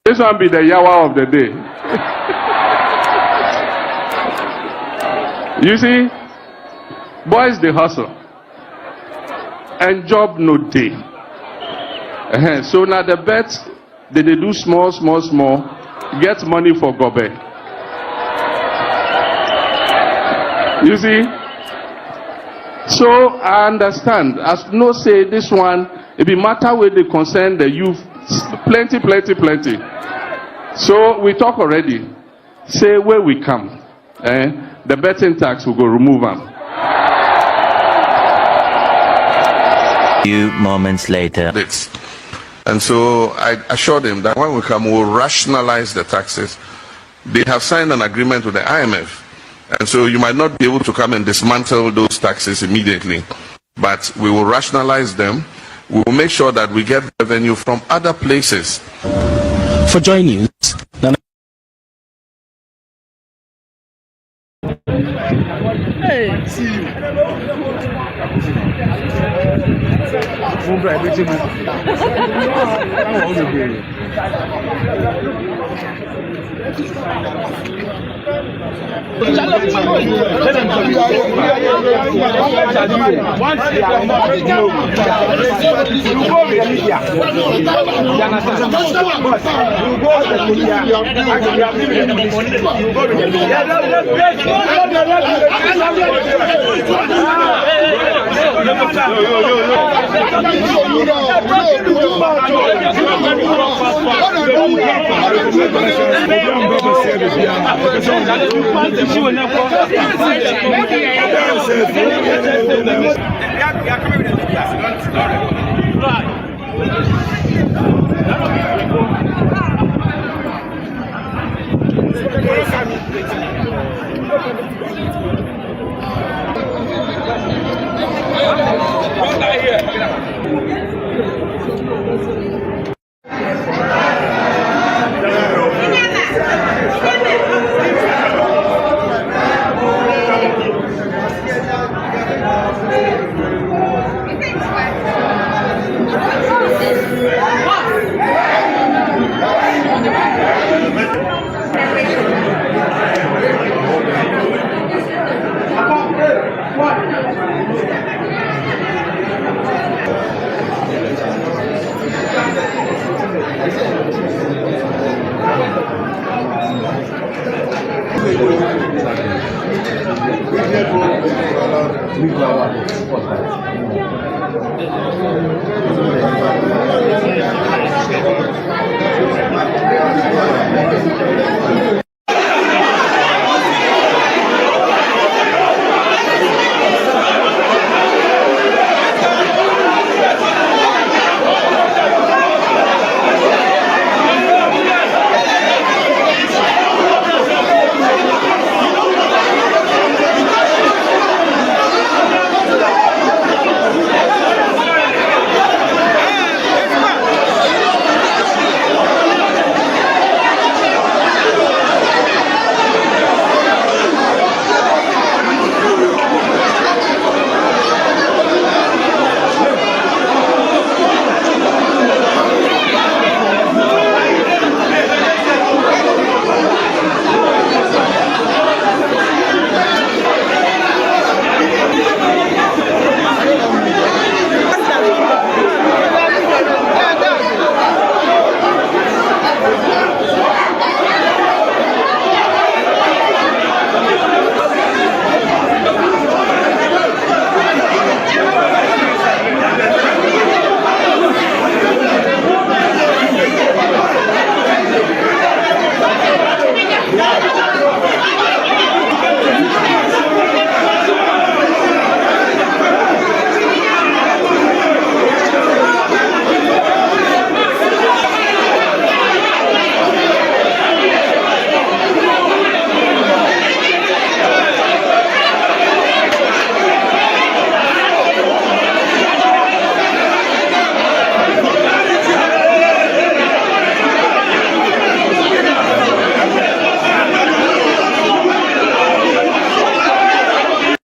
This one be the yawa of the day. You see, boys they hustle, and job no day. So now the bet they do small, get money for gobe. You see, so I understand. As no say this one, it be matter where they concern the youth, plenty. So we talk already. Say where we come, the betting tax will go remove them. Few moments later. And so I assured him that when we come, we'll rationalize the taxes. They have signed an agreement with the IMF. And so you might not be able to come and dismantle those taxes immediately. But we will rationalize them. We will make sure that we get revenue from other places. For Joy News, hey, see you.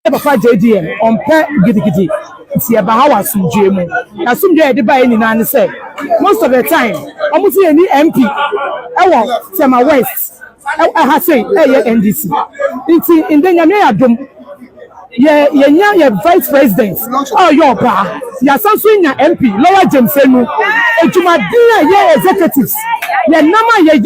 Papa JDM on pet giddy. nti eba ha wasumdwe mu na sumdwe de ba eni na ne say most of the time omuti eni MP ewo Tema West ha say NDC nti indenya me adom ye vice president your ba ya sanso nya MP lower Jemsenu ejumadin ye executives ye nama ye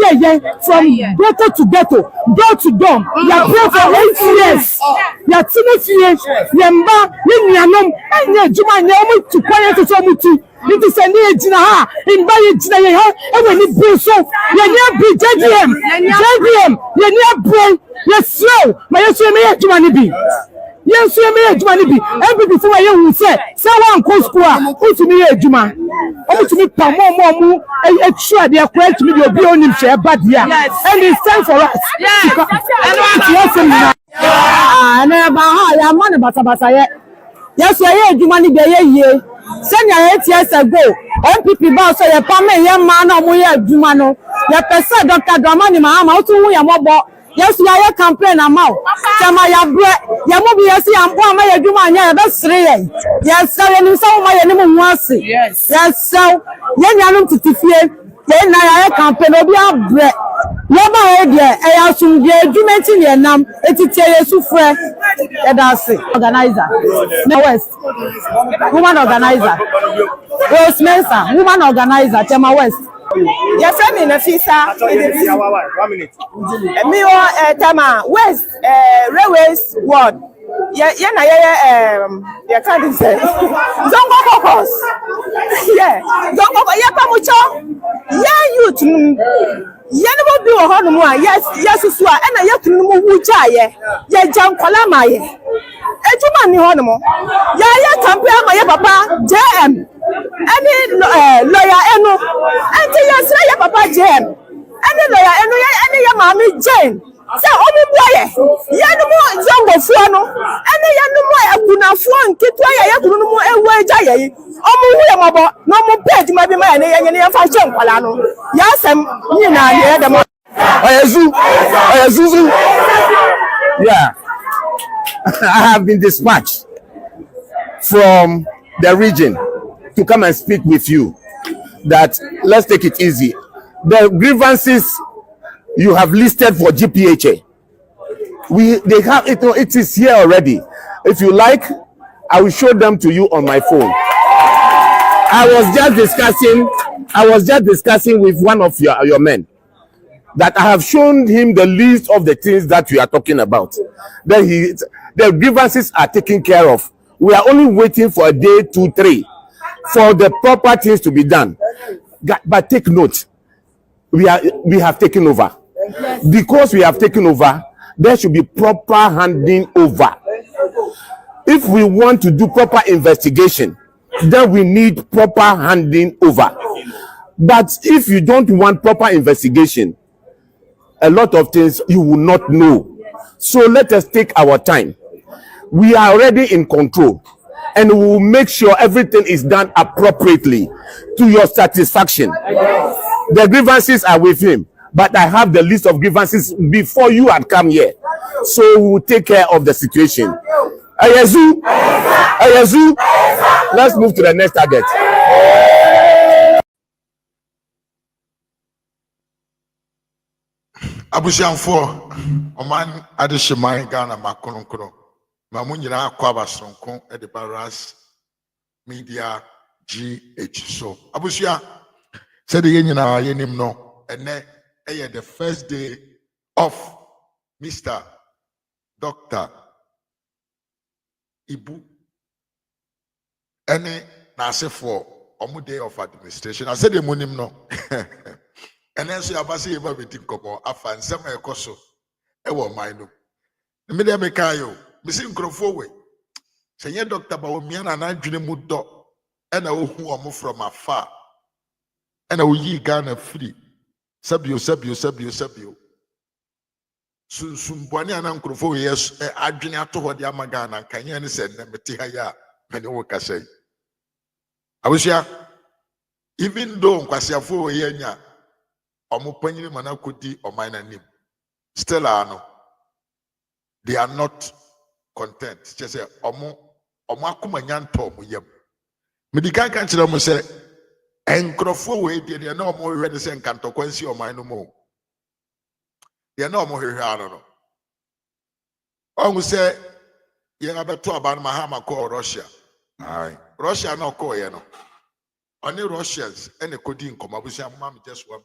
from ghetto to ghetto door to door ya pray for 8 years ya tinefie ye mba ye nuanom enye ejuma nya omu to kwanye to so muti nti se ni ejina ha mba ye jina ye ha ewe ni bi so ye ni abi JDM ye ni abi ye slow ma ye so me ejuma ni bi yes, you may ejuma ni bi. Every before you say one go school, who to me ejuma. Omo to me pa mo extra they are to me the obi onim share bad here. And it's time for us. Yes. Na ba ha ya man basa ye. Yes, you ejuma ni be ye. Send your 8 years ago. MPP ba so ye pa me ye man na mo ye ejuma no. Ye pese Dr. Dramani Mahama o tun hu ya mobo. Yes, you are campaign amount. Chama ya bre, ya mo bi yesi ampo ama ya dwuma anya ya be sere ye. Yes, so you so ma ye ni mu ase. Yes, so ye nyanum titifie, ye na ya campaign obi abre. Ye ba ye de e ya sumdie adwumenti ne nam etitie yesu frɛ e da ase. Organizer. No West. Woman organizer. Rose Mensa, woman organizer, Tema West. Your friend in a visa. 1 minute. Me Tema West Railways Ward. Yeah, you can't say. Don't go focus. Yeah, don't go. Yeah, pamucho. Yeah, youth. Yeah, never be a honor. Yes, so and I yet to know who chaye. Yeah, jam kolamaye. Ejuma ni honomo. Yeah, compare my papa JM. Any lawyer eno. Enti yes, your papa JM. Any lawyer eno. Any your mommy Jane. Say omu boye. Ya no mo zongo fuo no. Any ya no mo abuna fuo nkitwa ya kunu no mo ewe ja ye. Omu hu ya mabo no mo page ma bi ma ya ne ya fa hwe nkwala no. Ya asem ni na ye dem. Oyezu. Yeah. I have been dispatched from the region to come and speak with you. That let's take it easy. The grievances you have listed for GPHA, they have it. It is here already. If you like, I will show them to you on my phone. I was just discussing with one of your men that I have shown him the list of the things that we are talking about. Then the grievances are taken care of. We are only waiting for a day, 2, 3 for the proper things to be done. But take note, we have taken over. Because we have taken over, there should be proper handing over. If we want to do proper investigation, then we need proper handing over. But if you don't want proper investigation, a lot of things you will not know. So let us take our time. We are already in control, and we will make sure everything is done appropriately to your satisfaction. The grievances are with him, but I have the list of grievances before you had come here. So we will take care of the situation. Ayazu, let's move to the next target. Abusianfo oman adehyeman Ghana makononkoro ma munyina akwa basonko e de RAZ Media GH so abusia said the yenyina yenim no ene eye the first day of Mr. Dr. Ibu ene na asefo omu day of administration I said the munim no and then so abasi eba beti kopo afa nsem ekoso e wo man no me dey make ayo me sin krofo we se ye doctor ba wo mia na na adwene mu do e na ohu omo from afar e na oyi Ghana free sabio sumbwane ana nkrofo we yes adwene ato ho de ama Ghana kanye ne se na meti ha ya me ne wo kasai abusia even though nkwasiafo we yenya Omupanyini manakudi omainanim. Still no. They are not content. Just say Omo akoma nyanto mo yam. Medi kan kan kyerɛ mo sɛ enkrofo we de na omo hwehwɛ de sɛ nkantokwansi oman no mo. De na omo hwehwɛ ano no. Ongu sɛ yɛn abeto aban Mahama kɔ Russia. Aye. Russia na kɔ ye no. Oni Russians ene kodi nkɔmɔ abusia mama me just one.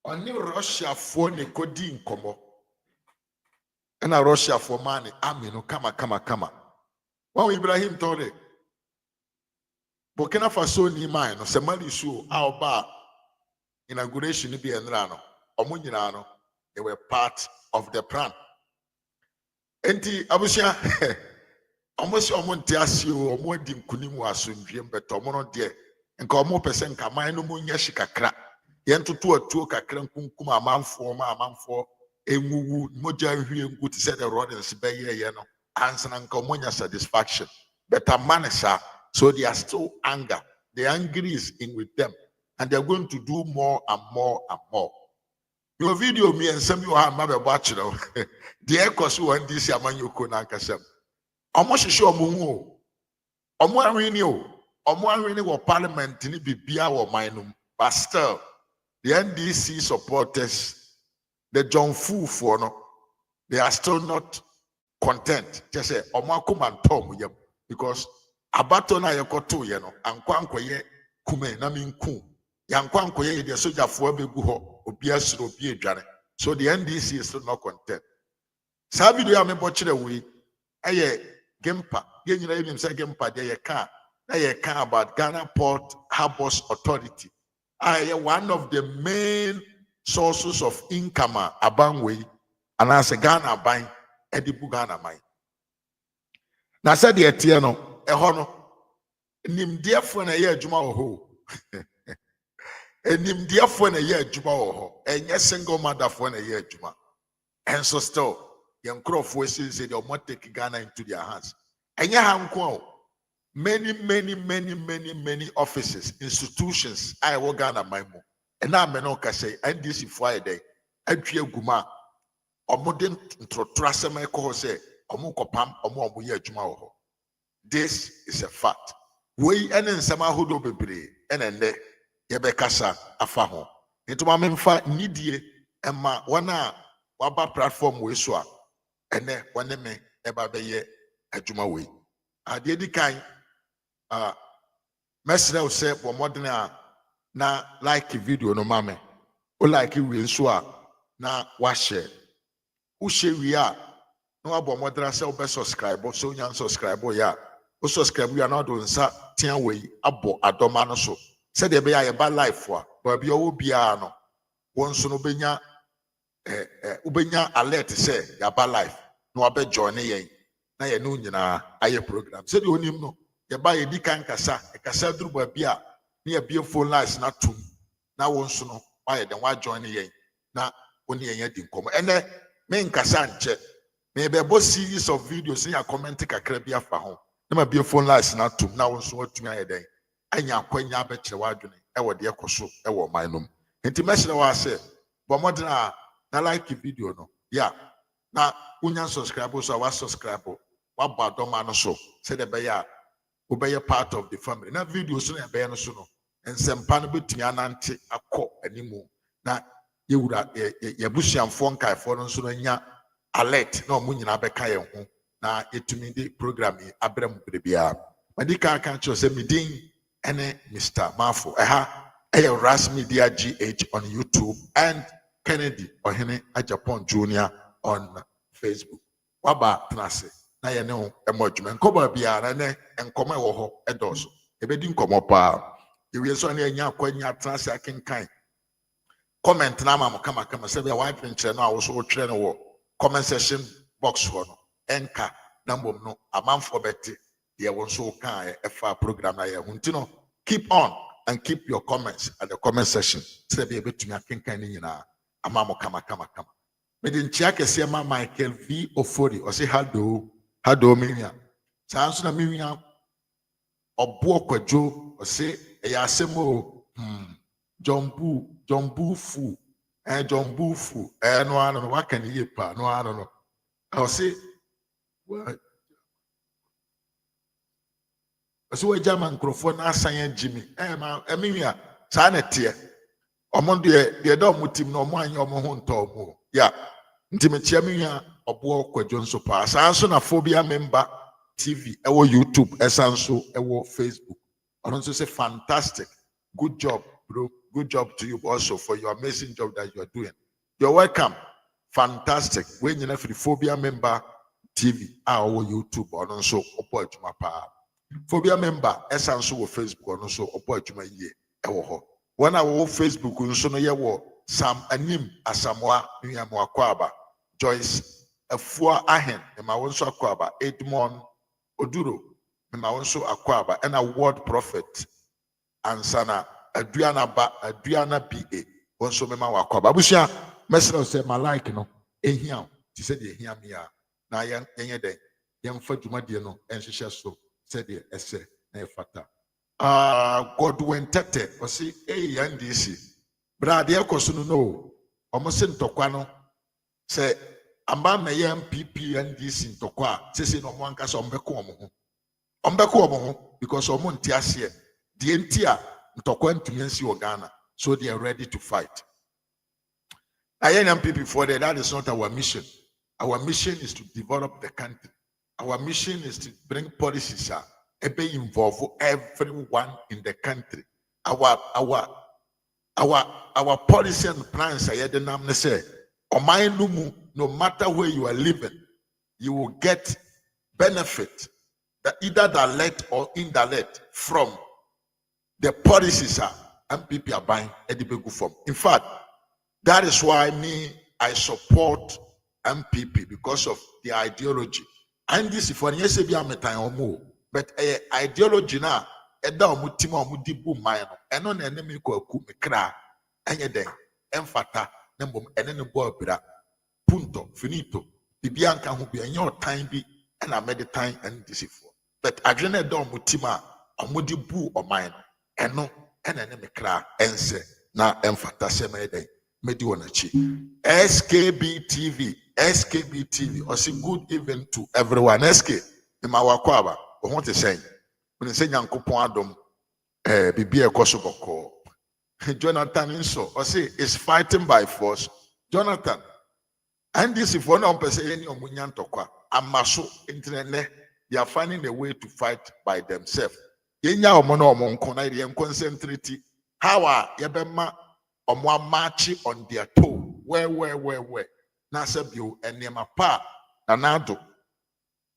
Oni Russia for ne kodi nkɔmɔ. Ena Russia for money army no kama. When Ibrahim told it, Burkina Faso ni mine no se Mali so ba inauguration ni bi enra no. Omo nyina no they were part of the plan. Enti abusia almost omo ntiase o omo di nkunim wa asomdwem beto omo no de nka omo pese nka man no mo nya hikakra yentoto atuo kakra nkunkum amanfo enwuwu moja hwie ngu ti said the rodents beye ye no answer nka omo nya satisfaction but a man so they are still anger. The anger is in with them and they are going to do more and more and more. Your video me and some you have my watch now. The echoes one this amanyoko na kasem. Omo hihye omo hu o. Omo anwini o. Omo anwini wo parliament ni bibia wo manum. But still the NDC supporters, the John Fu for no, they are still not content. Just say omo akoma ntom yam because abato na yekoto ye no ankwankoye kume na minku. Yankwankoye de sojafoɔ begu hɔ. So the NDC is still not content. Sa video me bochire we eye Gempa. Ye nyina even say Gempa de ye ka. Na ye ka about Ghana Port Harbors Authority. One of the main sources of income abangwe and as a Ghana buying edibu Ghana mine. Na said the etie no ehɔ no nimdeafo na ye adwuma wɔ hɔ. Enimdiafo na ye adwuma wɔ hɔ. Enye single mother for na ye adwuma. And so still, young crofo say they will take Ghana into their hands. Enye hanko. Many offices, institutions I wo Ghana maimo. And now me no ka say NDC Friday. Adwie guma. Omodin introtrase me ko say omo kopam omo ye adwuma wɔ hɔ. This is a fact. We ene nsama hodo bebre ene yebekasa afa ho ntoma memfa nidie ema wana waba platform we so a ene wane me eba beye adwuma we ade di kan mesre wo se bo modern a na like video no mame o like we so a na wa share o share we a na wa bo modern se o be subscribe so nya subscribe ya o subscribe ya na do nsa tia we abo adoma no so said the bear by life for but be obia no once no benya ubenya alert say ya ba life no abe join yen na ye no nyina aye program said you onim no ye ba ye di kan kasa duru ba bia na ye bia phone lines na tum na once no why den wa join yen na oni yen di nkom ene me nkasa nche me be bo series of videos ya comment kakra bia fa ho na ma bia phone lines na tum na once watumi aye den anya kwanya bekyere wadwene ewo de ekoso ewo manum enti mesere wa se bo modern na like video no ya na unya subscribe so wa subscribe wa ba doma no so se de be ya obeye part of the family na video so na be no so no ensempa no betumi anante akọ animu na yewura yebusuamfo nkaifo no so no nya alert na omu nyina beka ye ho na etumi de program abram brebia madika kan cho se midin ene Mr. Mafo RAZ Media GH on YouTube and Kennedy Ohene Ajapon Jr. on Facebook. Waba trase na ye ne ho emodwuma nkoba biara ne enkoma wo ho edoso ebedi nkomo pa ewie so na enya akwanya trase akenkan comment na ma kama se be wa pinche no awo so wo twere no wo comment section box ho no enka number no amanfo beti ye won so kan efa program na ye huntino keep on and keep your comments at the comment section say be betumi akenkan ni nyina amamo kama me din chia kese ma Michael V Ofori o say hado minia sanso na minia obo kwadwo o say e ya asemo jombu fu John Bufu, no one, what can you pa? No, I don't know. I'll say, well, so a German microphone, I sang Jimmy, Emilia, Sanetia. Among the dog with him no mind your mohon to yeah. Intimate Yamia or Boko John Sopa. Sanson phobia member TV, our YouTube, Esanso, our Facebook. I also say fantastic. Good job, bro. Good job to you also for your amazing job that you are doing. You're welcome. Fantastic. When you have the phobia member TV, our YouTube, or also Opo Juma Pa. Phobia member, Esanso or Facebook, or also Opo Juma Ye. When I will Facebook, so no yawo Sam Anim Asamoah Nuyamwa Kwaba, Joyce Afua Ahen, and my own so Akwaba, Edmond Oduro, and my own so Akwaba, and a word prophet, and Sana Adriana B.A. One so Mema Wakwaba. Busha, Messer said, my like no, here, she said, you hear me, now young day, young Fatumadiano, and she so said, essay, Nefata. Godwin Tete, or see, NDC. But I question no, almost in Toquano say, Amba may MPP NDC in Toqua, says no one cas on Becomo, because of Montiasia, the Entia, Toquan to Nancy Ghana, so they are ready to fight. I am MPP for that is not our mission. Our mission is to develop the country. Our mission is to bring policies. Ebe involve everyone in the country. Our policy and plans are the name say. No matter where you are living, you will get benefit, that either direct or indirect, from the policies MPP are buying at the big form. In fact, that is why I support MPP because of the ideology. And this is for the but ideology na eda omutima omudibu man no eno na enemi ko aku mekra enye den emfata na mbom ene ne bo abira punto finito bibia nka ho bia enye otan bi na meditan and disifo but agre na eda omutima omudibu oman no eno ene ne mekra ense na emfata se meden medi wonachi SKB TV or say good evening to everyone. SK Imawakwaba I want to say, when you say Yankopon Adam, Bibi Ekosuboko, Jonathan Inso, or say is fighting by force. Jonathan, and this if one person any Omunyan Tokwa, Amaso internet, they are finding a way to fight by themselves. Yenya Omono Omonkona, the concentrate. How are Yabema Omwa marching on their toe? Where? Nasabio and Yamapa, Nanado,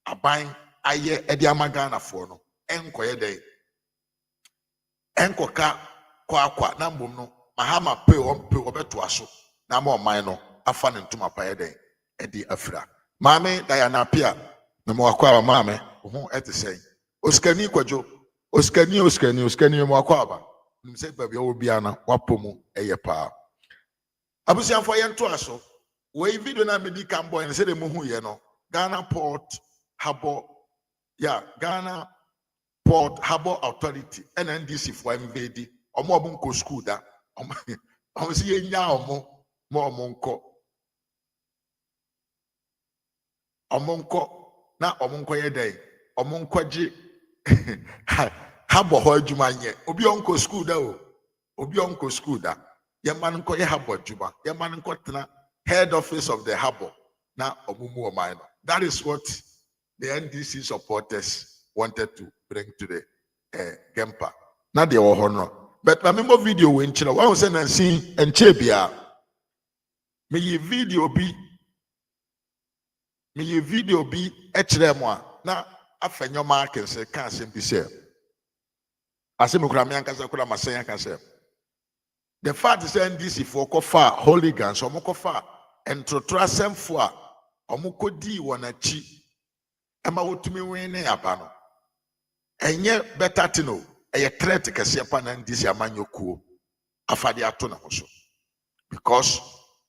Abine. Aye edi amagana for no enkoye dey enkoka kwa na mbom no Mahama pe obeto aso na ma oman no afa ne ntoma pa dey edi afra maame Diana Pia na mo akwa maame ho etesey oskani kwadwo oskani mo akwa ba nimse baba obia na wapomu eye pa abusianfo ye nto aso we video na medi kan boy ne se de mo hu ye no Ghana Port Harbour Ghana Port Harbour Authority NNDC for MVD omo school da omo si yenya omo na omo ye dey omo ji Harbour ho adwuma nye obi onko school da ye man nko ye Harbour adwuma ye man nko tena head office of the Harbour na omo mu oman no. That is what the NDC supporters wanted to bring to the Gempa. Not the honor. But I remember video when China, I was saying and seeing and Chebia. May your video be HDMI. Now, after your mark and say, can't simply say. I say, Mukramian Kasakura Masaya can say. The fact is NDC for Kofa, hooligans, or Mokofa, and to trust them for Omukodi Wanachi. Emma would to me win a abano. And yet, better to know a threat to Cassiapan and this Yamanyoku, a Fadiatona also. Because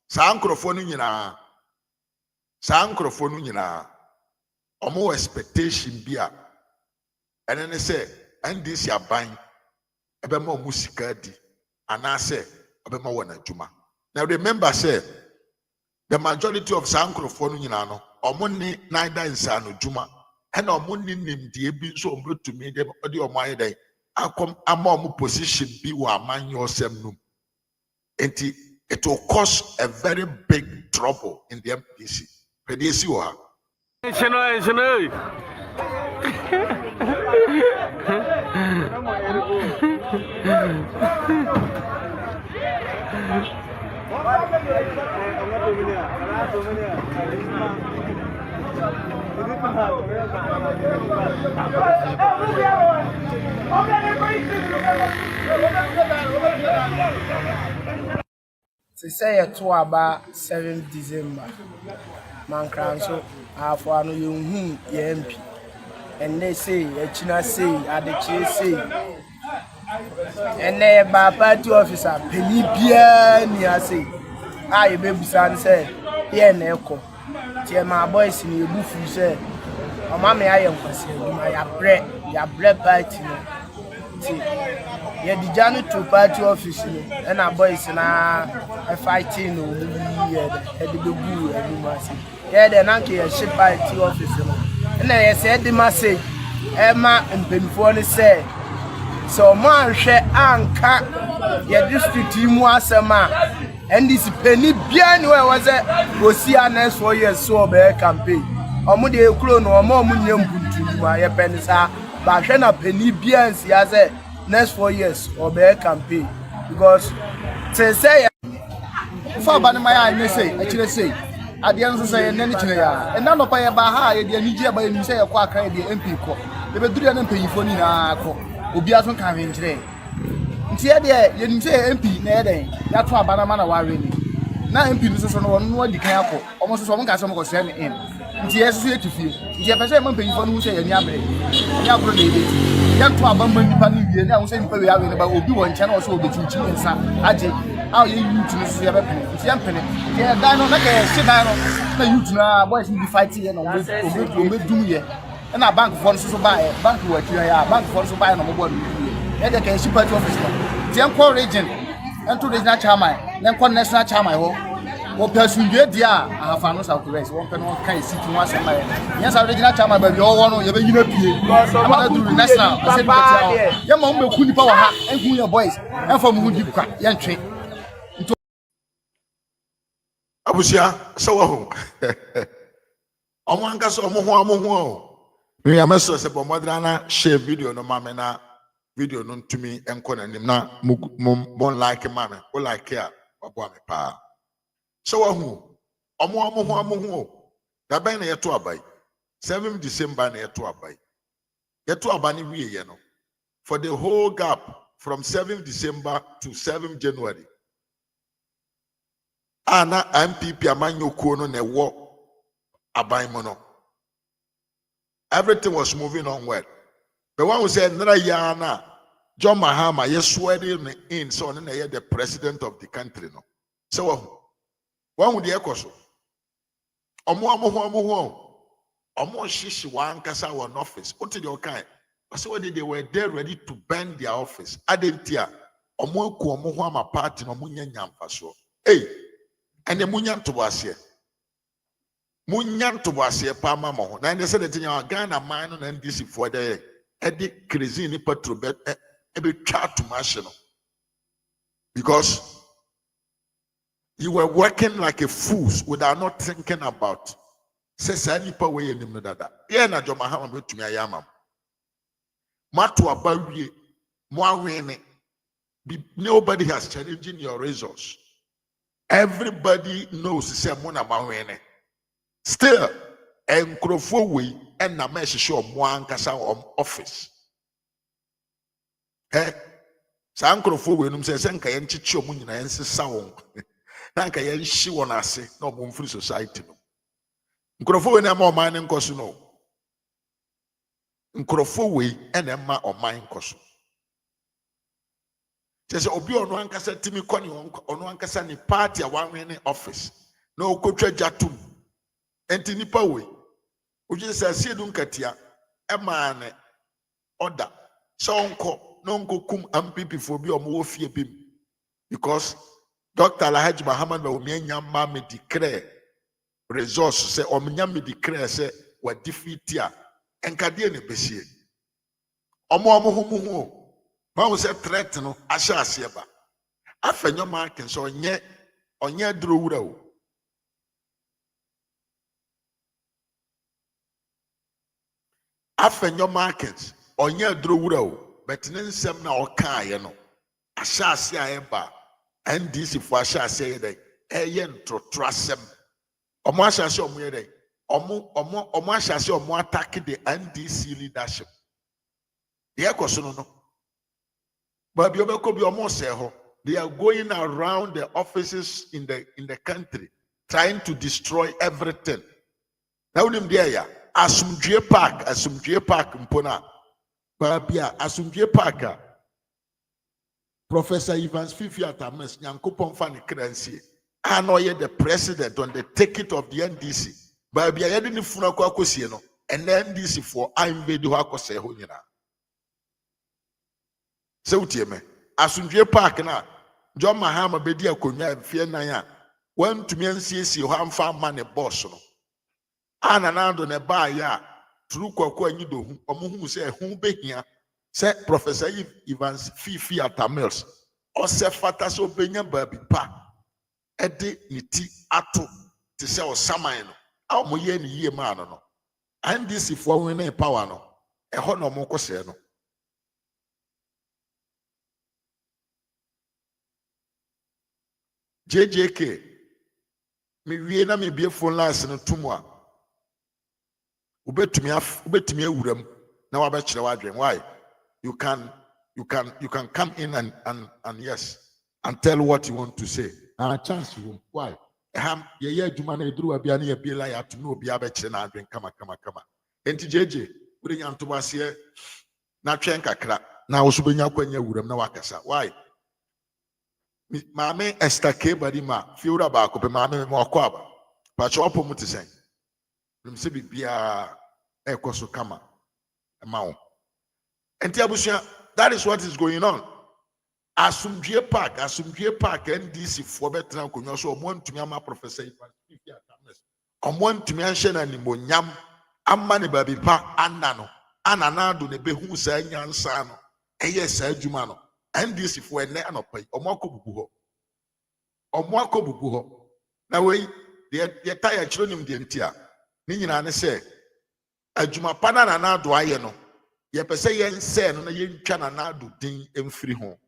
Sankofa Omo expectation beer. And then they say, and this ya buying a bemo musicadi, and I say, a bemo one juma. Now remember, say the majority of Sankrofo no nyina no omoni neither insano juma and omoni nim die bi so omro to me dem odi omaye den akom ama position bi wa aman yosem num. Enti it will cause a very big trouble in the MPC. PDC wa. To say a to about 7th December, man cranso for no you MP, and they say a China say at the chase say, and they by party officer Penny Pierre near say, I baby son said, here and echo. Tell my boys in your booth, you said, oh, mammy, I am concerned, your bread party. Yeah, the journey to party office, and our boys now fighting over the boo and mercy. Yeah, the Nanky ship party office, and then I said the message, Emma and Penfone said, so man share anchor your district team was a man, and this penny bien where was it? Go see our next 4 years so bad campaign. Or more the clone or more money to my pennies are, but when a penny bien, she has it. Next 4 years or bear campaign because say for Banamaya may say actually say at the end of say and none of my Baha the Niger by you say a quack the MP co. They were doing an MP for Nina Obiason coming today. Here there you say MP near that's why Banamana worrying. Now MP is one the careful almost someone got some send in. Yes, to feel. The person for who say young to abandon the family, and I was saying, we are about will do one channel also the teaching and Aji. How you to see a weapon? It's young penny. Yeah, Dino, like a sit down. The youth now, boys will be fighting and we'll do here. And our bank funds to buy bank work here, bank funds to buy on a mobile. And they can ship at office. The Uncle Region and to the national, then call national charm. What person get there? I have found out correct. One can sit to once and yes, I original time, but you all want to be I'm going to do national. I said, your mom will cool power and cool your boys and from who you crack, young tree. Abusia, so Omanka so mo. Me ameso se bomodrana share video no mama video no to me enko na nim na mo like mama, o like ya, wabo me pa. So omo da ben na yeto abai 7 December na yeto abai ni wie ye no for the whole gap from 7 December to 7 January ana MPP amanyoko no na wo abai mo no everything was moving onward but one who said nra ya na John Mahama swearing in so na the president of the country no so one with the echoes. Omo shishi one kasa one office. What did your kind? So they were there ready to burn their office. Adentia. Omo ku omo ma party no munya nyamfa so. Hey, and the munyan to was here. Munyan to was here pa mama. Na they said that in our Ghana mine and this for the Eddie crazy ni patro bet every chat to machine. Because you were working like a fool without not thinking about. Says any power in him that. Yeah, na John Mahama to me ayama. Matu abawi mwawene. Nobody has challenging your results. Everybody knows say mona mawene. Still, enkrofo we and na mesh show mwankasa office. Sa enkrofo we num say senka yenchichi omu nyina yense sawon. Nanka yenshi wona ase na obo free society no. Nkrofo we na ma oman nkoso no. Nkrofo we na ma oman nkoso. Say obi ono ankasa timi kwani ono ankasa ni party a wanwe office. Na okotwa jatum. Enti nipa we. Oje say asiedu nkatia e ma ne order. So onko no nko kum MPP for bi omo wo fie bim. Because Dr. Alhaji Mahama na omienya ma me declare resource say omenya me declare say wa defeat a enkade ne besie omo ho ma wo say threat no ahya ase ba afenyo market so onye duro wura o afenyo market onye duro wura o but ne nsem na okaye no ahya ase ayeba NDC for ahya ase ye eye ntrotrasem omo ahya ase omo ye dey omo ahya ase omo attack the NDC leadership they they are going around the offices in the country trying to destroy everything. Now there Asumdue Park mpona babia Asumdue Park Professor Evans Fifi Atames Nyankopon fa ne kransie anoye the president on the ticket of the NDC babia yede ne funu akosie no and the NDC for invade ho akose ho nyina. Se utie me Asumdue Park na John Mahama bedi akonya fie nan a wantumi ansiesie ho amfa ma ne boss no ananado ne ba ya tru kwakwa anyi dohu omohu se hu behia se Professor Evans Fifi Atamils o se fata so benya baabi pa ede niti ato te se o saman no a omoye ne yie ma no NDC fo wen na power no ho no mo kose no JJK me wie na me bie phone lines no tumwa ubetumi awuram na wa be kire wadwen. Why you can come in and yes and tell what you want to say chance you. Why ye adwuma na eduru abia na ye bie la ya to no obi abekire na adwen kama enti JJ uri nyanto base na twen kakra na wo so benya kwanya awuram na wakasa. Why Mame estake badi ma fiura ba ko pe mame mo akwaba pa chopo mutisen nimse bibia ekoso kama mawo enti abusia. That is what is going on. Asumdue Park NDC for betra konyo so omo ntumi ama Professor Ivan Fifi Atames omo ntumi anhye na nimonyam amma ne babi pa ananado ne behu sa nyansa no eye sa adwuma no NDC for ene anopai omo akobubu ho na we de tire chironim de ntia ni nyina ne se adwuma pa na do aye no ye pese ye nse no na ye ntwa na do din emfiri ho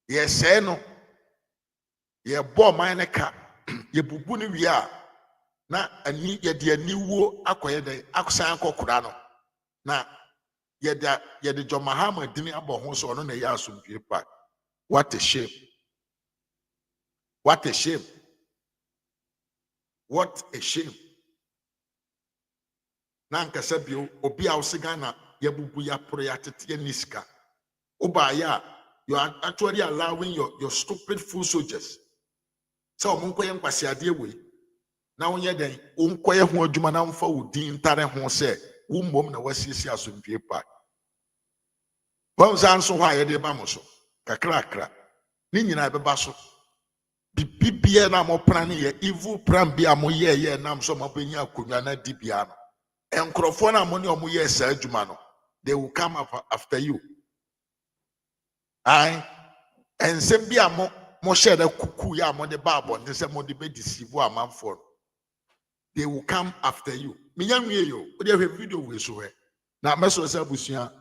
ye se no ye bo man ne ka ye bubu ni wi a na ani ye de aniwo akoye de akosan akokura no na ye de John Mahama dini abo ho so no na ye Asumdue Park. What a shame. What a shame. What a shame. Na nkasa bio obi a osiga na ye bubu ya pro ya tete niska. Oba ya you are actually allowing your stupid fool soldiers. So omunkoye nkwase ade we. Na wonye den onkoye ho adwuma na mfa odin tare ho se wo mmom na wasisi Asumdue Park. Bon zanso ho aye de ba mo so kakrakra ni nyina beba so bibia na mo plan ye evil plan bia mo ye nam so mo benya akonwa na dibia no enkrofo na mo ne omo ye sa adwuma no they will come after you. Ensem bia mo share kuku ya mo de babo de se mo de be deceive amanfo no they will come after you. Minyanwe yo o de video we so he na meso se abusua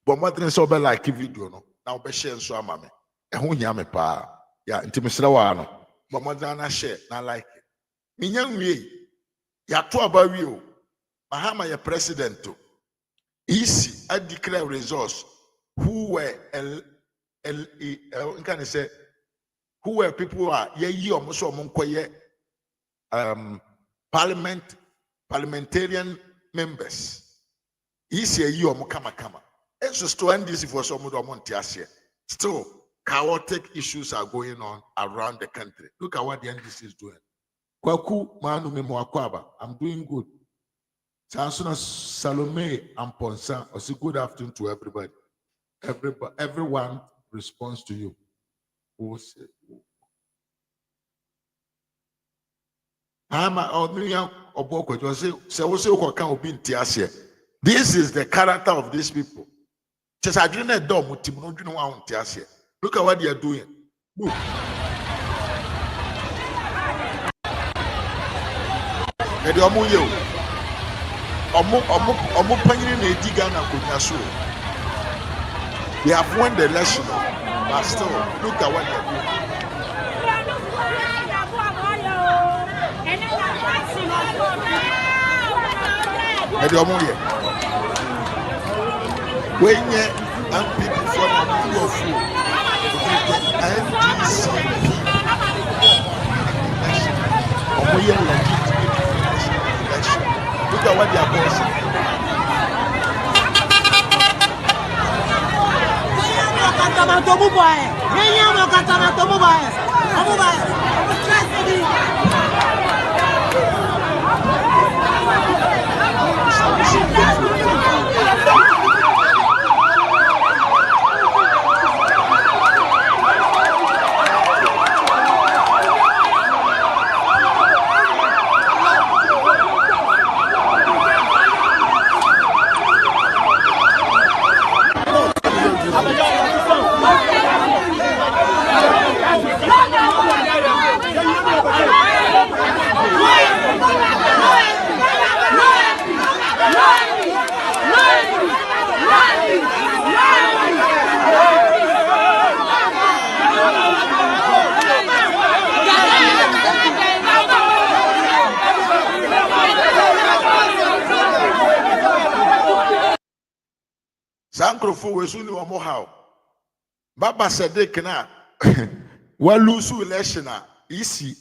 but modern so be like video no na be share so ama me ehun hia me pa ya ntimisira wa no but modern na share na like minyanwe ya to abawi o Mahama ya president to easy I declare results who were can say who were people who are ye omoso omonkoye parliamentarian members easy ye omo kama. So still NDC for some of still chaotic issues are going on around the country. Look at what the NDC is doing. Kwaku manu memo akwaba. I'm doing good. Sansuna Salome and Ponsa. Also good afternoon to everybody. Everyone responds to you, who say, this is the character of these people. Just I didn't know look at what they are doing. Look. They have won the election, but still, look at what they are doing. When you and people from your food, NDC, look at what they are doing. Sankrofo we suni omo how Baba Sadek na we lose election isi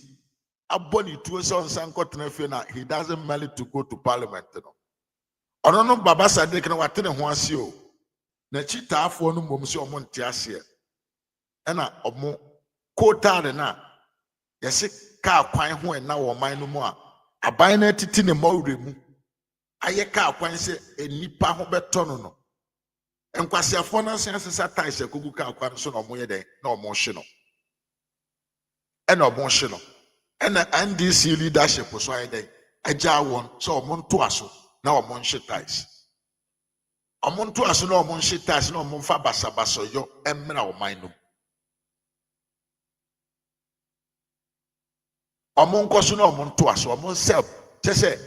aboni to so sanko tenefe na he doesn't manage to go to parliament no ono Baba Sadek na watene ho ase o na chitaafo no mom se omo nte ase e na omo kotare na yesi ka kwan ho na wo man no mu a aban na titi ne mawre mu aye ka kwan se enipa ho beto no and Quasia Fona says a ties a Kubuka Quanson or Moyede, no motional. And no motional. And the NDC leadership was why they a jar one, so Montuaso, now a monshit ties. A Montuaso, no monshit ties, no Monfabasa basso, yo, and men of mine. A Moncoso, no Montuaso, a Monself, just say,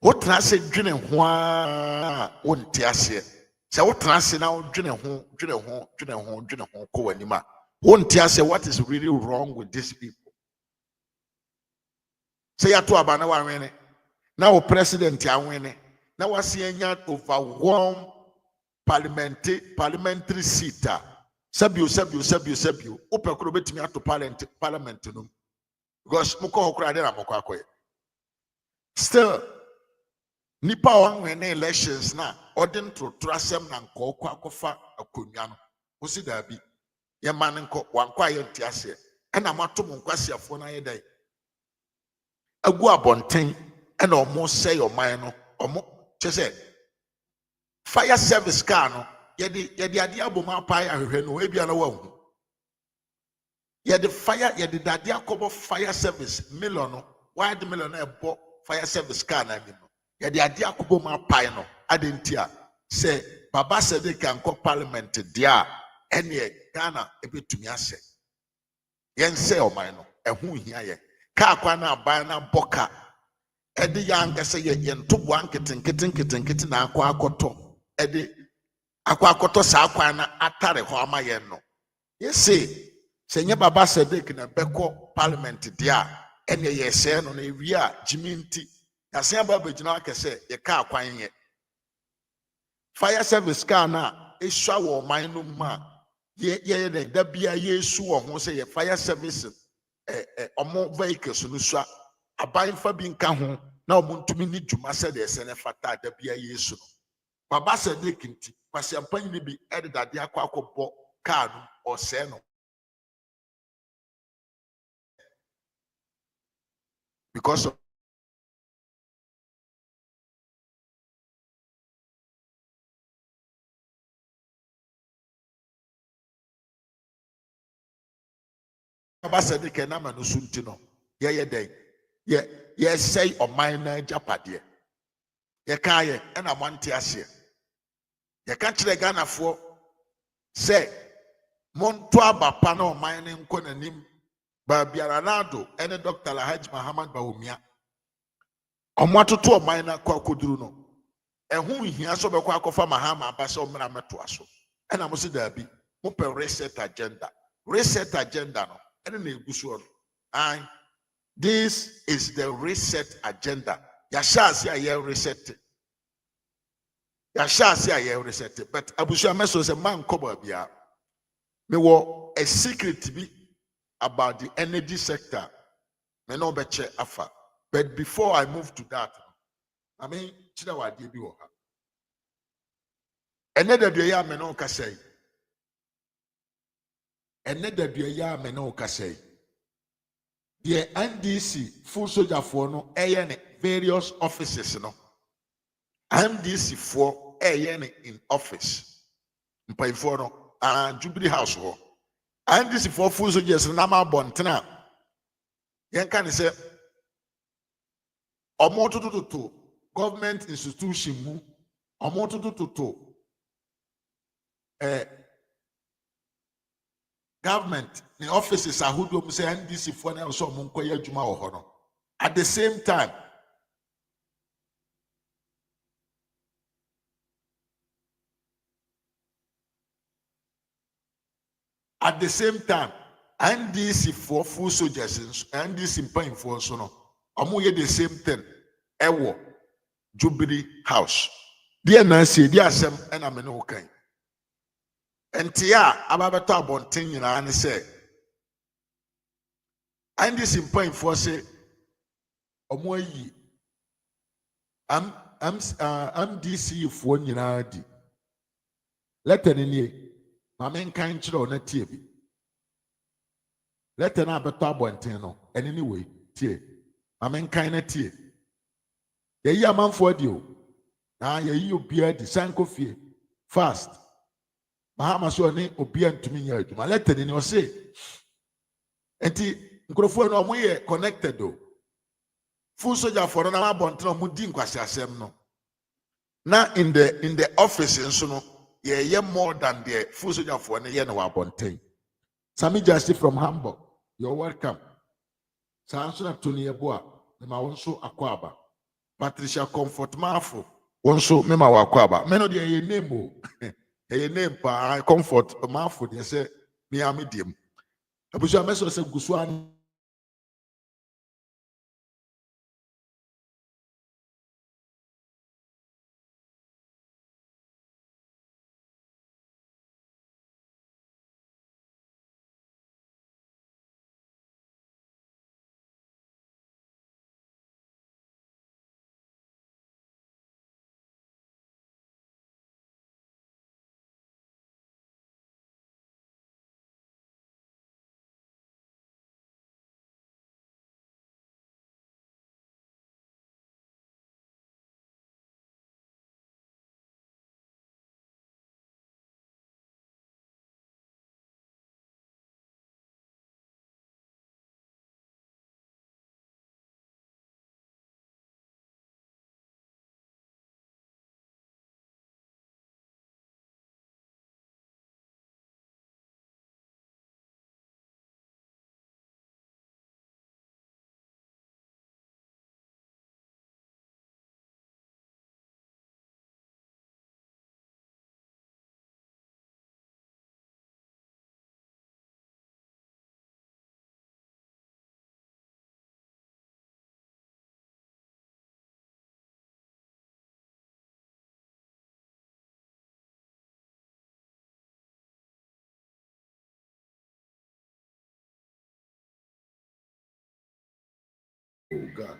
what I say, drinking one, won't tear. So what trans now dwene ho ko anima won't say what is really wrong with these people. Say ya to abana wa wene now president ya wene na wase anya overwhelm parliamentary seat sabio opekoro betimi ato parliament no because mukọ hokora dey na mukọ akoye still nipa win elections na ordin to trasem na nko akofa akonwa no osi da bi ye man nko wankwa ye ntiase e na mato mo nkwasiafo na ye dai agu abonten e na omo say oman no omo chese fire service car no ye de ade aboma pai ahwehwe no e bia na wahu ye de dade akobo fire service million no why the million na ebo fire service car na mi no ye de ade akobo ma pai no adentia say Baba Sadek can call parliament dia ene Ghana ebetumi ase yen say o man no ehu hia ye ka kwa na ban na boka ede yanga say ye ntobo anketen na akwa akoto ede akwa akoto sa akwa na atare ho ama ye no ye say nye Baba Sadek na beko parliament dia ene ye say no na ewi a jiminti ya say Baba gina akese ye ka akwa ye fire service car na eswa wo man no ma ye da bia yesu wo ho say ye fire service omo vehicles no swa aban fa bi nka ho na omo ntumi ni dwuma se de se ne fata da bia yesu no Baba Sadek nti kwase ampanyi ni bi edade akwa car no o se no because of basa de ke na ma no sunti no ye den ye say oman na japade ye kaye e na monte ase ye ka kire Ghanafo say monto abapa na oman ne nko nanim ba biara nado ene Dr. Alhaji Mahama Bawumia omo atoto oman na kwa koduru no ehun hia so bekwa akofa Mahama abasa omra meto aso ena mo se da bi mo pe reset agenda no ene na eguso no an this is the reset agenda ya shasi aye reset but abusua meso se man koba bia me wo a secret bi about the energy sector me no be che afa but before I move to that I mean chira wade bi wo ha ene da dua ya me no ka sei the NDC full soldier for no various offices no NDC for in office mpaifo no Jubilee House ho NDC for full soldiers na ma bontena yen kan say omo to government institution mu omo to government the offices are who do say NDC for na so mo nkoye adwuma wo ho no at the same time NDC for full soldiers NDC paying for so no omo ye the same thing ewo Jubilee House dia na say dia asem na me no kan entia ababeto abonten nyina ne say NDC paying for say omo yi MDC for nyina di letter ni mamen kan kire na tie bi letter na abeto abonten no anyway tie mamen kan na tie ye yi amanfo adi o na ye yi obia di SANKOFA fast Mahama so ni obia ntumi nya aduma letter ni o say enti nkrofo no omo ye connected o full soldier for na abonten mo di nkwasi asem no na in the office nso no ye more than the full soldier for na ye na abonten Sami Jasi from Hamburg you're welcome Sanso na Tony Eboa ma wonso akwaba Patricia Comfort Mafo wonso me ma wakwaba me no de ye name o ye name pa Comfort Mafo de say me amediem abuja meso se gusu an oh God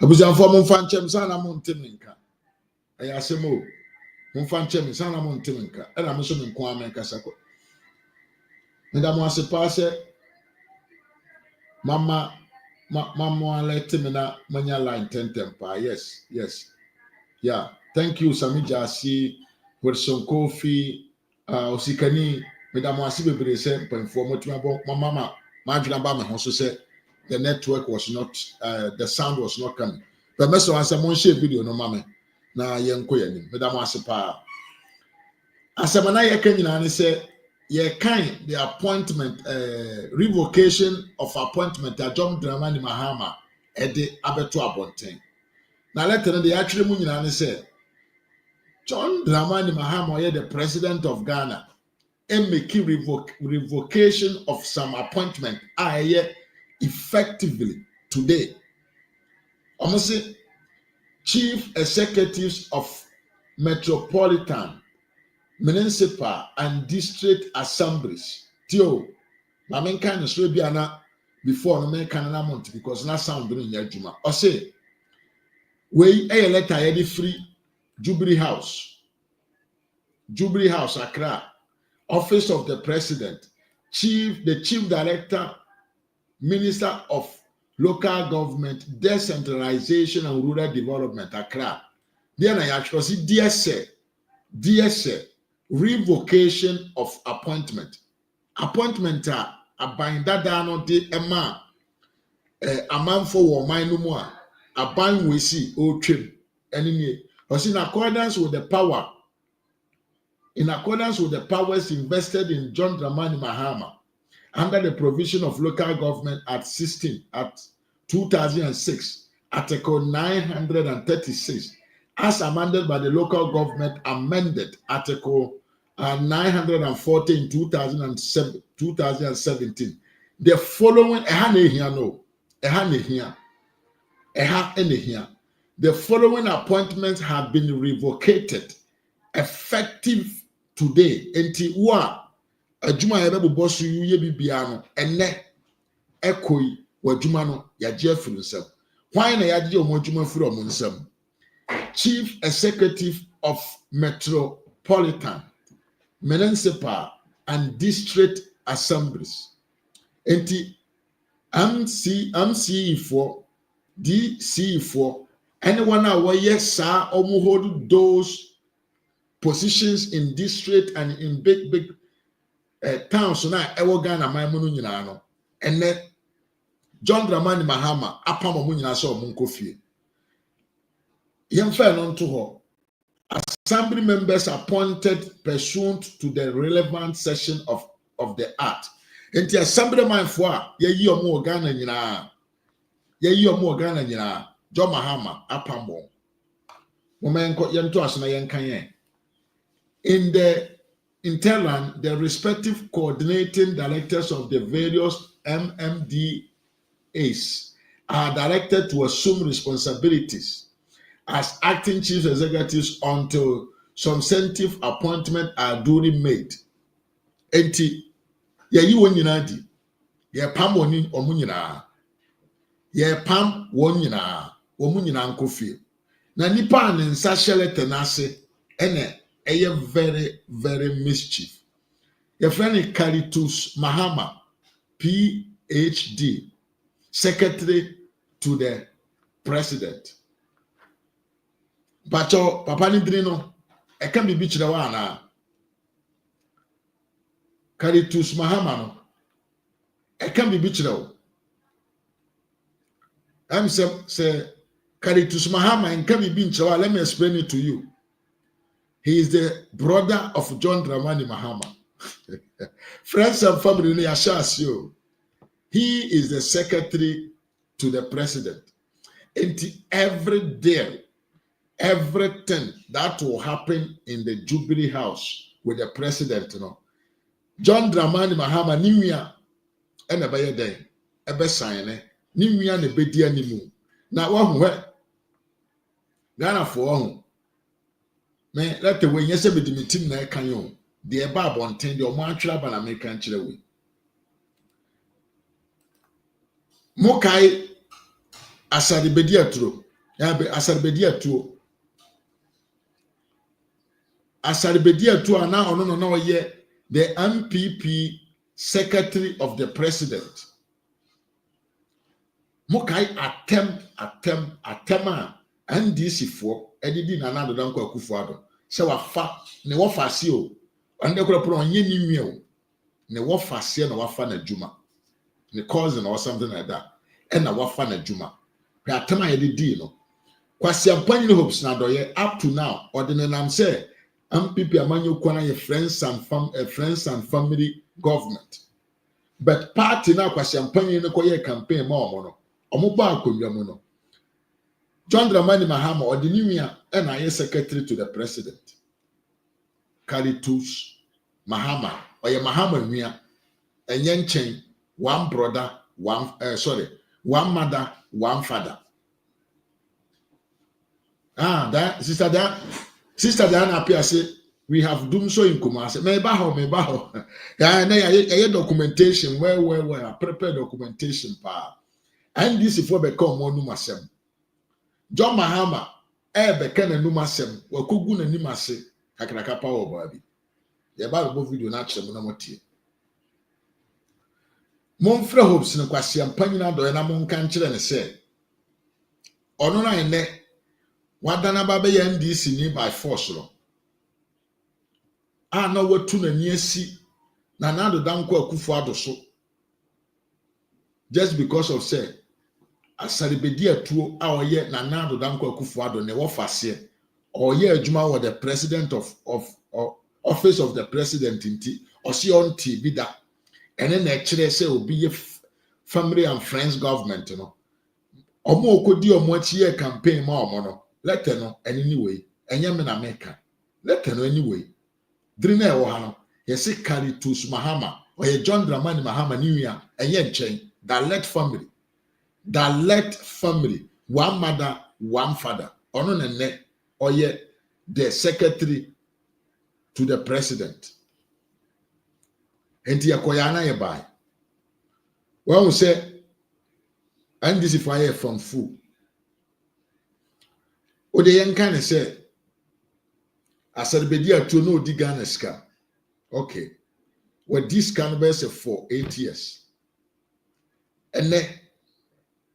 abuja for mo fan chem sana mo nteminka ayasemo mo fan chem sana mo nteminka e na mo so me nko amenka sako ndamo asepase mama let me na manya line tempa yes yeah thank you Sami Jasi Wilson Kofi osikani ndamo asibebre se mpanfo motuma bo mama Majulamba also said the network was not, the sound was not coming. But Mr. Answer Monshe video no mame. Na yenko yenim. Madam Wasipa. Asamana yekan say ye kind the appointment, revocation of appointment at John Dramani Mahama Ede Abeto Abonten. Now let the actually munyina say John Dramani Mahama the president of Ghana and making revocation of some appointment effectively today. Almost chief executives of metropolitan, municipal, and district assemblies. Tio, my main kind of Srebiana before the main kind of month because now sound doing your juma. Or say, we a letter free Jubilee House, Accra, Office of the President, the Chief Director, Minister of Local Government, Decentralization and Rural Development, Accra. Then I actually see DSA, revocation of appointment. Appointment a binder down on the Emma, a man for my no more, a bang we see, oh, trim, enemy, was in accordance with the power. In accordance with the powers invested in John Dramani Mahama under the provision of local government at 2006, Article 936, as amended by the local government amended Article 940 in 2017. The following, the following appointments have been revocated effective today. Enti wa adwuma ya bebo bosu ye bibia no enne ekoi wadwuma no ya je afiri nsam. Why na ya je omo adwuma afiri omo nsam? Chief Executive of Metropolitan, Municipal and District Assemblies. Enti MCE4, DCE4, anyone who yes sir omo hold those positions in district and in big towns so now ewo Ghana my munu nyina no ene John Dramani Mahama apam omu nyina so omu nkofie yemfa no nto ho assembly members appointed pursuant to the relevant section of the act enti assembly man fo a yeyi omu Ghana nyina John Mahama apam bon momenko yento asona yenkan in the interland, the respective coordinating directors of the various MMDAs are directed to assume responsibilities as acting chief executives until substantive appointments are duly made. Enti, ye wonyina di, ye pam woni omunyina, ye pam wonyina, omunyina nkofie. Na nipa ne nsa hyele tenase ene a very, very mischief. Your friend Caritus Mahama, PhD, Secretary to the President. Bacho, Papa Nidrino, I can't be beach the one. Caritus Mahama, no, I can't be beach the. I'm say Caritus Mahama and can't be beach. Let me explain it to you. He is the brother of John Dramani Mahama. Friends and family, he is the secretary to the president. And every day, everything that will happen in the Jubilee House with the president, John Dramani Mahama, Nimia, and a bayer day, a besign, Nimia, and a bedia nimu. Now, one Ghana for me let the way yes be the meeting na kan yo the eba bonten the omo atwera ba na American kire we mokai asarbedi aturo ya be asarbedi atuo ana ono no na oye the MPP secretary of the president mokai attem NDC for edidi na nado dan kwa Akufo-Addo se wafa ne wofa se o ande kura pro onye ni nwie o ne wofa se na wafa na djuma the cousin or something like that. And a wafana juma. Atama yedi di no. Kwasi ampanyi hopes na doye up to now. Ordinary nam say MPP amanyo kwana ye friends and family government. But party na kwasi ampanyi no koye campaign ma omo no. Omo ba akonwa mu no. John Dramani Mahama ordinary and I secretary to the president. Kalitus Mahama or ye Mahama nwia enye nchen one brother one mother one father. That sister that appear say we have done so in Kumasi. Me baho. Yeah, documentation where prepare documentation pa. And this is for become one numasem. John Mahama beka na numasem wakugu na nimase kakraka pa obabi. Ya ba bo video na chem na motie. Monfre hopes na kwasi ampanyi na do na monka nkyere ne se. Ono na ene wadana babe ya NDC ni by force lo. Na watu na niesi na nado danko Akufo-Addo so. Just because of say asaribedi atuo a oye na nado danko Akufo-Addo ne wo fase oye adwuma with the president of office of the president inti osi on TV da ene na kire say obi ye family and friends government no omo okodi omo achi campaign ma omo no let no anyway enye me na meka let no anyway dream e wo ha no ye se carry to Mahama or ye John Dramani Mahama niwia enye nchen that let family one mother one father ono ne or ye the secretary to the president enti yakoyana ye buy when we say and this is fire from food o de yen kan say asarbedi atu no di Ghana ska okay what this can be say for 8 years and then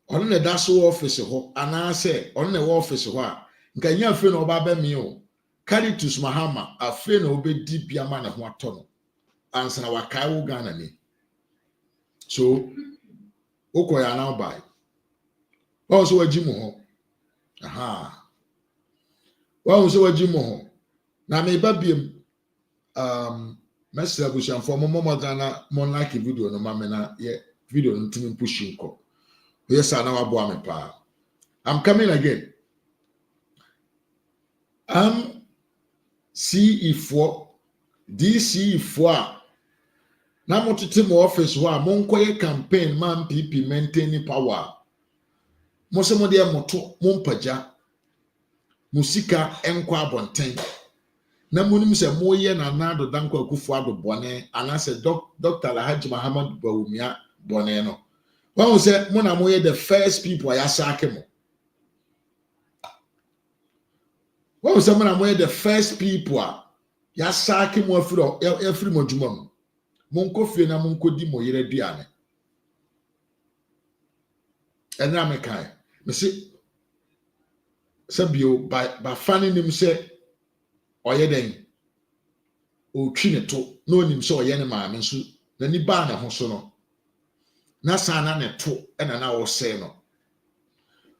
on the daso office ho ana say on the office ho a nka nya fe no ba ba mi o carry to Mahama afe na obedi bia ma na ho ato no ansa na wakai wo Ghana ni so okoya na buy also wajimu ho so wajimu ho na me babiem message bushan for momo dana mon like video no ma me na ye video no timi pushing ko yes na wa bo me pa I'm coming again CE4 DC4 na motete mo office ho a monkoye campaign man PP maintain power mo se mo de moto mo mpaja musika enko abonten na munim se mo ye na nado danko Akufo-Addo bone ana se Dr. Alhaji Muhammad Bawumia bone no when we say mo na mo ye the first people ya sake mo when we say mo na mo ye the first people ya sake mo afiri mo djuma mo monko fie na monko di mo yere duane enra me kai me se sabio ba fani nim se oye den o twi ne to no nim se oye ne maame nso na ni ba na ho so no na sana ne to ena na wo se no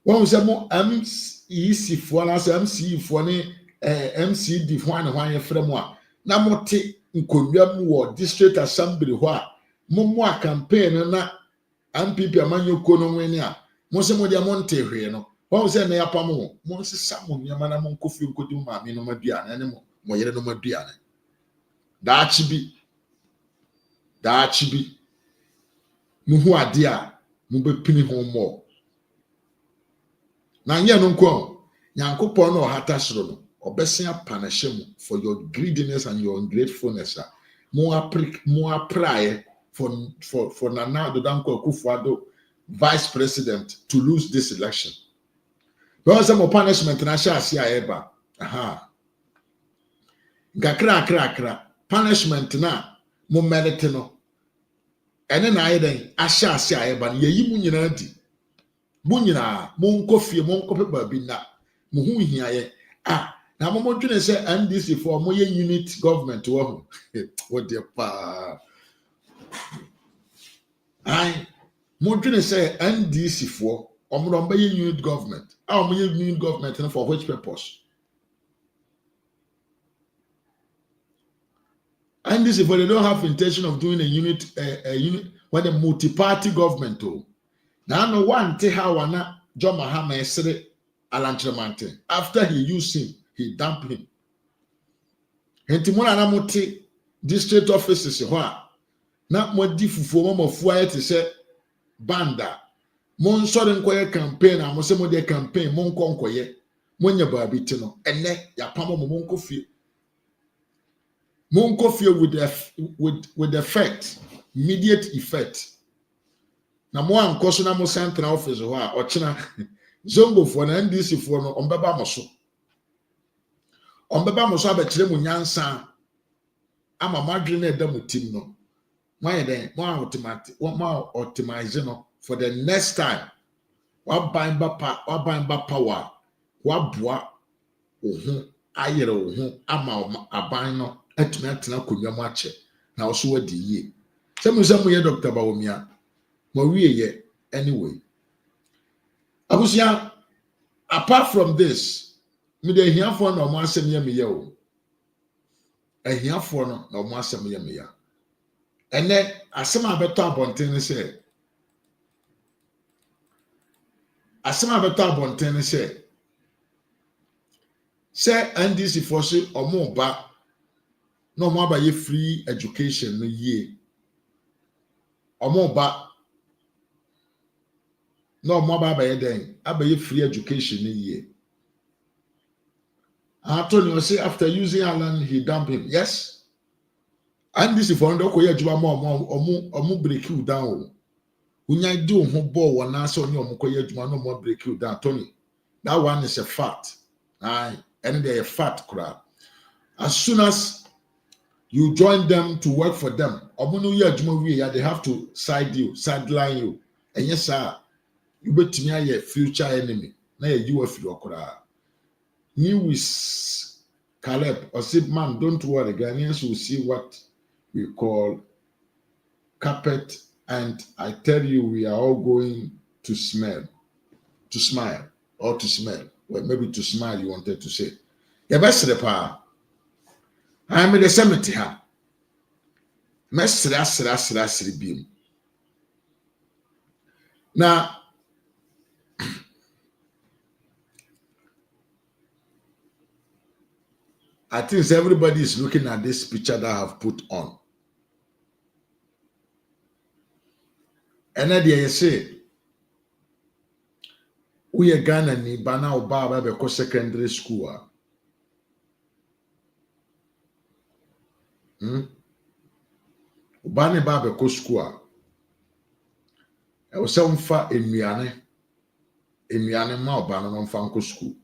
won se mo MC fo na se MC fo ne MCD fo na hwan ye frɛ mo a na mote nkonwa mu wo district assembly ho a mo a campaign na MPP amanyoko no weni a mo se mo dia mo nte hwe no won se na yapam mo se samo nyama na mo nkofi nkodi mu maame no madua na ne mo yere no madua na daachi bi mu hu ade a mo bepini ho mo na nye no nko Nyankopon no hata soro no obese apanahye mu for your greediness and your ungratefulness mo apply for Nana Danko Akufo-Addo vice president to lose this election. Because some punishment na sha sia eba kra punishment na mo merit no ene na ayeden asha sia eba ye yi mu nyina di mu nyina mo nkofie mo nkope ba bi na mo hu hia ye na mo dwene se NDC for mo ye unit government wo ho what the pa ai Modwene say NDC for omromba unit government. Unit government and for which purpose? NDC for they don't have intention of doing a unit when a multi-party government. Now no one te how wana John Mahama esere alantremante. After he used him, he dumped him. Enti mo na mote district offices ho a na mo di fufuo mo fuaye te se banda mo nsore nkoye campaign a mo se mo de campaign mo nkonkoye mo nya baabi ti no enne ya pamo mo nkofie with effect, immediate effect. Na mo ankoso na mo central office ho a ochina zongo for na NDC for no ombeba mo so abekire mo nyansa ama madwe na eda mo tim no why then mo optimize no for the next time wa ban ba power wa boa ohun ayere ohun ama aban no atumi atena konwa mo ache na wo so wadi yie semu ye Dr. Bawumia mo wie ye anyway abusia. Apart from this me de hiafo na mo asem ye me ye o ahiafo no na mo asem ye me ya ene asem abeto abonten se NDC for se omo ba no mo abaye free education no ye omo ba no mo abaye den abaye free education no ye. Antonio say after using Alan he dumped him. Yes. And this is for ndo koye adwuma omu break you down. Unya do ho ball wana so ni omu koye adwuma no mo break you down Tony. That one is a fact. Aye, and they a fact crowd. As soon as you join them to work for them, omu no ye adwuma we they have to sideline you. And yes sir, you betimi aye future enemy. Na you afiri okra. With Caleb or said, man, don't worry, Ghanaians will see what we call carpet, and I tell you, we are all going to smile, or to smell. Well, maybe to smile, you wanted to say. The best the power. I'm in the cemetery. Mesra beam. Now, I think everybody is looking at this picture that I have put on. And then they say, we are Ghana ni bana oba beko secondary school. Oba ne ba beko school. E wo se mfa enuane ma oba no mfa nko school.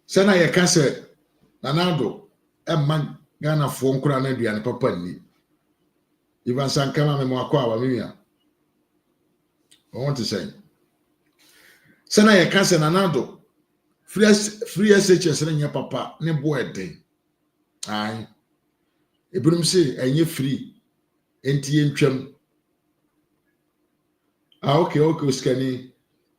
Sena ye ka se nanado man Ghana fo nkura na aduane papa ni even sankama me mo akwa wa mia I want to say sena ye ka se nanado free SHS na nya papa ne bo eden ai ebunum se enye free enti ye ntwam okay scanning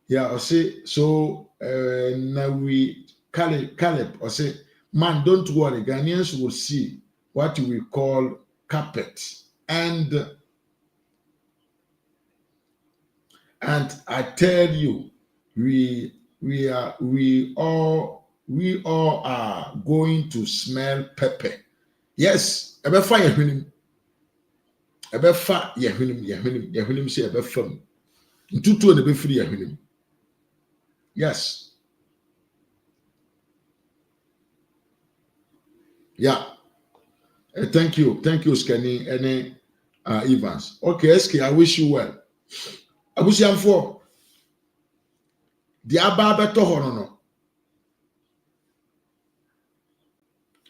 yeah I say so now we Caleb or say, man, don't worry, Ghanaians will see what we call carpet. And I tell you, we all are going to smell pepper. Yes, ebefa yehunim. Ebefa yehunim say ebefam. Ntutu ne be free yehunim. Yes. Yeah. Thank you, Scanny and Evans. Okay, SK, I wish you well. I wish you for the Abba Tohono.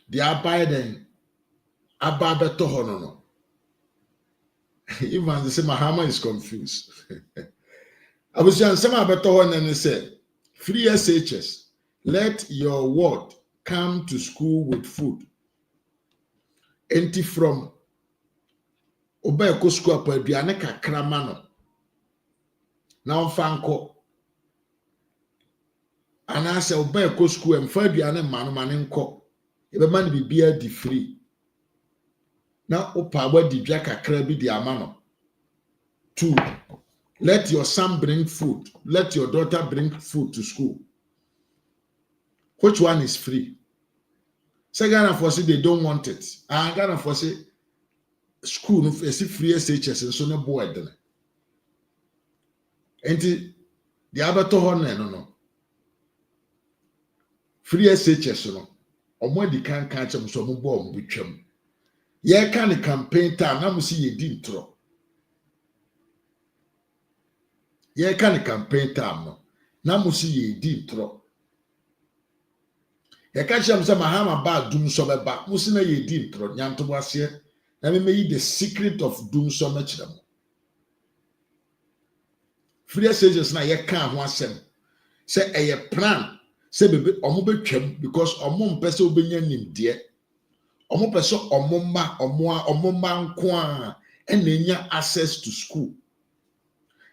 The Abiden Abba Tohono. Evans say Mahama is confused. I was saying some Abba Tohon and said, free SHS, let your ward come to school with food. Empty from oba ko school apa aduane kakra ma no na onfa nko ana se oba ko school emfa aduane ma no ma ne nko e be ma ne bibia di free na opa wa di dwa kakra bi di ama no. 2, let your son bring food, let your daughter bring food to school. Which one is free? Second for say they don't want it. And Ghana for say school no free SHS and so no boy then. Enti the abato ho no free SHS no omo di kan chem so mo bo omo bitwam. Ye kan campaign time na mo si ye di ntro. Ye kan campaign time no na mo si ye di ntro. Ye ka chem say Mahama ba dum so be ba mo si na ye di ntro nyanto bo ase na me yi the secret of doom so much them. Free SHS na ye kan ho asem say a plan say bebe omo betwam because omo mpese obenya nimde omo pese omo ma nko a enenya access to school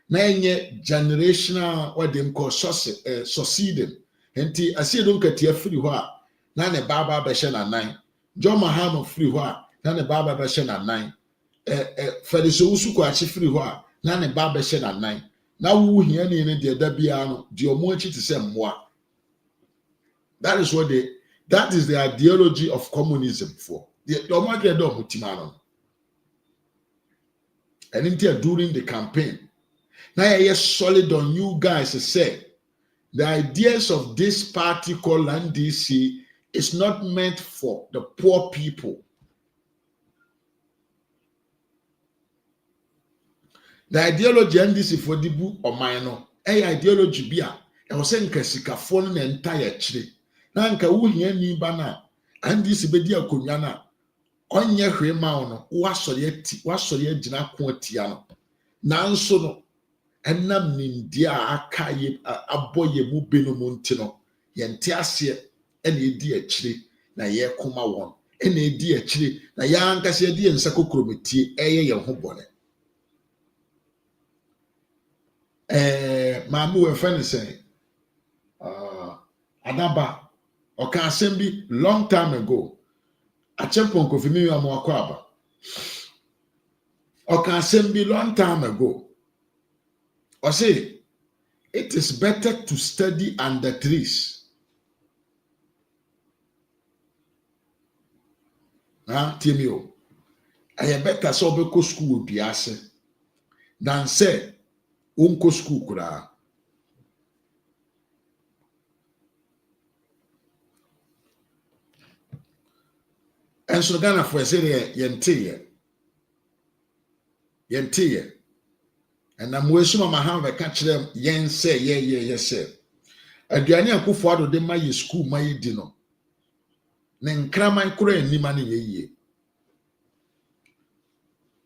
na enye generational what them call succeeding enti asie don katia free ho a na ne baba be hye na nan John Mahama free ho a na ne baba be hye na nan Feliso usuko achi free ho a na ne baba be hye na nan na wu hia ne ne de da bia no de omo achi te se mmoa. That is the ideology of communism for the omo ade do mutima no. And until during the campaign now you solid on you guys say the ideas of this party called NDC is not meant for the poor people. The ideology NDC for the book or minor, ideology bia, I was saying Kasikafon and entire tree. Nanka wu hia ni bana, NDC be dia kunyana, onye hwema no, wasori agina ko atia no. Nanso no, enam nindia akaye aboye mu benomu ntino, yente ase ene edi akire na ye koma won. Ene edi akire na ya ankase edi ensako krometie eye ye ho bone. Mamu we friend say Adaba oka asem long time ago achempon ko fimi wa mo akwaba oka asem long time ago o say it is better to study under trees timio I better so be ko school biase than say unko school kura. And so Ghana for say yente and I'm wishing my hand I catch them yen say yes sir. Aduane akufo ado de my school my dino. Ne nkraman kura ni mane ye.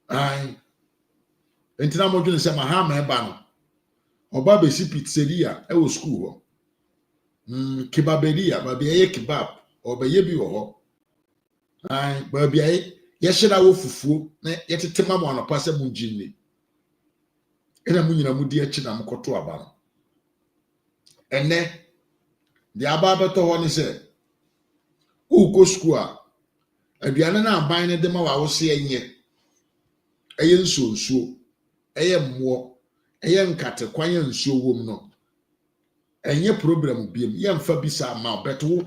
Ai entina modwene se Mahama eba no. Oba be si pizzeria e wo school ho. Kebaberia ba be ye kebab oba ye bi wo ho. Ai ba bia ye hyira wo fufuo na ye tetema mo anopa se mu ginni ena mu nyina mu di achi na mkoto aba no ene di aba beto ho ni se uko school a aduane na aban ne de ma wa wo se enye eye nsonsuo eye mmo eye nkate kwanye nsuo wom no enye problem biem ye mfa bi sa ma beto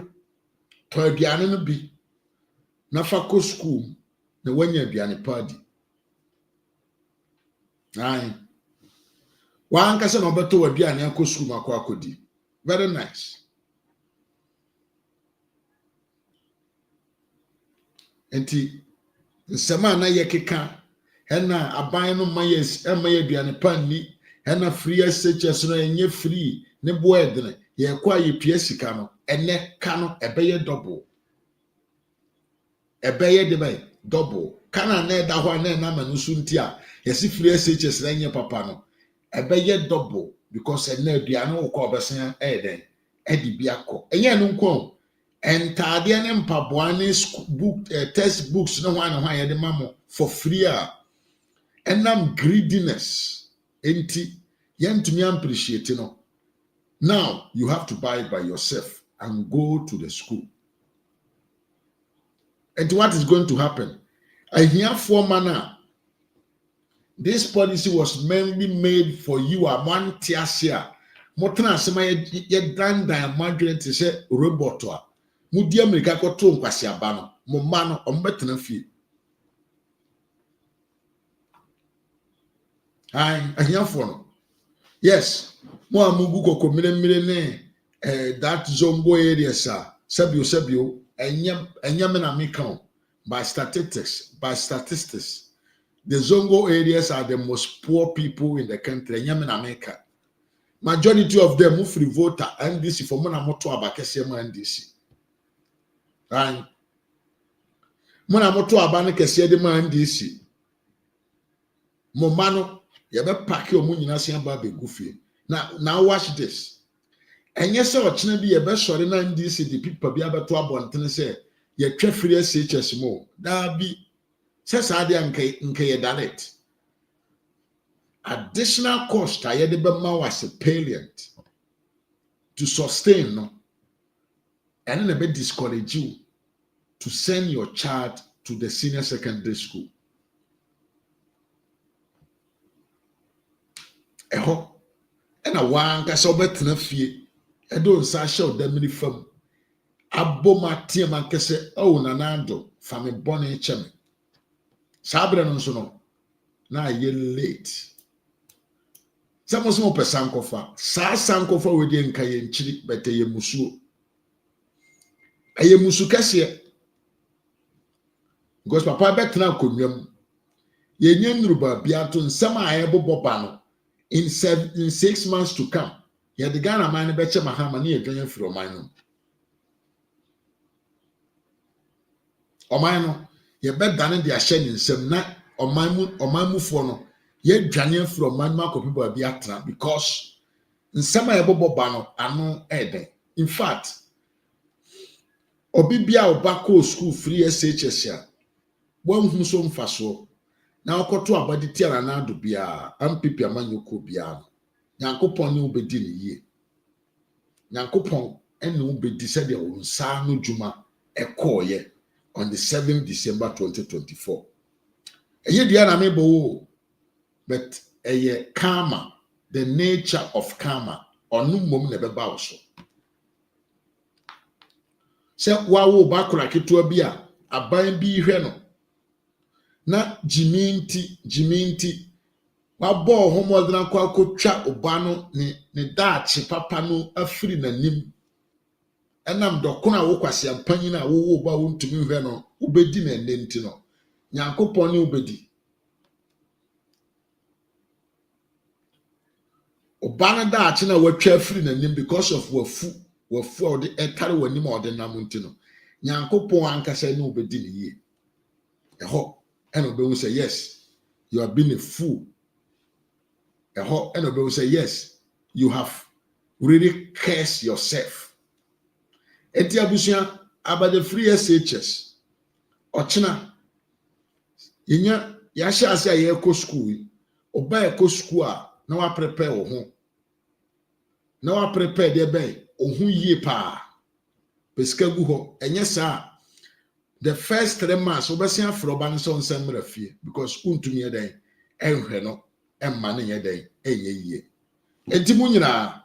to aduane no bi na fa school na wanya aduane party ai wa anka se no beto aduane akọ school makọ akodi very nice enti nsema na yekeka hena aban no mayes emaye aduane panni hena free SHS no enye free ne boedene ye kwa ye pia sika no ene ka no ebeye double ebeye de bay double kana na da ho na na manusu nti a yesi free SHS na nye papa no ebeye double because ene aduane wo ko obesan den edi biako enye no nko entade ne mpaboa ne book textbooks no hwan ye de mamo for free a enam greediness enti yentumi appreciate no. Now you have to buy it by yourself and go to the school. And what is going to happen? I hear for manner. This policy was mainly made for you a man tiasia. Motana sema ye dan margarine to say robotoa. Mudi America ko to nkwasi abano. Mo mano ombetena fie. I hear for no. Yes. Mo amugu ko mire that zongo area sa. Sabio enyam na me count by statistics. The Zongo areas are the most poor people in the country. Enyam na America. Majority of them move free voter NDC for mona moto abakese NDC. Right? Mona moto abane kese de NDC. Momano yebe paki omu nyina se aba be gufie. Now watch this. Enye se ochina bi yebe sori na NDC the people bi abeto abontene se ye twa free SHS mo. Da bi se sa de nke ye direct. Additional cost I had was a palliant to sustain no, and then a bit discourage you to send your child to the senior secondary school. And a one cast over Tennessee, I don't say show them in the firm. Aboma team and kese oh nanando from a bonnet chemi. Sabra no so now ye late. Some small per sankofa. Sankofa we didn't kayen chili, but a ye musuo. A ye musu cassia. Because papa bet now could ye nyenruba biatun sama able bobano in 6 months to come. Ye the Ghana man betcha Mahama near Ganyan from mine. O mine, ye bet than in the ashen some night or my mufono. Ye dwane from manma ko people be atra because in some ebobo bano ano eden. In fact, obi bia obako school free SHS ya. Won hu so mfaso. Na okoto abadi tiara na ado bia ampipi amanyoko bia. Nyankopon ne obedi ne ye. Nyankopon ene obedi se de onsa no djuma ekoye on the 7th December 2024. Eye dia na mebo. But karma, the nature of karma, or no mum never bows. Say, wow, bakura kitua bia, a bain be reno. Na jiminti, wabo homo than quaco chat obano, ne dachi papa no a free na nim. And I'm dokuna wokwasi and panina wo ba won to me reno, ubedi and dentino. Nyanko pony ubedi. Obana da achina watwa free na nim because of wafu or the etare wanim or the namuntino. Nyankopon ankasa no obedi ne ye. Eho and obe will say yes, you have been a fool. Eho and obe will say yes, you have really cursed yourself. Eti abusia about the free SHS. Ochina yenya yasha ase aye ko school. Oba e ko school a na wa prepare wo ho. Now I prepare the bay, ohun ye pa. Peskagu ho, enye sa. The first 3 months, obesia froban son semre fie because untumi eden enhwe no emma ne yeden enye ye. Enti mu nyina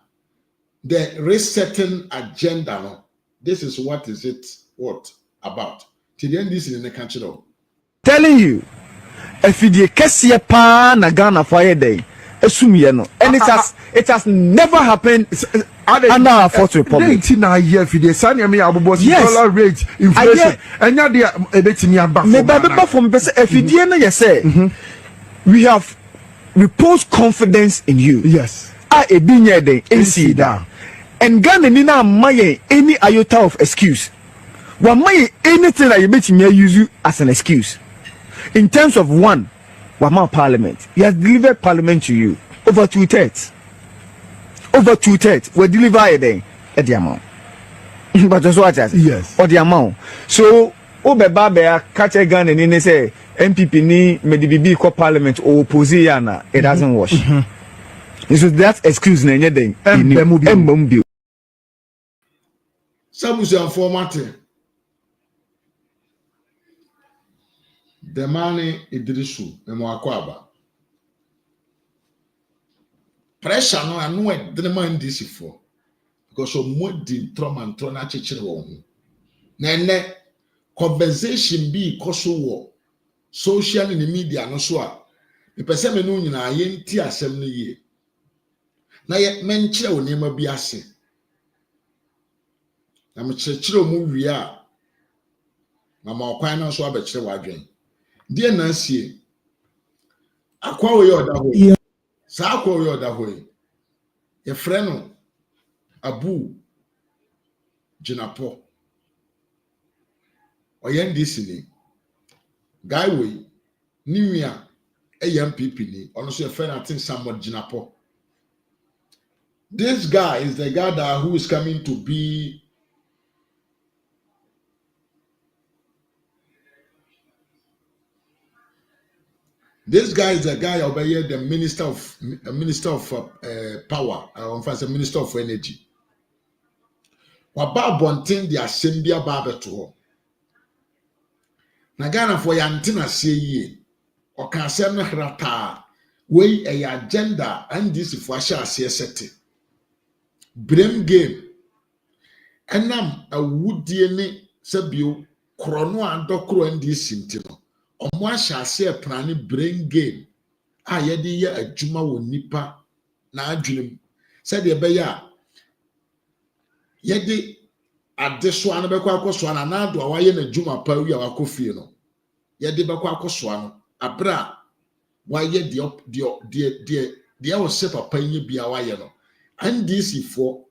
the resetting agenda no. This is what is it what about. Till the end this in the country of telling you if you kesiye pa na Ghana fire day. And it has never happened under our fourth republic. Yes, dollar rate, inflation, and we have reposed confidence in you. Yes, and Ghana nina maye any iota of excuse. One maye anything that you make me use you as an excuse in terms of one. Wama Parliament. He has delivered Parliament to you. Over 2/3. Over 2/3. We deliver a day at the amount. But that's what I say. Yes. Or the amount. So, Obe Babe, catch a gun and in say, MPP ni medibibi ko parliament or opposition it doesn't wash. So that excuse na nyeden embom. Samuel format. The money Idrisu Emwakwaba. Pressure no anu e the man this for because of more di trauma and trauma chichere won. Na ene conversation bi koso wo social in the media no so a me pese me no nyina ye nti asem no ye. Na ye menchire wo nema bi ase. Na me chire mu wi a na ma okwan no so abekire wadwen. Die na sie akwa wo ye odaho sa akwa wo ye odaho ye frɛ no Abu Jinapo oyendisi ni guy we niwia MPP ni ono so ye frɛ na think somewhat Jinapo. This guy is the guy that who is coming to be This guy is a guy over here, the minister of power, minister of energy. Waba bontin the assembly about to na Ghana for yantina say ye or can say no rata way a agenda and this for shall say set blame game and a wood DNA sabio chrono and docro and this sintino. Omo ahya se plani brain game a ye de ye adwuma wo nipa na adwenem se de be ya ye de ade so an be kwa akoso an na do awaye na adwuma pa wi a wakofie no ye de be kwa akoso an abra waye de o se papa nye bia waye no ndc for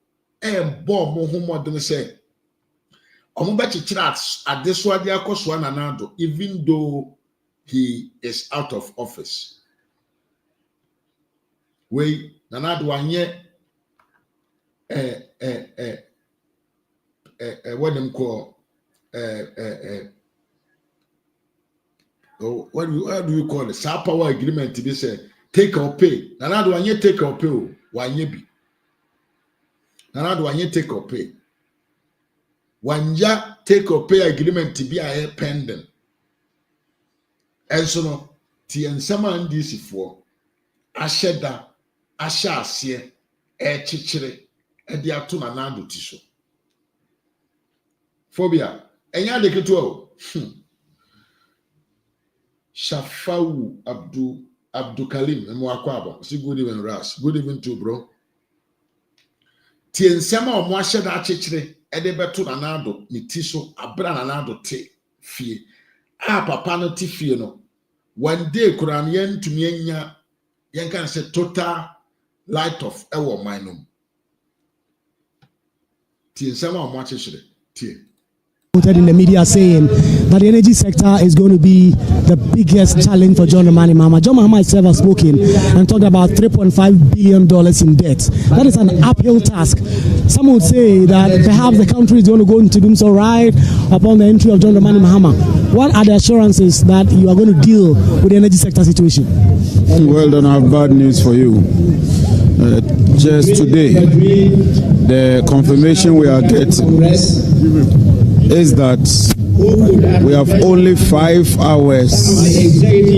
bo mo homodin se omo be chichira ade so ade akoso an na do even though he is out of office. We Nana Douanye what them call what do you call it? Sa power agreement to be say take or pay. Nana Douanye take or pay wanye bi. Nana Douanye take or pay. Wanja take or pay agreement to be a pending. And so no, Tiensama and DC for Asheda, Asha sie, chichire, diatuna nando tiso. Phobia, enya de keto. Shafau Abdul Kalim, Mwakwaba. See, good evening, Ras. Good evening too, bro. Tiensama or Mwasheda chichire, betuna nando, ni tiso, abra nando te fie. Papa no tifie no one day kuran yen to enya yen can say total light off ewo minum tie nsema o mwache shire tie in the media saying that the energy sector is going to be the biggest challenge for John Dramani Mahama. John Mahama himself has spoken and talked about $3.5 billion in debt. That is an uphill task. Some would say that perhaps the country is going to go into doom so right upon the entry of John Dramani Mahama. What are the assurances that you are going to deal with the energy sector situation? Well, then I have bad news for you. Just today, the confirmation we are getting is that we have only 5 hours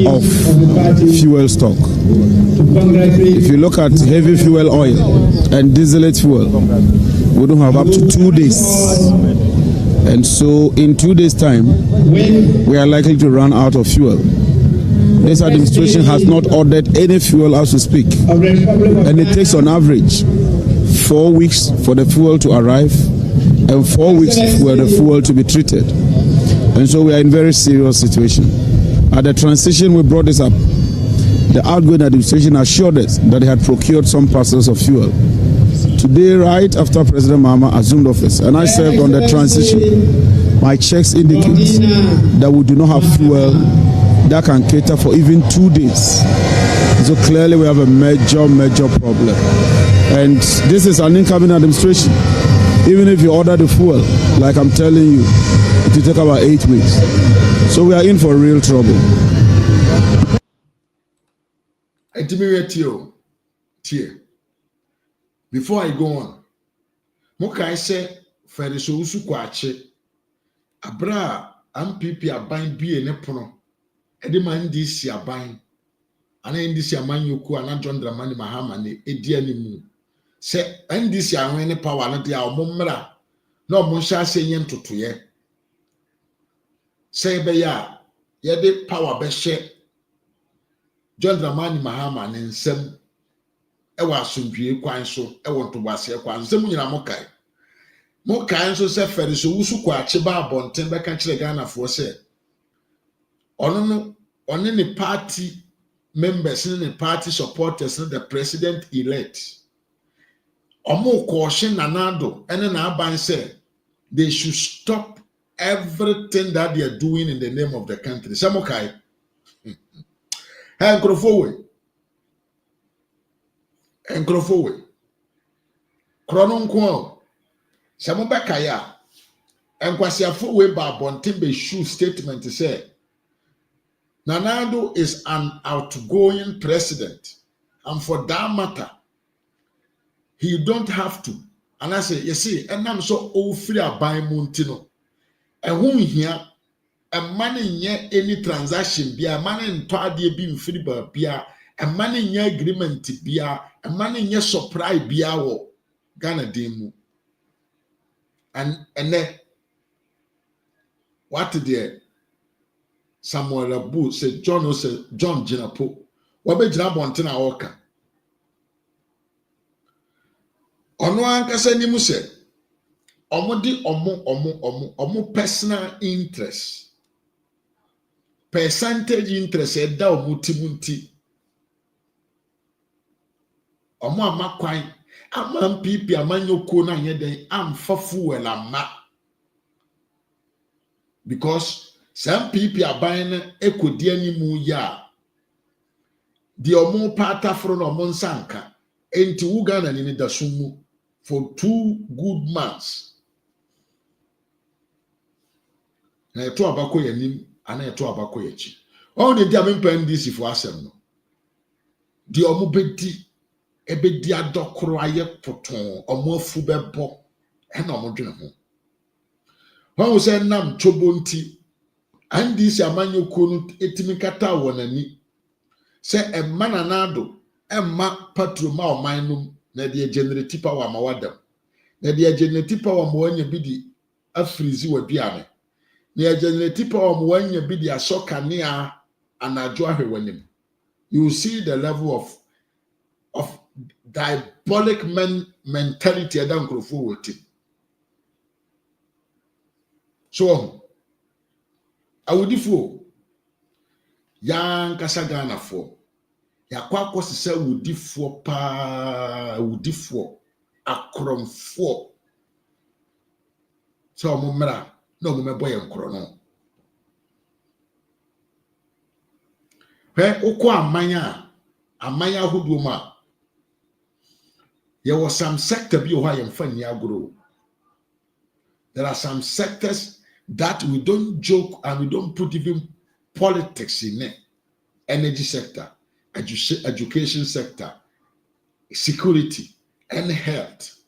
of fuel stock. If you look at heavy fuel oil and distillate fuel, we don't have up to 2 days. And so in 2 days' time, we are likely to run out of fuel. This administration has not ordered any fuel as we speak. And it takes on average 4 weeks for the fuel to arrive and 4 weeks for the fuel to be treated. And so we are in a very serious situation. At the transition, we brought this up. The outgoing administration assured us that they had procured some parcels of fuel. Today, right after President Mahama assumed office, and I served on the transition, my checks indicate that we do not have fuel that can cater for even 2 days. So clearly we have a major problem. And this is an incoming administration. Even if you order the fuel, like I'm telling you, it will take about 8 weeks. So we are in for real trouble. Before I go on, Mokai say Feriso Usu Kwache Abra MPP aban bi ne pono Edeman this aban ana ndisi aman yoku ana John Dramani Mahama ne edi animu se ndisi anwe ne power no dia omommra na omonhya asenye ntotoye se be ya ye de power be hye John Dramani Mahama ne nsem ewa asomdwie kwan so ewo ntobase kwan nsem nyina mokai nso se Feriso Usu Kwache ba abonten be ka kire Ghana fo se ono ne party members and the party supporters and the president elect. Omo caution Nanado and na Aban said they should stop everything that they are doing in the name of the country. Samokai. Encrofowe. Kronon kwa. Samobakaya. Enkwasiafo we ba bontimbe shoe statement to say Nanado is an outgoing president, and for that matter, he don't have to. And I say, you see, and I'm so old free by Montino. And whom here, a man in any transaction, be a man in Tardy being free by beer, a man in your agreement beer, a man in your surprise beer, Ghana demo. And then, what did Samuel Abu said John Jinapo. Wabe jina bontina oka. Ono ankasa ni mu se omo personal interest. Percentage interest eda omo timunti. Omo amakwan amam pipi amanyoko na yeden amfafu wela ma. Because some people are buying ekodiani mu ya the omo pata from omo sanka enti Uganda ni dasumu for 2 good months na eto abako yanim ana eto abako yachi all the dia mempa ndisi for asem no the omo bedi ebedi adokoro aye poton omo afu bebo e na omo dwene ho ho se nam chobonti and this amanyoko no etimi kata wonani se emma Nanado emma patroma omanum na de generate power ma wadam na de generate power ma wanya bi di afrizi waduane na generate power ma wanya bi di asoka ne a anajo ahwewanim. You see the level of diabolic mentality adan krofo woti. So awudifo ya nkasa Ghana fo ya kwakwo sese awudifo pa awudifo akromfo so mo mra na mo mebo ye nkro no ukwa amanya hudu ma there was some sector bi o ha ye mfa ni agro. There are some sectors that we don't joke and we don't put even politics in it. Energy sector, education sector, security, and health.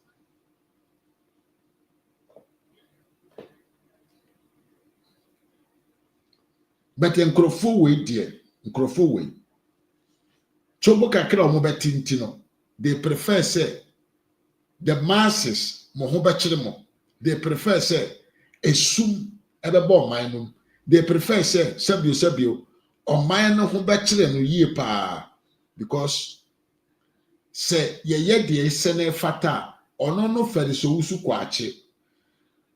But in Crofoway, dear, in Crofoway, Choboka Kra Mobetintino, they prefer say the masses, Mohobachimo, they prefer say esum ebebo manum. They prefer say sabio or mine ho bachelor no ye pa because say ye de sene fata ono no Feriso Usu Kwache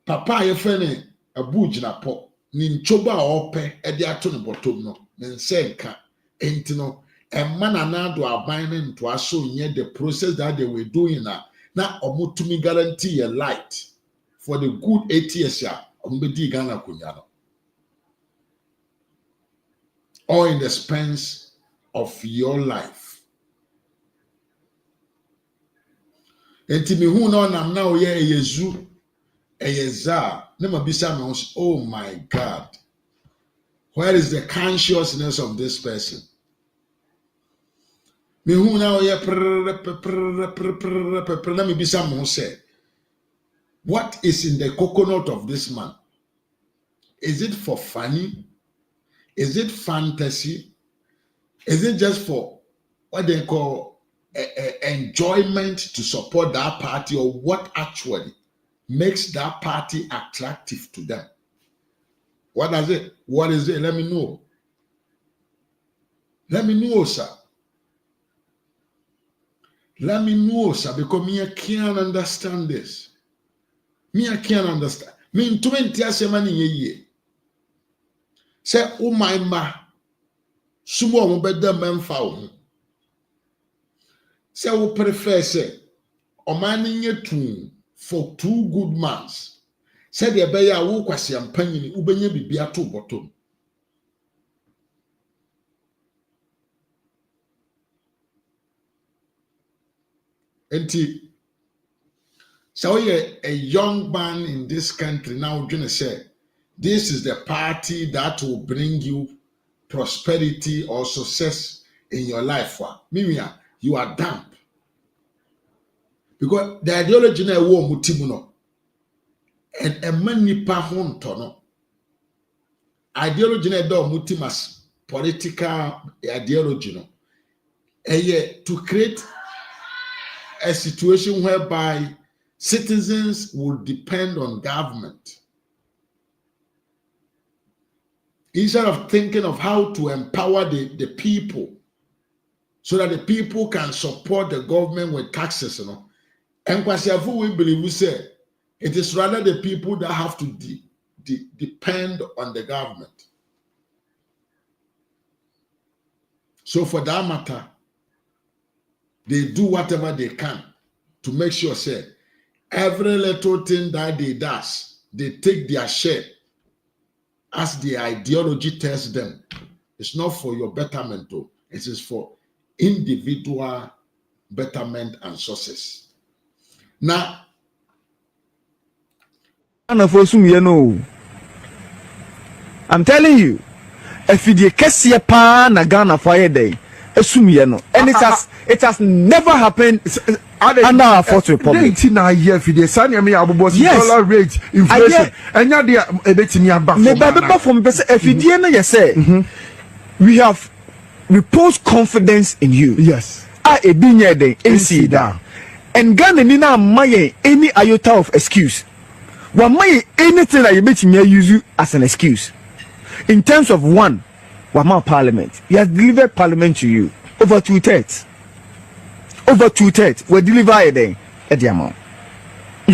papa ye fene abu jinapo ni nchoba ope e de ato no bottom no ne nsenka entino emma Nanado aban ne nto aso nye the process that they were doing na omutumi guarantee a light for the good 8 years ya ombedi Ghana kunyano all in the expense of your life. Enti mi hu na onam na oye yezu Oh my God. Where is the consciousness of this person? Let me be some say. What is in the coconut of this man? Is it for funny? Is it fantasy? Is it just for what they call enjoyment to support that party, or what actually makes that party attractive to them? What does it? What is it? Let me know. Let me know, sir. Let me know, sir, because me I can't understand this. Me I can't understand. Me in 20 years man in a year. Say, oh my ma, sumo mo better man foul. Say, we prefer say, o man in your tune for 2 good months. Say the beya wo kwasi ampanyi ubenye bibia to bottom. Enti, so a young man in this country now gonna say, this is the party that will bring you prosperity or success in your life. Mimia, you are damp. Because the ideology na war mutimuno and a many pahon tono. Ideology na do mutimas political ideology no. To create a situation whereby citizens will depend on government instead of thinking of how to empower the people so that the people can support the government with taxes, you know. And Kwasiafu, we believe, we say it is rather the people that have to depend on the government. So for that matter, they do whatever they can to make sure, say, every little thing that they does, they take their share as the ideology tells them. It's not for your betterment, though. It is for individual betterment and success. Now, I'm telling you, if you case your pan a Ghana fire day, and it has never happened under our fourth republic. Yes. Dollar rate, inflation, and we have reposed confidence in you. yes. And Ghana nina maye any iota of excuse. Wa maye anything that you make me use you as an excuse. In terms of one, Wama Parliament, he has delivered Parliament to you over 2/3. Over 2/3 we deliver a day at the amount.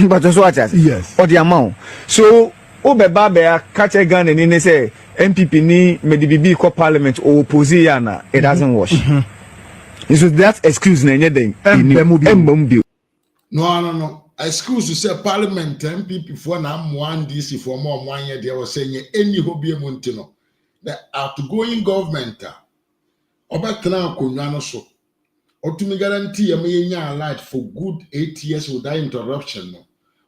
But just what Yes. or the amount. So Obeba catch a gun and in say MPP ni medibibi ko Parliament or opposition, it doesn't wash. So that excuse na anything. No. Excuse to say Parliament MPP for now one DC for more 1 year. They were saying any hobby montino. The outgoing government about now kunano so or to me guarantee a million light for good 8 years without interruption.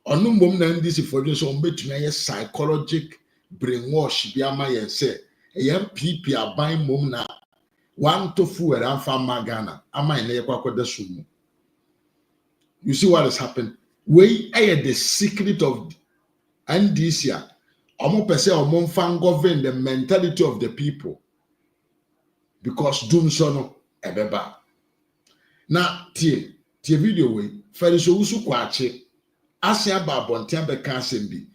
Or no mom this for this on bet me a psychological brainwash be a my say a young people are buying mom now. One to fool and from Magana. Am I near the sumo? You see what has happened? We are the secret of and this year. Omo pese omo fan govern the mentality of the people because doom sono ebeba. Na tie video we fariso usu kwache asia ba bontia be kan sembi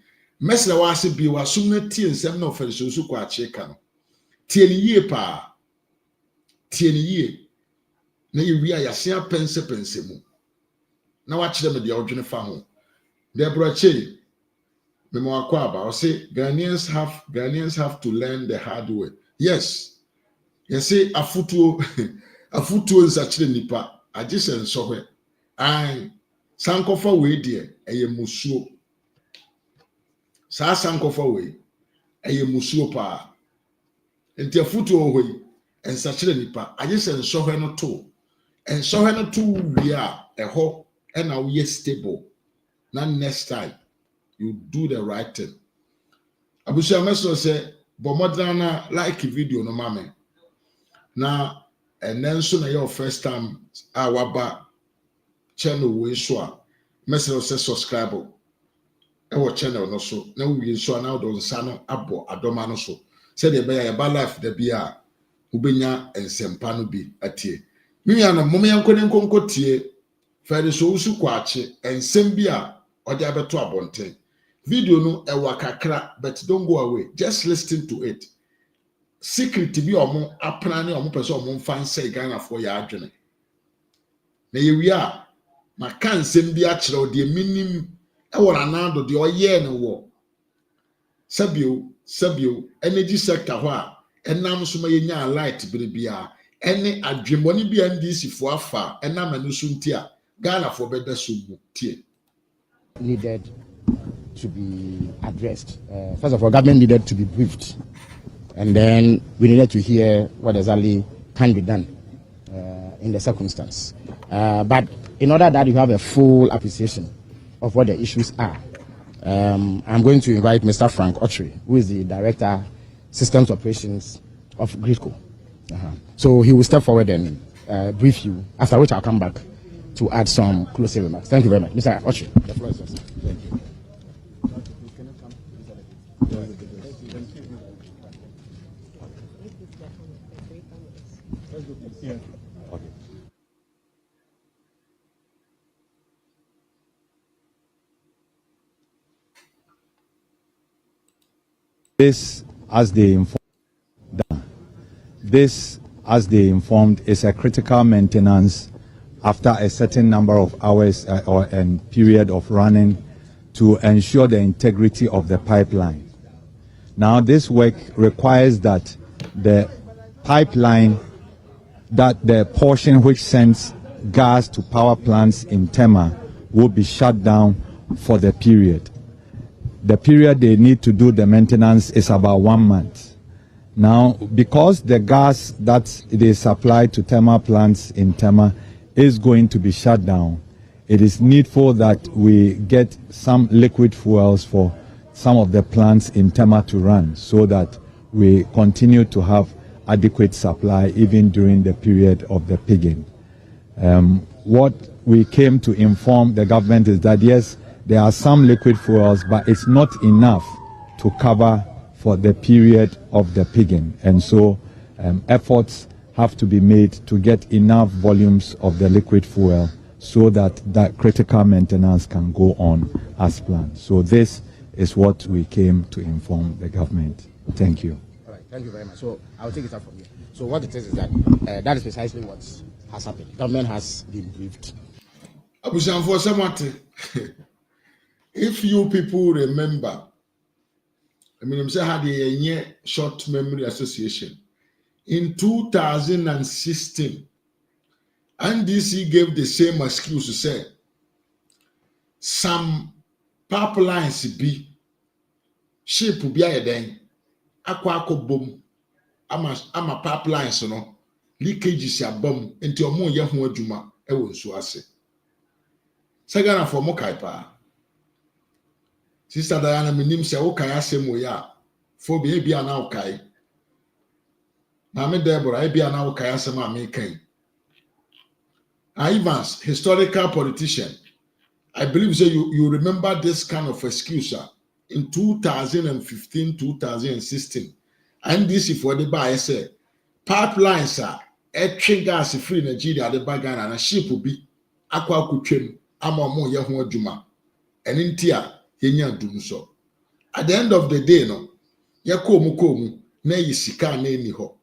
mesra wa ase bi wa sumna tie nsem na fariso usu kwache kan tie ni yie pa tie ni yie na ye wi ayasia pense mu na wa kire me de odwene fa ho de broche Ghanaians have to learn the hard way. Yes. You see, a futu is actually nipa. I just said so. I sankofa way dear, a musuo. Sa sankofa way, a musuo pa. And the futu away, and such a nipa. I just said so no two. And so no two we are a hope and now we stable. Not next time. you do the right thing. Abusia meso say bomodana like video no mame. Na and then so na your first time waba channel we so a meso say subscribe e channel no so na we so na do nsa no abo adoma no so say the be ya ba life da bia ubenya ensempa no bi atie miya na mom yankone nkonko tie fere so usu kwache ensem bi a ode abeto abonten video no ewa kakra but don't go away, just listen to it. Secrete bi omo apna ne omo pese omo fan say Ghana for ya adwene na ye wi a maka nsem bi a kire ode minim ewo nanado de oye ne wo sabio energy sector ho a enam so ma yenya light bia ene adwemoni bi NDC fo afa enam anu so ntia Ghana for beda so mu tie needed to be addressed. First of all, government needed to be briefed, and then we needed to hear what exactly can be done in the circumstance. But in order that you have a full appreciation of what the issues are, I'm going to invite Mr. Frank Otri, who is the Director, Systems Operations of Gridco. So he will step forward and brief you, after which I'll come back to add some closing remarks. Thank you very much. Mr. Otri, the floor is yours. Thank you. This, as they informed, is a critical maintenance after a certain number of hours and period of running to ensure the integrity of the pipeline. Now, this work requires that the pipeline, that the portion which sends gas to power plants in Tema will be shut down for the period. The period they need to do the maintenance is about 1 month. Now, because the gas that they supply to Tema plants in Tema is going to be shut down, it is needful that we get some liquid fuels for some of the plants in Tema to run so that we continue to have adequate supply even during the period of the pigging. What we came to inform the government is that yes, there are some liquid fuels, but it's not enough to cover for the period of the pigging. And so efforts have to be made to get enough volumes of the liquid fuel so that that critical maintenance can go on as planned. So this is what we came to inform the government. Thank you. All right, thank you very much. So I'll take it up from here. So what it is that that is precisely what has happened. Government has been briefed. If you people remember, I mean, I'm saying had a short memory association in 2016, NDC gave the same excuse to say some pipelines be ship be a den aqua boom ama pipelines no leakages ya bomb into your moon yahu adwuma e won so ase sagana for mo kai pa. Sister Diana minim se wo kai asem wo ya fo be bia na wo kai na me Deborah bia na wo kai asem a me kai Ivans, historical politician, I believe so you remember this kind of excuse in 2015 2016 and this if what the buy say pipelines are etwe gas free Nigeria the bag na ship bi akwa kutwem ama mo ye ho adwuma eni ntia yenya dum so at the end of the day no ye komu na yisika na eni ho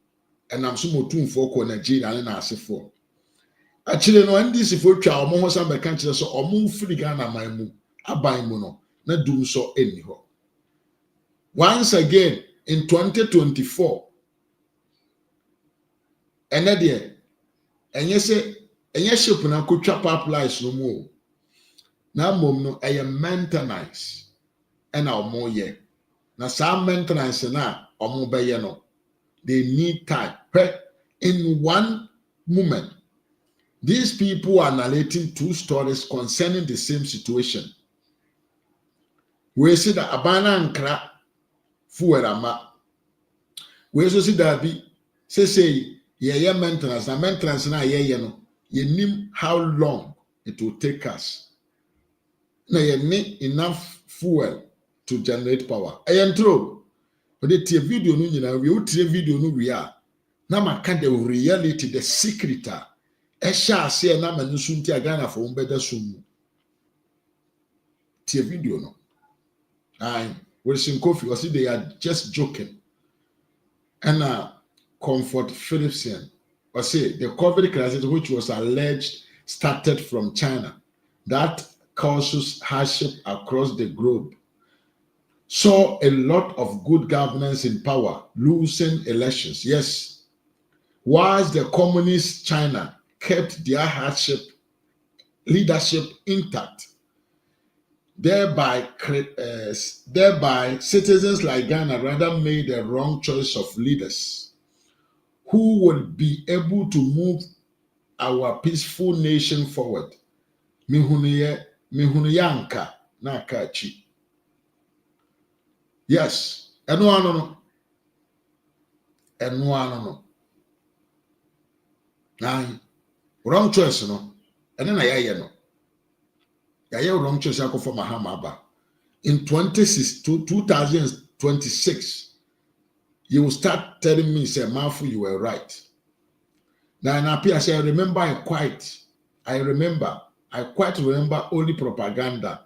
enam so motumfo ko Nigeria na asefo actually no NDC for twa omo ho sam be kan kire so omo free Ghana man mu aban mu no na dum so eni ho. Once again in 2024 enye ship na kotwa pipelines no mu na mom no maintenance and omo ye na some maintenance na omo be ye no they need time in one moment. These people are narrating two stories concerning the same situation. we see that abana nkra fuel ama we so see that be say ye maintenance na maintenance na ye no ye nim how long it will take us na ye need enough fuel to generate power true but the video no nyina we tie video no we are na maka the reality the secret sha say na manu sunti agana for umbeda sum tie video no I with SANKOFA was they are just joking and Comfort Philipson or say the COVID crisis which was alleged started from China that causes hardship across the globe saw a lot of good governance in power losing elections. Yes, whilst the communist China kept their hardship leadership intact, thereby citizens like Ghana rather made a wrong choice of leaders who would be able to move our peaceful nation forward. Mihunuyanka nakachi. Yes, no. Wrong choice, no. And then I no. I wrong choice for Mahama. In 2026, you will start telling me, say, Mafu, you were right. Now, in appear, I remember I quite remember only propaganda.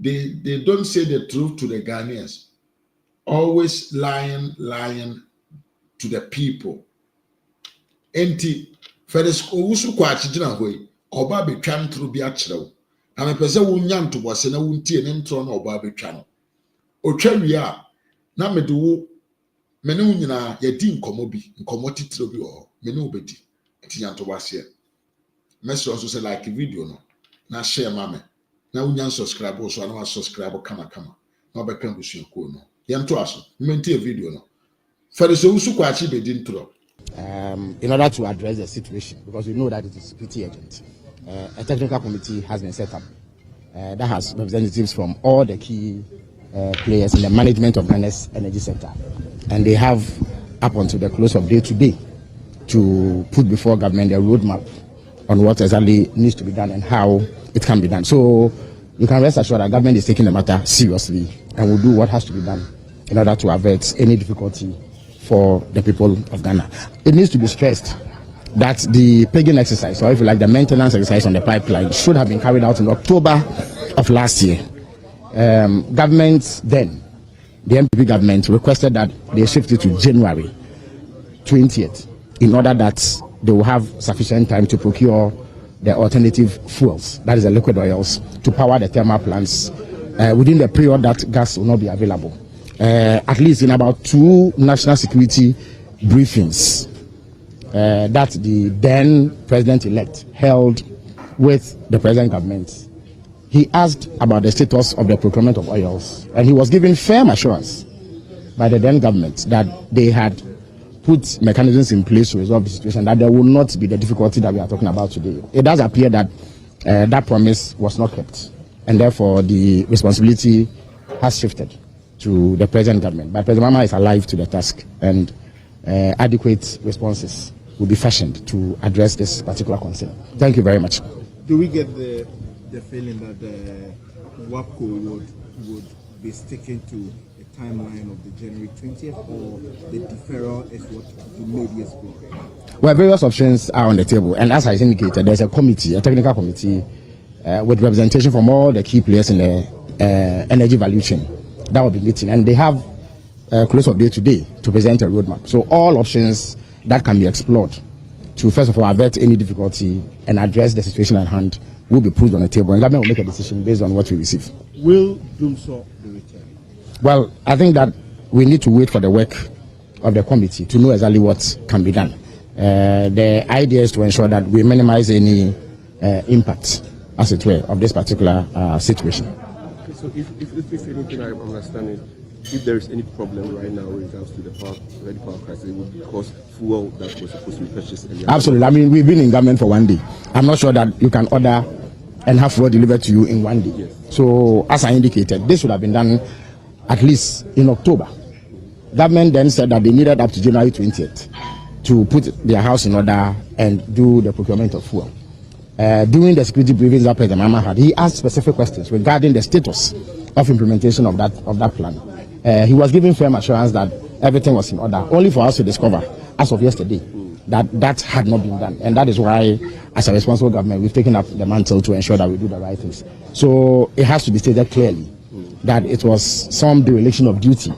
They don't say the truth to the Ghanaians. Always lying to the people. Enti, Fedes Owusu kwa chijina hoi, oba be twan through bi achrew. Na me pese wunya ntobose na wuntie ne ntro na oba be twan. Otwa wi a na me de wo me ne wunyina ye di nkomo bi, nkomo titiro bi o, me ne obedi. Enti nya ntobase. Message also say like video no. Na share mame. Na wunya subscribe so na subscribe kama. Na obeka busu ko no. Yento aso. Menti video no. Fedes Owusu kwa chi be di ntro. In order to address the situation, because we know that it is pretty urgent. A technical committee has been set up that has representatives from all the key players in the management of Ghana's energy sector, and they have up until the close of day today to put before government a roadmap on what exactly needs to be done and how it can be done. So you can rest assured that government is taking the matter seriously and will do what has to be done in order to avert any difficulty for the people of Ghana. It needs to be stressed that the pegging exercise, or if you like the maintenance exercise on the pipeline, should have been carried out in October of last year. Government then, the MPP government, requested that they shift it to January 20th in order that they will have sufficient time to procure the alternative fuels, that is the liquid oils, to power the thermal plants within the period that gas will not be available. At least in about 2 national security briefings that the then president-elect held with the present government, he asked about the status of the procurement of oils, and he was given firm assurance by the then government that they had put mechanisms in place to resolve the situation, that there will not be the difficulty that we are talking about today. It does appear that that promise was not kept, and therefore the responsibility has shifted to the present government. But President Mahama is alive to the task, and adequate responses will be fashioned to address this particular concern. Thank you very much. Do we get the feeling that the WAPCO would be sticking to the timeline of the January 20th, or the deferral is what the media is going? Well, various options are on the table, and as I indicated, there's a committee, a technical committee, with representation from all the key players in the energy value chain that will be meeting, and they have close of day today to present a roadmap. So all options that can be explored to first of all avert any difficulty and address the situation at hand will be put on the table, and government will make a decision based on what we receive. Will Dumso be returned? Well, I think that we need to wait for the work of the committee to know exactly what can be done. The idea is to ensure that we minimize any impact, as it were, of this particular situation. Okay, so if anything I'm understanding, if there is any problem right now with regards to the power crisis, it would because fuel that was supposed to be purchased earlier. Absolutely. I mean, we've been in government for 1 day. I'm not sure that you can order and have fuel delivered to you in 1 day. So, as I indicated, this should have been done at least in October. Government then said that they needed up to January 20th to put their house in order and do the procurement of fuel. During the security briefings that President Mahama had, he asked specific questions regarding the status of implementation of that plan. He was given firm assurance that everything was in order, only for us to discover, as of yesterday, that had not been done. And that is why, as a responsible government, we've taken up the mantle to ensure that we do the right things. So it has to be stated clearly that it was some dereliction of duty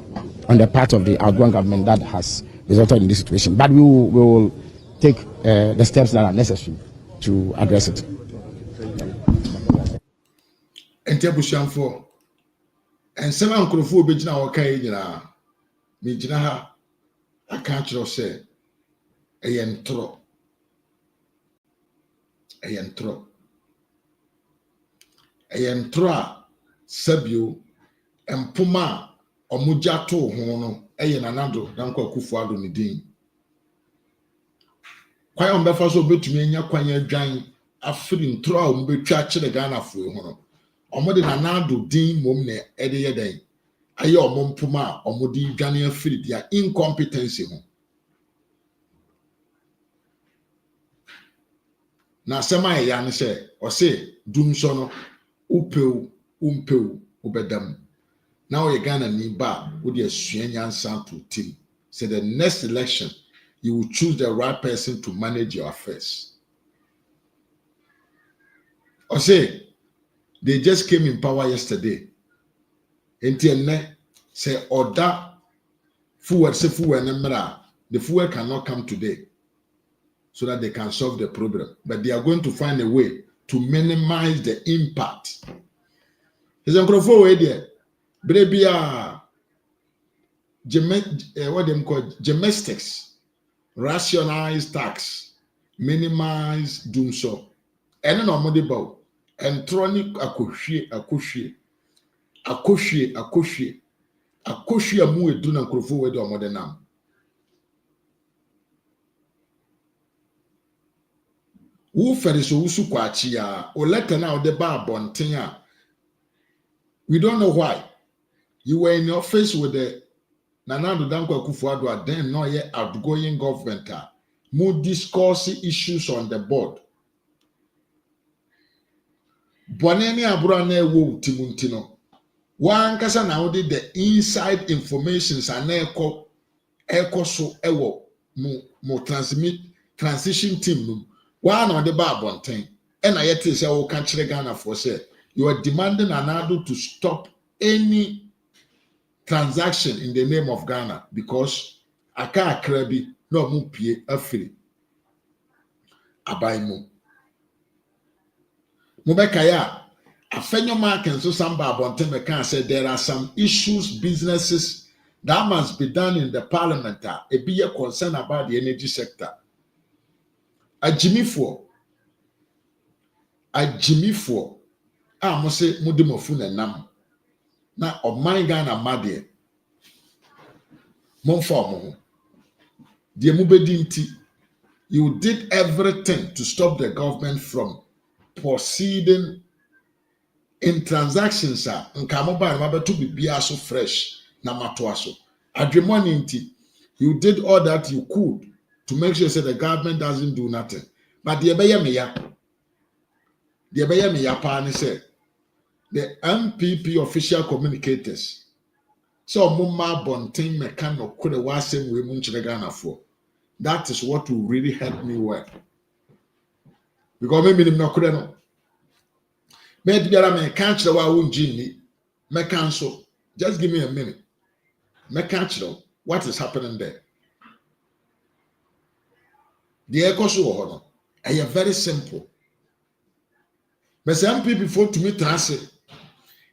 on the part of the outgoing government that has resulted in this situation. But we will take the steps that are necessary to address it. And seven Kurfu Bijna or Kayina, Mijinaha, I can't say, a yentro, Sabu, and Puma, or Mujato, Hono, Ayanando, Danko Kufuado Nidin. Quite on Befaso between Yakwanya Jang, a feeling throw, be church the Ghana for Hono. Omode nanado din mom ne ede yeden aye omompuma omodi dwane afiri dia incompetency ho na sema ya ne se o se dum so no upeu obedam na o ye Ghana ni ba wo de asuanya nsan to team say the next election you will choose the right person to manage your affairs. O say they just came in power yesterday. Entienne say order fuel the fuel cannot come today so that they can solve the problem. But they are going to find a way to minimize the impact. There's a way there. Brebia what them call gymnastics, rationalize tax, minimize doom so. And no money about. And tronic akohwie amu edu na nkrofo we de omode nam wo fere so wusu kwachi ya o letter na o de ba abonten a we don't know why you were in your face with the Nanado Danko Akufo-Addo then no ye outgoing government mo discuss issues on the board. Boneni abura na ewo timunti no wan kasa na wode the inside informations and eko so ewo mo transition team no wa na wode ba abonten e na yete se wo kan kire Ghana for say you are demanding Nanado to stop any transaction in the name of Ghana because aka akrabi no mu pie afiri abaimo Mubekaya, Afenyo Mark and so Samba Bontemeka said there are some issues, businesses that must be done in the parliament. A be a concern about the energy sector. A Jimmy for must say Mudimofun and Nam. Now, of my Ghana Madie Monformo. Dear Mubedinti, you did everything to stop the government from proceeding in transactions nka mobile mabeto bibia so fresh na matoa so adwemoni nti you did all that you could to make sure that the government doesn't do nothing but the ebeye me ya pa ni say the MPP official communicators so mumma bonten meka no kure wasem we mu nchire Ghana for that is what will really help me well. Because maybe no kure no me biara me kan kire wa wonji ni me cancel just give me a minute me kan kire what is happening there the ekoso ho no e very simple me say MPP for to me transe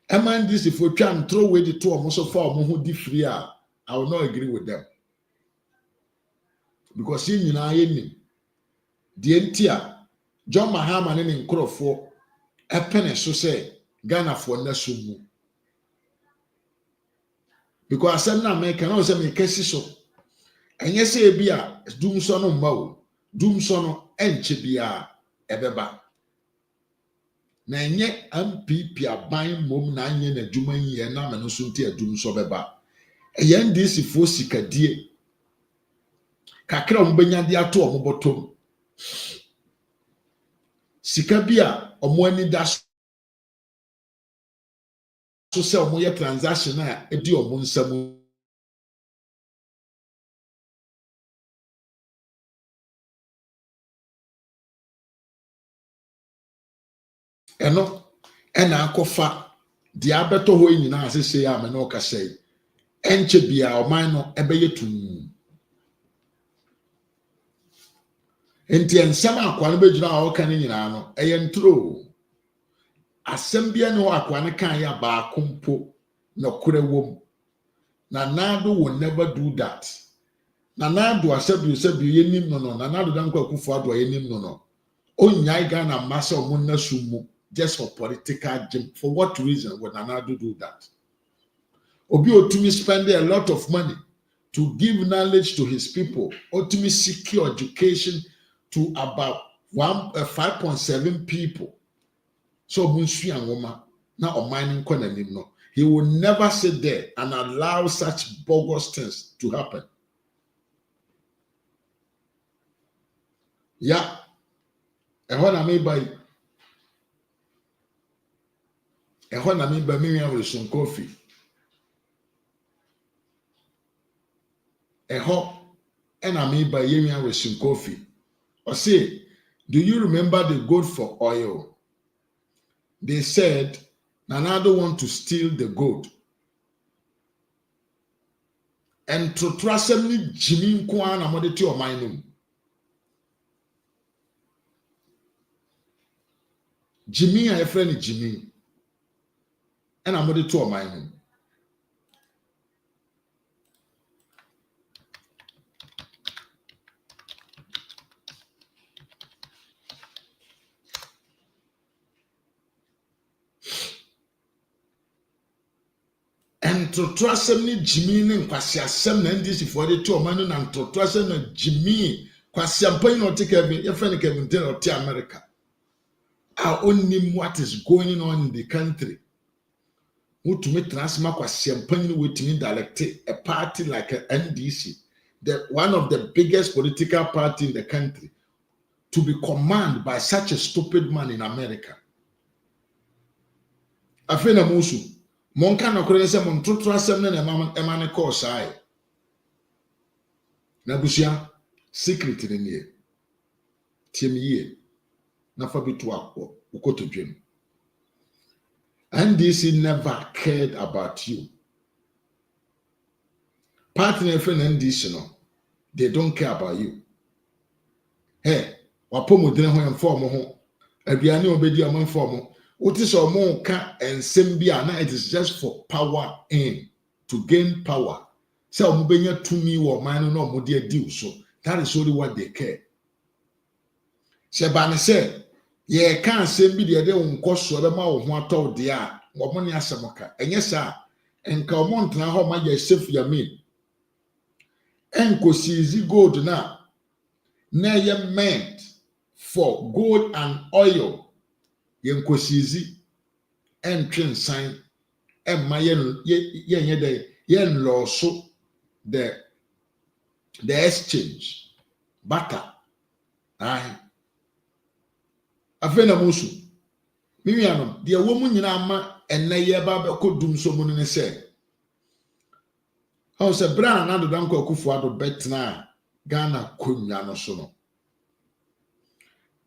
MNDC if we try and throw away the two almost so far who di free I will not agree with them because in the entia John Mahama and Nkrofo a penny so say Ghana for Nasumu. Because I said now make an also make so. And yes, a beer doom son of Mao, doom son and chibia ebeba. na enye MPP aban mom na anye na adwuma yi na me no so nti adwum so beba eye ndisi fo sikadie kakra mbenya de ato omobotom sika bia omo ani da so se omo ye transaction a edi omo nsam eno ena akofa di abeto ho nyina asese ya me no kasei enche bia oman no ebeye tum enti ensem akwa no begyina a oka ne nyina no eye ntro asem bia ne ho akwa ne kan ya ba akompo no korewom na nado will never do that na nado asabi yenim no na nado dan kwa kufu ado yenim no onyai Ghana massa omunna sumu just for political gym. For what reason would Nanado do that? Obi Otumi spend a lot of money to give knowledge to his people. Otumi secure education to about 5.7 people. So Munshi and Woma now on mining no. He will never sit there and allow such bogus things to happen. Yeah. And what I mean by Miriam with some coffee. And I mean by Miriam with some coffee. Or say, do you remember the gold for oil? They said, Nanado want to steal the gold. And to trust me, Jimmy Kwan amoditi or minum. Jimmy, I friend Jimmy. And amoditi or minum. And to trust me, Jimmy, and Quasiasem, and this for the 2 man, and to trust me, Jimmy, Quasiampa, or take your friend Kevin Taylor to America. I only what is going on in the country. Who to me transma Quasiampa with me direct a party like a NDC, one of the biggest political party in the country, to be commanded by such a stupid man in America. Afena Musu. Monka no kore se mon totra asem na emane call sai na busia secret ni nie tiem yie na fa bitu akọ ukotodwem. NDC never cared about you. Partner friend NDC no, they don't care about you. Hey, wapomodene ho inform ho aduane obedi am inform. What is our monka and sembia? Now it is just for power in to gain power. So mubenya to me or mine no more dear deal. So that is only what they care. Sebane said, ye can't send me the other on cost or the mouth one told dear or money asamoka. And yes, sir, and come on now how much safe ya mean. And cause gold now. Now ye meant for gold and oil. Yenkosizi entrin sign emma yen law so the exchange butter aye afena musu mimiano de wo mu nyina ama enne ye ba be kodum so mu ne se how se bra na do danko akufu ado betna Ghana konwa no so no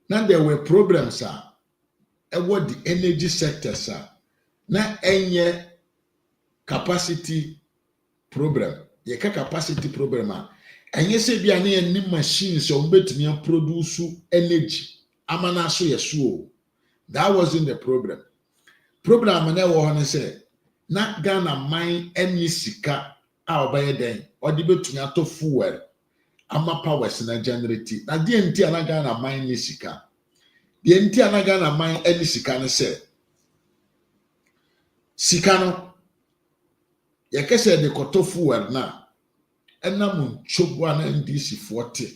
na there were problems what the energy sector sir na enye capacity problem ye capacity problem enye se bia na any machines o betumi produce energy amana so yeso that wasn't the problem na wo ho ne say na Ghana mine any sika a obaye den o de betumi ato fuel ama powers na generate na de enti na Ghana mine ni sika. The entire Ghana mine any sikano say sikano yakese de kotofu well na enam nchobwa na ndisi 40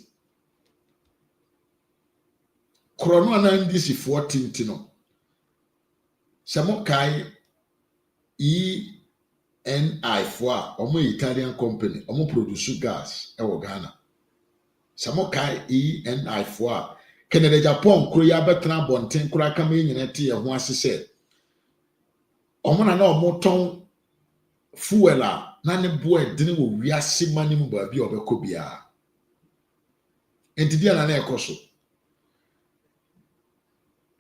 krono na ndisi 40 ntino Samokai ENI for omo Italian company omo produce gas e wo Ghana. Samokai ENI for Canada Japan kro ya betra bonten kro aka me nyina te ye ho asese. Omo na omo ton fuel a na ne bo edine wo wiase manim ba bi obekọ bia. Enti dia na ekoso.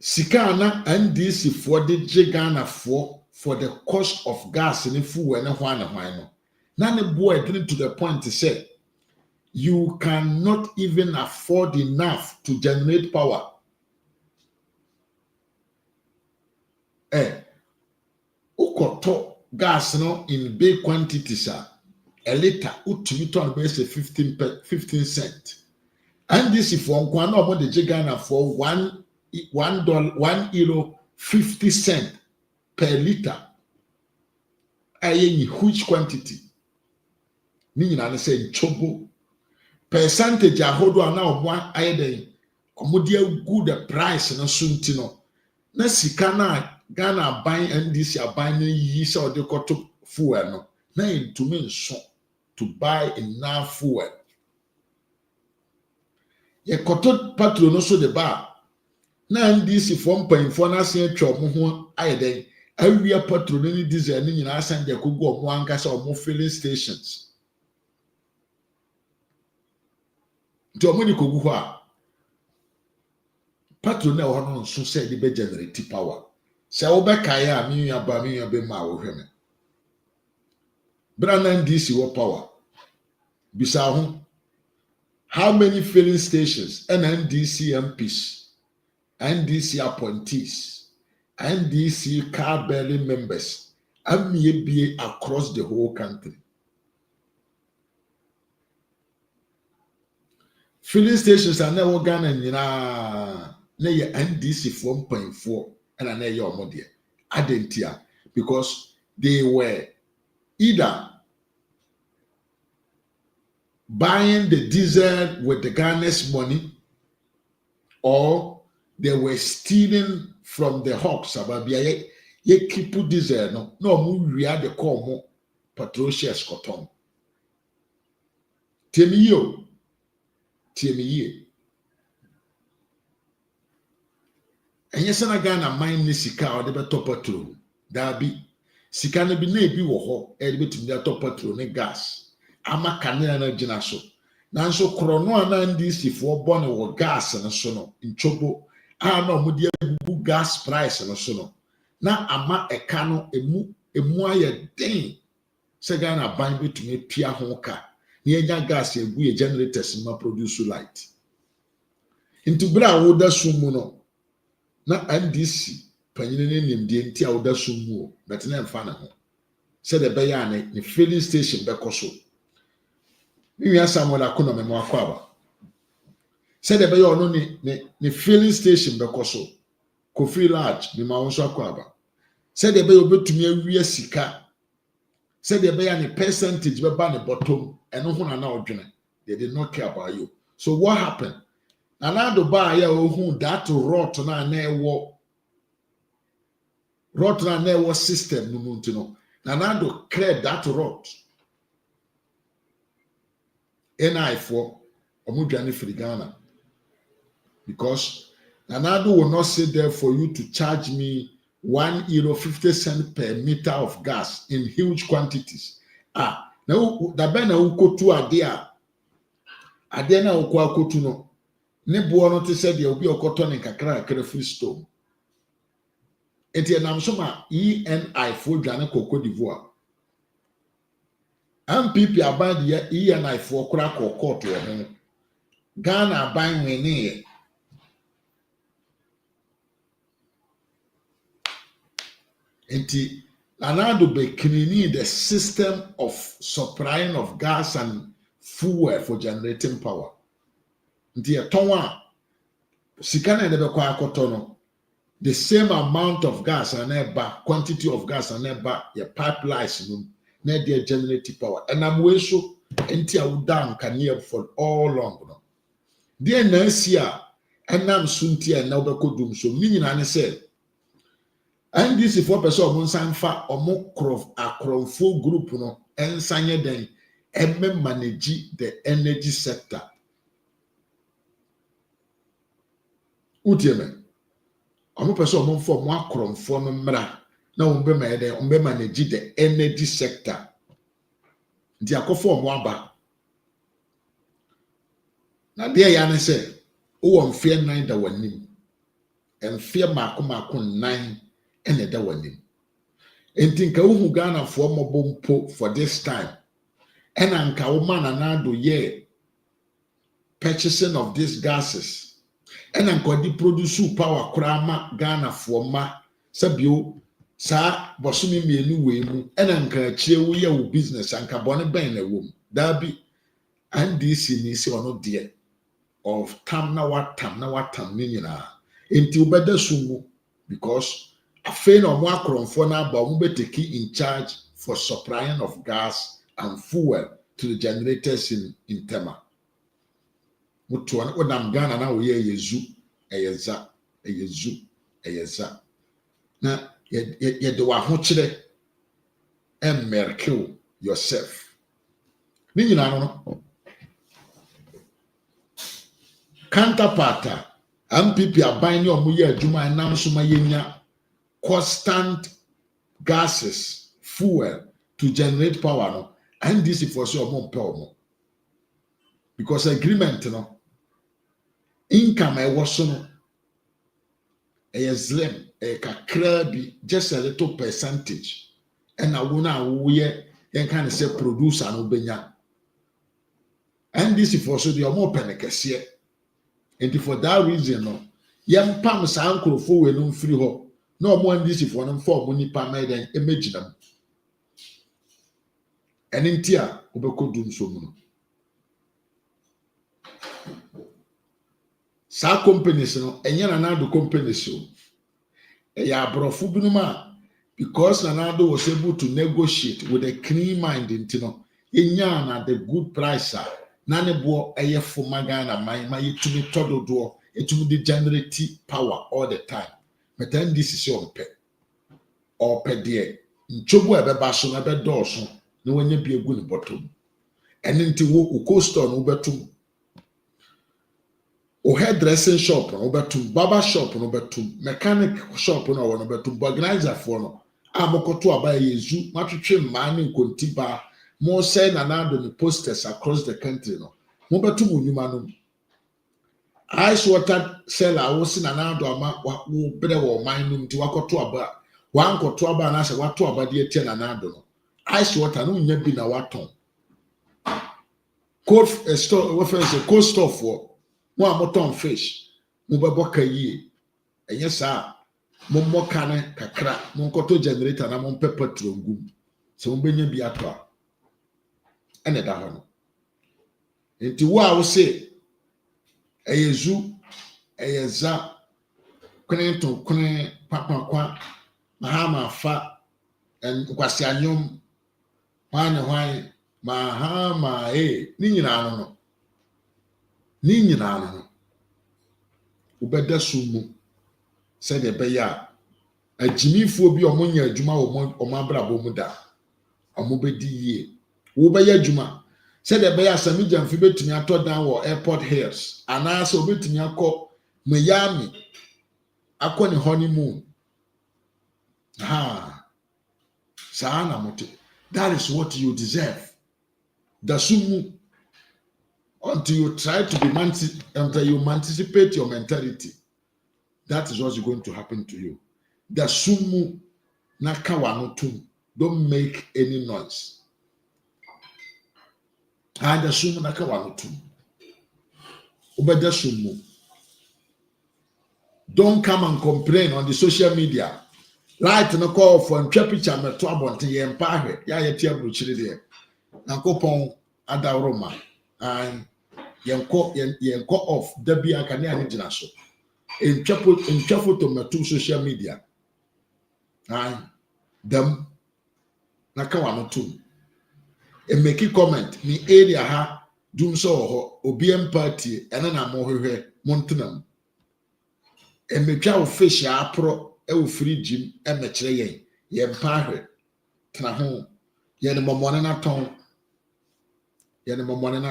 Sika na NDC for the Ghana for the cost of gas and fuel and one no. Na ne bo edine to the point to say you cannot even afford enough to generate power. Ukoto gas no in big quantities a liter utumi ton be say 15 cents. And this if one kwan no the Ghana for $1 50 cents per liter. Aye huge quantity. Ni nyina na say chobo percentage ahodo ana omo aye den omodi agu the price na sunti no na sika na Ghana buy NDC aban yi se ode koto fuel no na intumi nso to buy enough fuel. Ye koto patro no so de ba na NDC for mpanfo na se atwa omo ho aye den awia patro no ni diesel ni nyina asan de kogu omo anka se omo filling stations. Omo ni kogu ho a patro na ho no so say de be generate power. Se wo be kai a mi nua be ma wo hweme. Brand NDC wo power. Bisa ho how many filling stations and NDC MPs, NDC appointees, NDC card bearing members be across the whole country. Filling stations are never Ghana na NDC 4.4 and an air model. Adentia because they were either buying the diesel with the Ghana's money or they were stealing from the hawks about ye keep diesel no we are the call patrol shares cotton. Temiye. And yes, na Ghana mine ni sika or the better patrol. There be sika ne bi na ebi wo ho e de betumi da top patrol ne gas. Ama kanea na gina so. Nanso krono ana NDC for born wo gas na so no. Nchobo a na omudi agugu gas price na so no. Na ama eka no emu aye den. Se Ghana ban betumi pia ho ka. Na enya gas egu ye generators ma produce light. Into bra wo da sumu no. Na NDC panyine ne nimde nti a wo da sumu but na mfa na ho. Se de be ya ne filling station be koso. Mi Samuel Akono me mo akwaba. Said the be ono ni filling station be koso. Kofi large mi ma wonso akwaba. Said the be obetumi awie sika. Said the be ya ni percentage be ba ne bottom eno ho na odwene. They did not care about you. So what happened? Anado ba ya ohun that rot na ewo system no ntino. Anado clear that rot. NI for Omudjani Frigana. Because Nanado will not sit there for you to charge me €1.50 per meter of gas in huge quantities. Now the bena uko to adea na uko akotu no. Ne buono te said there will be a cotton and kakra free stone. Eti enamsoma ENI for Ghana Cote d'Ivoire. MPP aband ye ENI for crack or court or home. Ghana buying me. Enti Anado be cleaning the system of supplying of gas and fuel for generating power. Nti etonwa sikana de be kwa akotono the same amount of gas and eba quantity of gas and eba your pipelines na dey generate power and am we so enti awuda nkanea for all long no dey na asia enam sunti na obekodum so mi nyina ne say And this is for person monsanfa omo akrofo group no ensanye den emme manage the energy sector. Utieme omo person omo for mo akrofo no mra na ombe manage the energy sector. Ndi akofo omo aba na de ya ne se wo mfe 9 da wanim mfe mako 9 ene da wanim enti nka uhu Ghana fo mobompo for this time ena nka wo mana na do ye purchasing of these gases ena nka di produce power krama Ghana fo ma sabio sa bosumi mienu we mu ena nka chie wo ye wo business anka bone ben na wo dabi and this ni se ono de of tam na watam ni nyina enti ubeda sumu because afei na omo akronfo na aba omo beteki in charge for supplying of gas and fuel to the generators in Tema. Mutu an odam Ghana na wo ye yezu eyeza na ye de wa ho kire emmerkill yourself ni nyina no counterpart MPP aban ni omo ye adwuma nam so ma yenya constant gases fuel to generate power no and this is for so omo power because agreement no income e was no e slim e kakra bi just a little percentage and na wo ye yen kan say producer no benya and this is for so the omo penekese. And for that reason, no, yam pam sankrofo we no free ho. No more this for no form nipa made and image them. And in tia, obeko dum so mu. Sa companies no, enya na do companies so. Ya brofo binuma because Nanado was able to negotiate with a clean mind intino. Enya na the good price. Nane bo eye for magana my yetumi todo do etumi de generate power all the time. But then this is your pet or pet dear. Nchobu ebeba so na be dooso na wanya bi egu ne bottom. And nti wo coaster no betum. O hairdressing shop no betum, barber shop no betum, mechanic shop no betum, organizer for no. Amokoto aba yezu matwetwe mane kontiba. More say Nanado the posters across the country no. Mo betu munyuma no. Ice water seller wo si Nanado ama wo bere wo man no nti wakoto aba. Wankoto aba na se wato aba de etie Nanado no. Ice water no nya bi na waton. Cold store we say cold store for mo amoton fish. Mo bebo kayi. Enye sa mo moka ne kakra. Mo nkoto generator na mo petrol ngum. Se mo benya bi ato. Ene da ho no enti wo a wo se eyezu eyeza kwenento kwen papakwa Mahama fa en kwasi anyom hwan Mahama ni nyina no ubeda sumu se de beya agimifo bi omonya adwuma omo abrabo mu da omo bedi yie wo be yadwuma said the bear samija mfi betumi atodan wo airport hills anase obetumi akọ Miami akọ ni honeymoon sana mote that is what you deserve the sumu until you try to be until you anticipate your mentality that is what's going to happen to you the sumu nakawa no tum don't make any noise. Ada sumu na kawa no tum. Ubeda sumu. Don't come and complain on the social media. Right no call for ntwa picture meto abonte ye mpa ahwe. Ya ye tia bruchiri de. Na kopon ada roma. And yenko off dabi aka ne ani gina so. Ntwa photo meto social media. And them na kawa no tum. And make a comment ni area ha dum so ho obi empathy ene na mo hwehwe montenam e metwa wo fish apro free gym emechere yen ye mpahwe tena ho ye ne momone na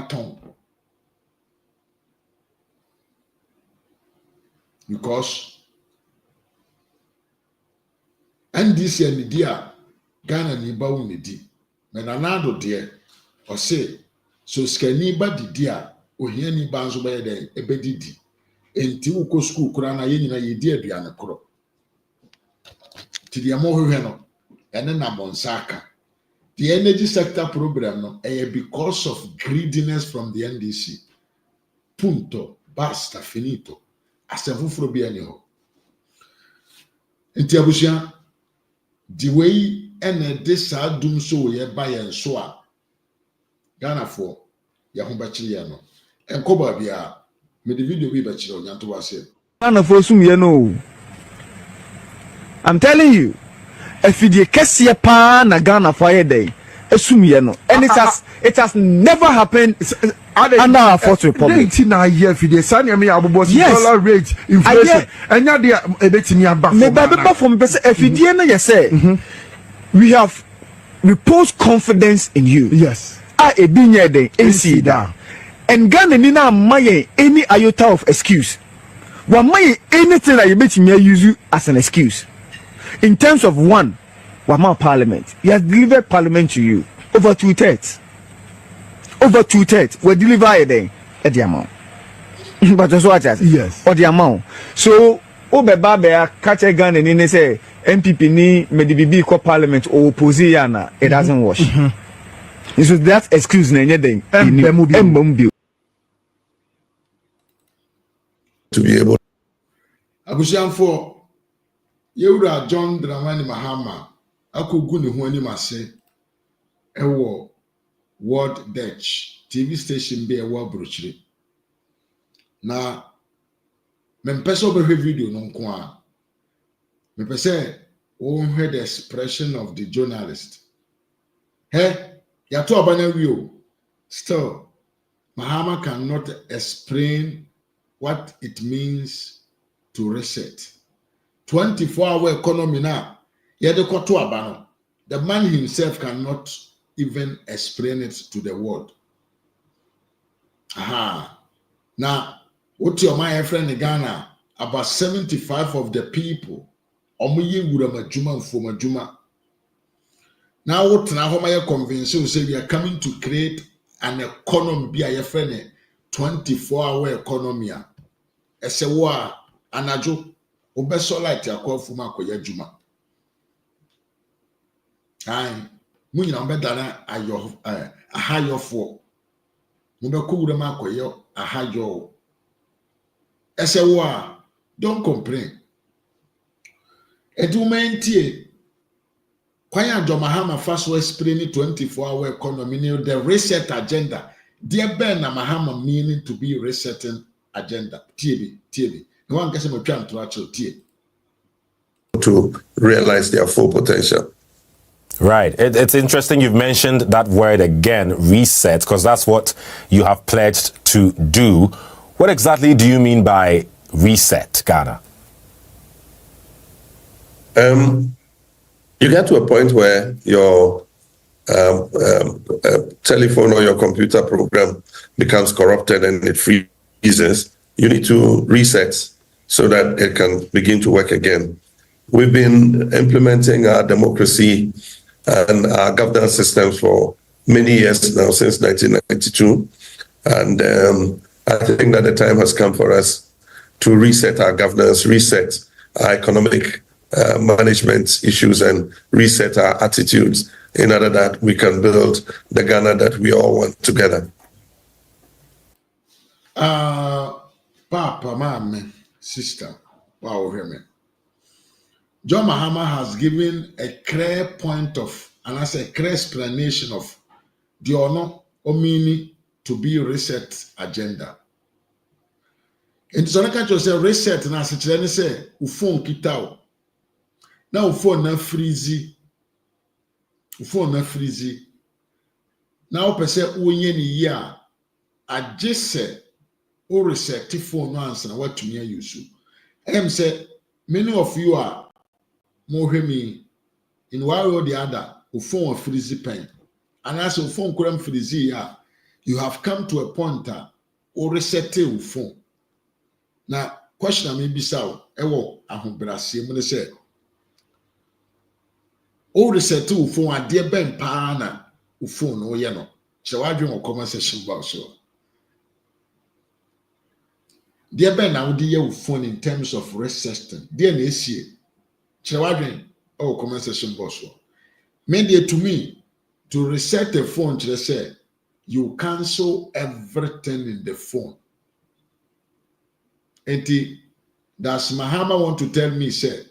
ton because NDC and dia Ghana ni ba wu ne di me na nado de o se so skani ba didi a ohia ni ba nso ba ye den ebedidi enti wo ko school kura na ye nyina ye di aduane koro ti dia mo hwehwe no ene na monsaka the energy sector program no because of greediness from the NDC punto basta finito asefufuro bi ani ho enti abusia the way ene this adum so ye ba ye nso a Ghana for ya ho ba kire ya no enkoba bia me the video bi ba kire onyanto wase Ghana for sum ye no I'm telling you if you kese pa na Ghana for ye day asum ye no and it has never happened under our fourth republic. Yes. Dollar rate, inflation. And now they are we have reposed confidence in you. Yes. And Ghana nina maye any iota of excuse. One maye anything that you bet me use you as an excuse. In terms of one, Wama Parliament, he has delivered Parliament to you over 2/3. Over 2/3 were delivered at the amount. But that's what I said. Yes. Or the amount. So, Obebabe, catch a gun and in say MPP ni Medibibi ko Parliament or Posiana, it doesn't wash. So that's excuse na anything. To be able Abusian for Yura John Dramani Mahama akogu ne ho ani mase ewo World Dutch TV station be ewo abrochire na mempeso be video no nko a mepese wo hwe the expression of the journalist yato abanya wi still Mahama cannot explain what it means to reset 24-hour economy now. The man himself cannot even explain it to the world. Now, what your my friend in Ghana, about 75 of the people, now what now my convention say we are coming to create an economy be a friend 24-hour economy. Esewa anajo obeso light yakwa fuma akoya juma. Munyina mbedana ayo ahayo fo. Mubeko wura makoyo ahayo. Esewa don't complain. Edumentie kwanya jo Mahama first explain 24-hour economy the reset agenda. Dear Ben na Mahama meaning to be resetting agenda. TB. No one gets to realize their full potential. Right. It's interesting you've mentioned that word again, reset, because that's what you have pledged to do. What exactly do you mean by reset, Ghana? You get to a point where your telephone or your computer program becomes corrupted and it freezes. You need to reset so that it can begin to work again. We've been implementing our democracy and our governance systems for many years now, since 1992. And I think that the time has come for us to reset our governance, reset our economic management issues, and reset our attitudes in order that we can build the Ghana that we all want together. Papa, mama, sister, wow, hear me. John Mahama has given a clear point of, and I say clear explanation of the honor or meaning to be reset agenda. In the country, say reset, and as it's say, ufon kitao. Now ufon na freezy. Now per se uyenye ni ya adjese o reset phone no answer what to me use. Say many of you are mohemi in one or the other o phone freeze pen and as o phone kram freeze ya you have come to a point or reset your phone. Now question I may be so ewo ahobrase mu say o reset your phone ade ben pa na o phone no ye no che wadwe o comment section box so dear ben now the your phone in terms of resetting dear na esie che wadwe o comment section box so media to me to reset the phone to say you cancel everything in the phone. And does Mahama want to tell me, say,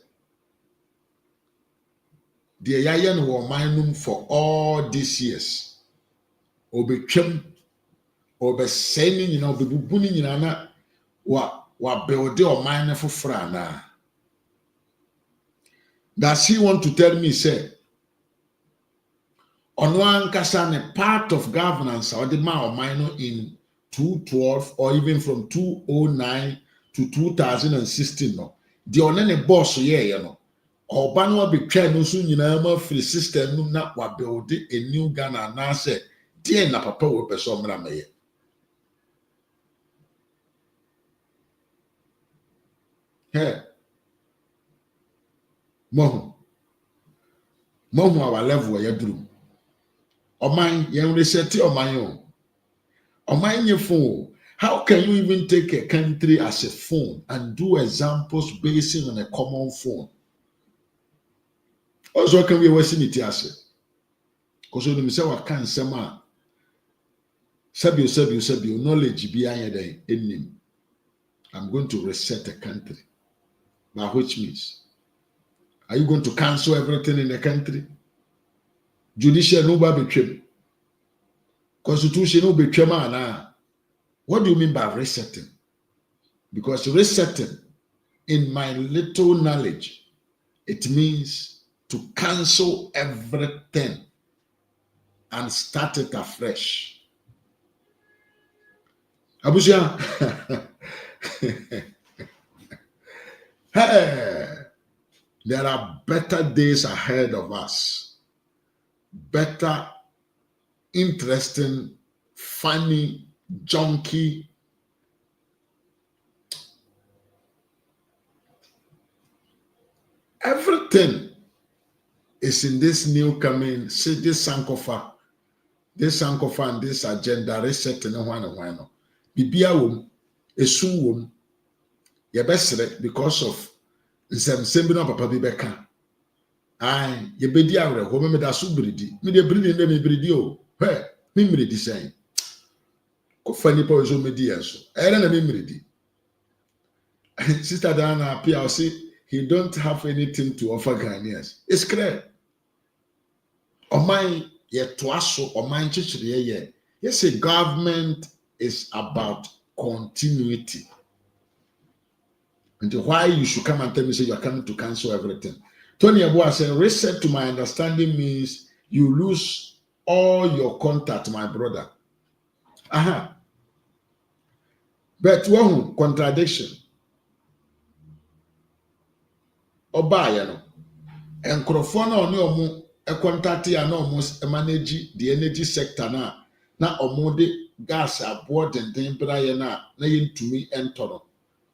the Yayan were minum for all these years. Obe chem, obe sending, you know, be buning in ana, wa build or mine for frana. Does he want to tell me, say, on one kasane part of governance or the man or minor in 2012 or even from 2009 to 2016 no the onene boss you know or no be try no so nyina free system no na wa build a new Ghana na say dey na papa we person mra meye hey mo our level ya duru oman yen reset oman yo oman ye phone. How can you even take a country as a phone and do examples based on a common phone? Also, can we wasting it as because when you say what can sama sabio knowledge behind the ending. I'm going to reset a country. By which means, are you going to cancel everything in the country? Judicial no be Constitution no be now. What do you mean by resetting? Because resetting, in my little knowledge, it means to cancel everything and start it afresh. Abuja, hey, there are better days ahead of us. Better, interesting, funny, junky, everything is in this new coming. See this Sankofa and this agenda resetting one and one. Bibia wom, esu wom, yebesre because of nsem no papa bi beka. Ai, yebedi awre, ho me da so bridi. Me de bridi ndem me bridi o. He, me bridi say. Ko fani pa ozo medi enso. Ere na me bridi. Sister Dana appear say he don't have anything to offer Ghanaians. It's clear. Oman ye toaso oman chichire ye. Yes, a government is about continuity. And why you should come and tell me say you are coming to cancel everything. Tony Abua said, reset to my understanding means you lose all your contact, my brother. Aha. But one contradiction. Obaya no. Enkrofona oni omu e contact ya na omu manage the energy sector na omu de gas aboard den bra ye na yentumi entoro.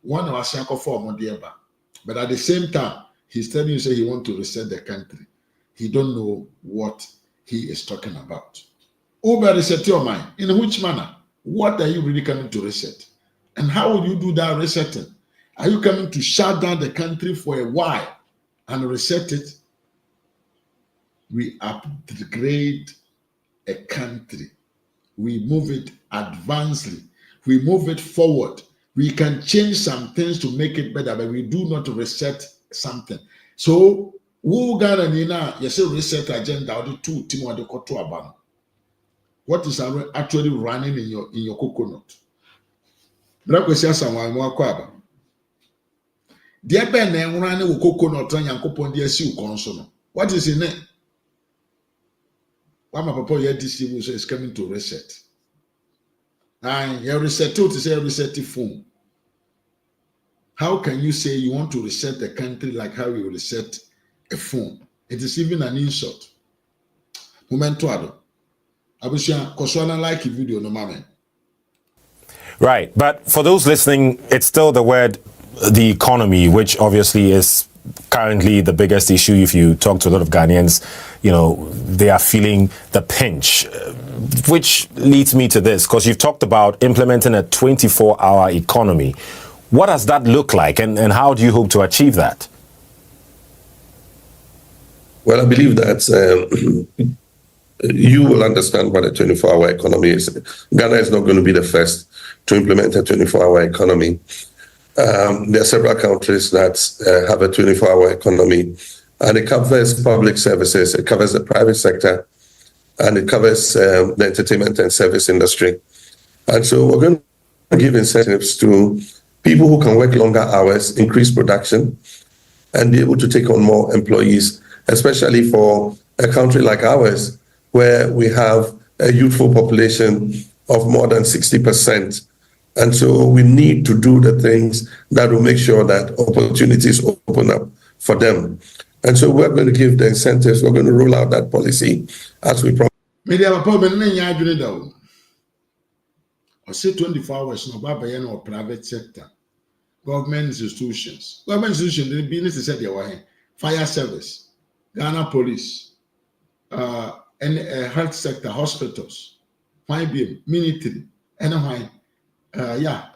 One of us for omu de eba. But at the same time, he's telling you say he want to reset the country. He don't know what he is talking about. Over reset your mind. In which manner? What are you really coming to reset? And how will you do that resetting? Are you coming to shut down the country for a while and reset it? We upgrade a country. We move it advancedly. We move it forward. We can change some things to make it better, but we do not reset something. So, who Ghana Nina, you say reset agenda or the two team or the koto abano. What is actually running in your coconut? Brakwesi someone more kwaba. Dear Ben running with coconut and yankopon dear sea consono. What is in it? Why my papa here this is coming to reset. And you reset to say reset the phone. How can you say you want to reset the country like how you reset a phone. It is even an insult. Momento ado. Abusha koswana like video no mame. Right, but for those listening, it's still the word, the economy, which obviously is currently the biggest issue. If you talk to a lot of Ghanaians, you know, they are feeling the pinch, which leads me to this, because you've talked about implementing a 24-hour economy. What does that look like, and how do you hope to achieve that? Well, I believe that you will understand what a 24-hour economy is. Ghana is not going to be the first to implement a 24-hour economy. There are several countries that have a 24-hour economy, and it covers public services, it covers the private sector, and it covers the entertainment and service industry. And so we're going to give incentives to people who can work longer hours, increase production, and be able to take on more employees, especially for a country like ours, where we have a youthful population of more than 60%. And so we need to do the things that will make sure that opportunities open up for them. And so we're going to give the incentives, we're going to roll out that policy as we promise. Media appointment na nyadwene da o. I say 24 hours no baba ye no private sector. Government institutions. Government institutions the business said they were fire service, Ghana police, and health sector, hospitals, fine beam, military, and yeah.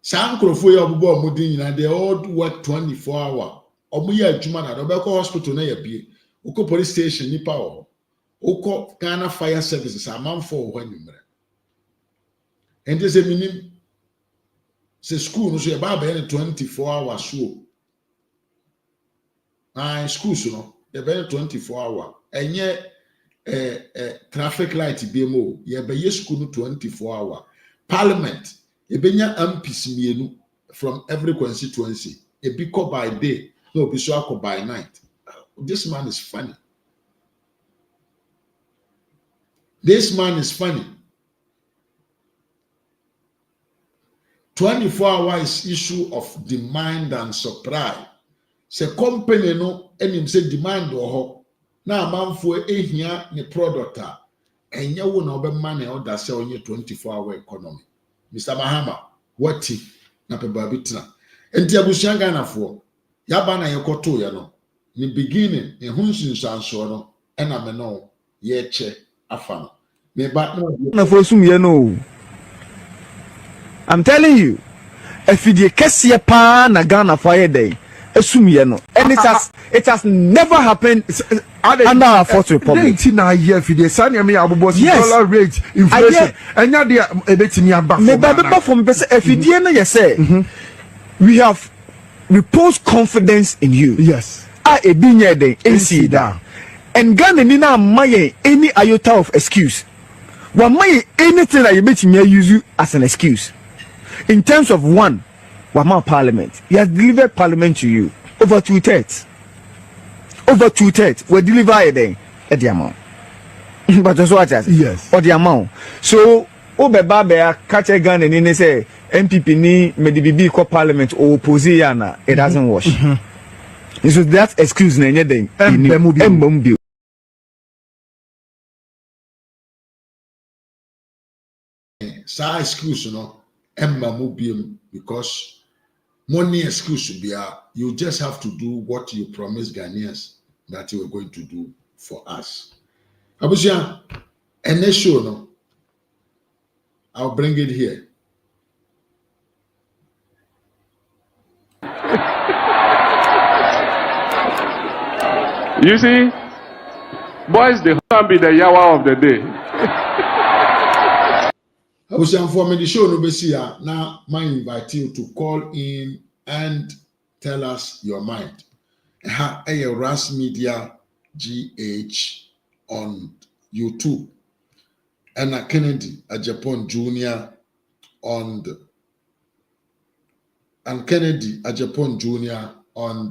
Sankrofo ya obubo omudi nyina they all work 24 hour. Omu ya adwuma na obekọ hospital na ya bie. Uko police station nipa o. Uko Ghana fire services amanfo ho anumre. Ente se minim se school no so ya ba 24 hours so. School so no ya be 24 hour. Enye traffic light bi mo ya be school no 24 hour. Parliament Ebenya MPs mienu from every constituency. Ebi call by day, no ebi so call by night. This man is funny. This man is funny. 24 hours issue of demand and supply. Se company no enim say demand ho na amanfo ehia ne product a enye wo na obema na order say onye 24-hour economy. Mr. Mahama, wati na peba bitina. Enti abusuan Ghanafo, yaba na yekoto ya no. Ni beginning, ni hunsunsanso no, ena me no, yeche afano. Me ba na for sum ye no. I'm telling you, if you kesiye pa na Ghanafo ye dey, esum ye no. And it has never happened under our fourth republic. Yes. Dollar rate, inflation. And now they are betting back. We have reposed confidence in you. Yes. I been here then NC down. And Ghana nina maye any iota of excuse. One maye anything that you bet me use you as an excuse. In terms of one, Wama Parliament. He has delivered Parliament to you over 2/3. Over 2/3 we deliver at the amount. But just what yes, or the amount. So Obeba be catch a gun and in say MPP ni medibibi ko Parliament or opposition it doesn't wash. So that excuse na nyeden embombi. Sa excuse no embamubium because money excuse should be you just have to do what you promised Ghanaians that you were going to do for us. Abusia, and next show no, I'll bring it here. You see, boys, they can't be the yawa of the day. Abusia, for me the show no be see now. I invite you to call in and tell us your mind. RAZ Media GH on YouTube, and Kennedy Japan Junior on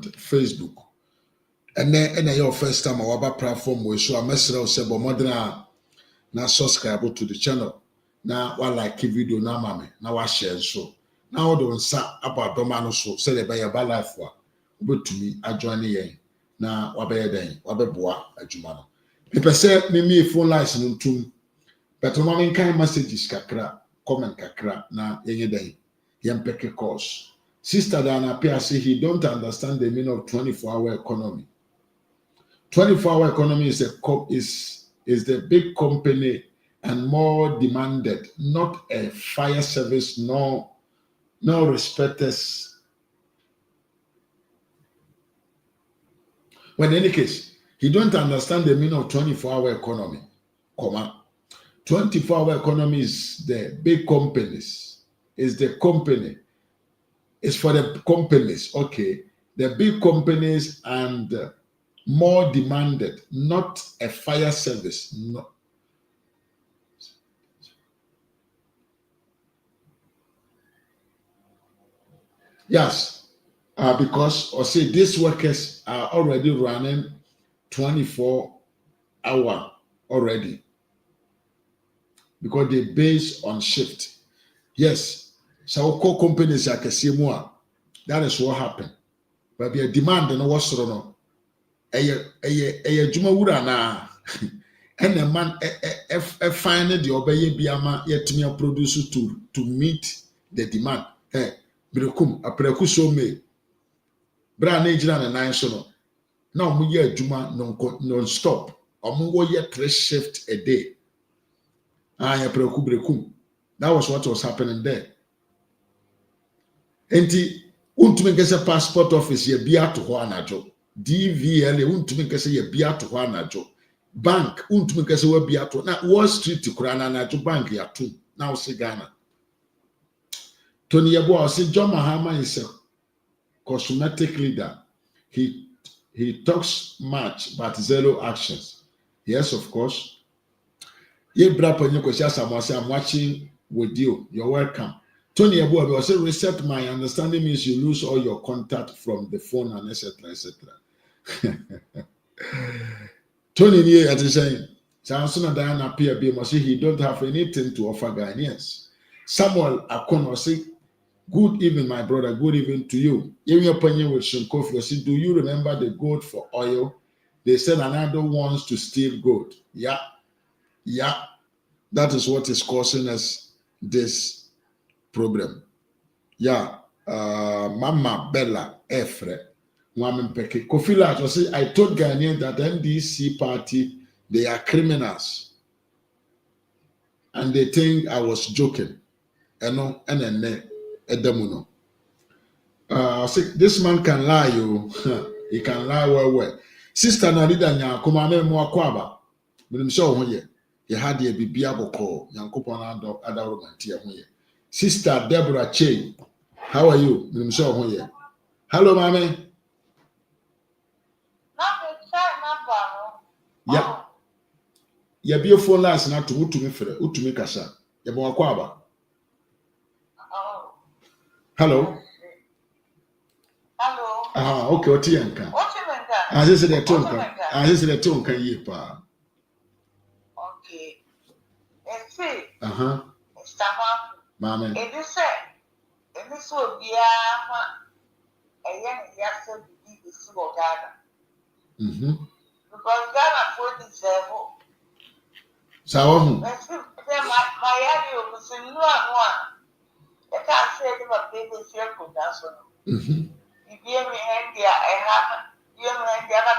Facebook. And then your first time our platform we show a message of sebo modern na subscribe to the channel. Now wa like video na share so. Now don't say about domano so say the by life wa obetumi adjoin yen na wabɛyɛ den wabɛboa adwuma no mepɛ sɛ me phone lines no ntum but no man kan messages kakra comment kakra na yenye den yempeke calls sister Dana Pia say he don't understand the meaning of 24-hour economy. 24-hour economy is is the big company and more demanded, not a fire service, no respecters. Well, in any case, he don't understand the meaning of 24-hour economy. 24-hour economy is the big companies, is the company. It's for the companies, okay. The big companies and more demanded, not a fire service. No. Yes, because or say these workers are already running 24-hour already because they base on shift. Yes, so call companies like a that is what happened. But the demand and what's wrong. A juma wura na and a man find the obey biama yet me produce to meet the demand. Hey, brekum a preku so me bra na ejira na nine so no na omu ye juma non stop omu wo ye 3 shift a day. Ya preku brekum. That was what was happening there. Enti untumi nkese passport office ye bia to ho anajo. DVL untumi nkese ye bia to ho anajo. Bank untumi nkese we bia to na Wall Street kura na anajo bank ya to na o se Ghana. Tony Yeboah say John Mahama is a cosmetic leader. He talks much but zero actions. Yes, of course. Ye bra panyo kwesi asamo say I'm watching with you. You're welcome. Tony Yeboah will say reset my understanding means you lose all your contact from the phone and etc. Tony Nye at saying Samson Diana Pierre B must say he don't have anything to offer Ghanaians. Samuel Akono say good evening, my brother. Good evening to you. In your opinion with SANKOFA, say, do you remember the gold for oil? They said another wants to steal gold. Yeah. That is what is causing us this problem. Yeah. Mama Bella Efre. Kofi Lato say, I told Ghanaians that NDC party, they are criminals. And they think I was joking. Edamuno. This man can lie, you. He can lie well. Sister Narida nya kumame mo akwaba. Minim so ho ye. Ye had ye bibia boko. Yankopon adaro mantie ho ye. Sister Deborah Che. How are you? Minim so ho ye. Hello, mame. Yeah. Ye be phone last na to utumi frɛ, utumi kasa. Ye mo akwaba. Hello. Okay, Otianka. I just said a tonka. I just said a tonka yepa. Okay. And see. Mama. It is said, and this will be a young youngster to be the civil Ghana. Because Ghana for deserve. So, my area was in one. I can't say them a baby circle, that's all. You gave me handy, I have you and the other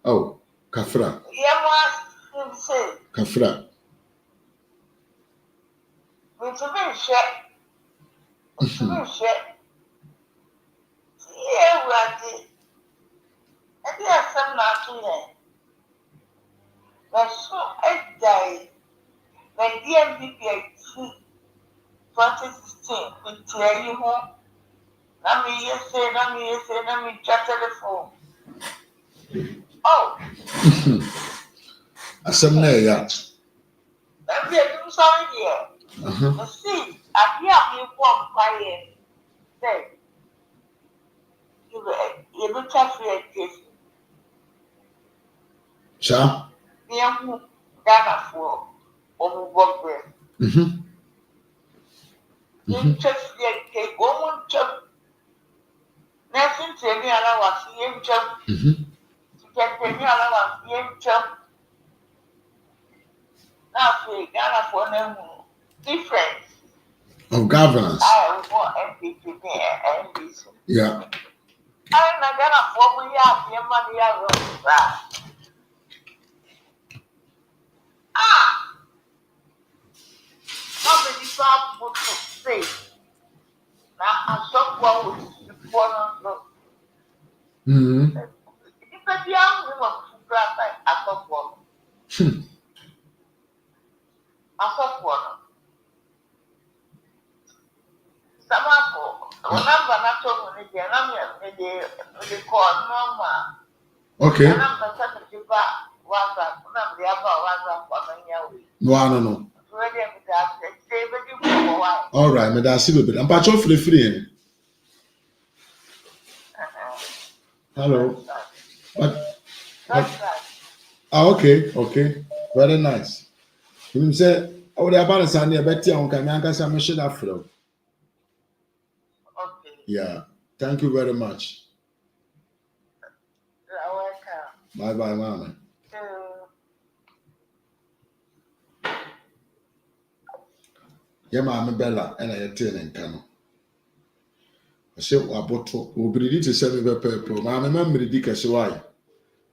Oh, Kafra. Say, Kafra. with to be shut. Yeah, we are dead. And there are some not to them. But so I die. When DMPP 2016, we tell you home. Let me chat telephone. Oh. Assembly, yeah. Let me do something here. See, I hear me one quiet. Say, you look at me like this. Sure. Ghana for work bread. You just like take one chop. Nursing training allowance, yen job. Teacher training allowance, yen job. Now, for Ghana for them, difference. Of governance. I want MPP and NBC. Yeah. I'm not gonna for me, your money, I will. Nobody saw what to say. Now, I saw what was before. If a young woman who grabbed I saw one. I saw one. Samako, remember not talking with the enemy, they call normal. Okay. And I'm the son of the bar, was that, the other was No. All right, me that's it. I'm patch off free. Hello. Okay. Very nice. You say, oh, the abandoned son, you bet you on Kamyanka, some mission afro. Yeah. Thank you very much. Bye, mama. Yeah, Mamma Bella, and I attend in Kano. I said, what bottle will be ready to send me a purple. I remember the dick as why.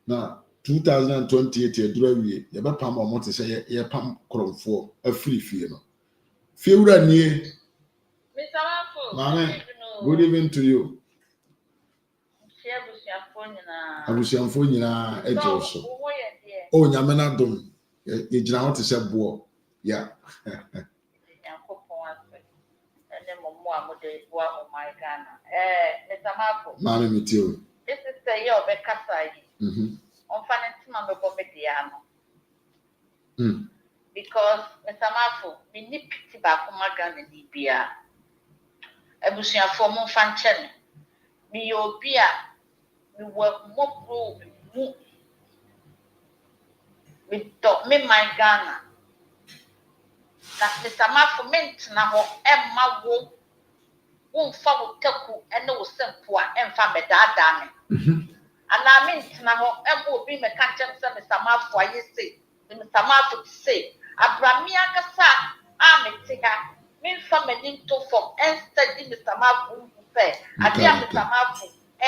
Now, 2028, you draw me, you better pam or want to say, yeah, pam crom for a free fee. Feel that near Mamma. Good evening to you. I was young for you now, edge also. Oh, Yamana Dum, you know to say, boy. Yeah. Mammy, me too. This is the year of a Kasai. On Fanatima Bomediano. Because Mr. Mafu, we need pity back from my gun in Libya. I was here for more fanchen. Me, your beer, we work more pro, we don't make my Ghana. That Mr. Mafu meant now, Emma won't follow Teku and no simple and family dad. And I mean, now, I will be my conscience, Mr. Mafu, I say, Mr. Mafu say, Abramia Kasa, I'm a ticker, mean from a little from and study Mr. Mafu, say, I dear Mr. Mafu, a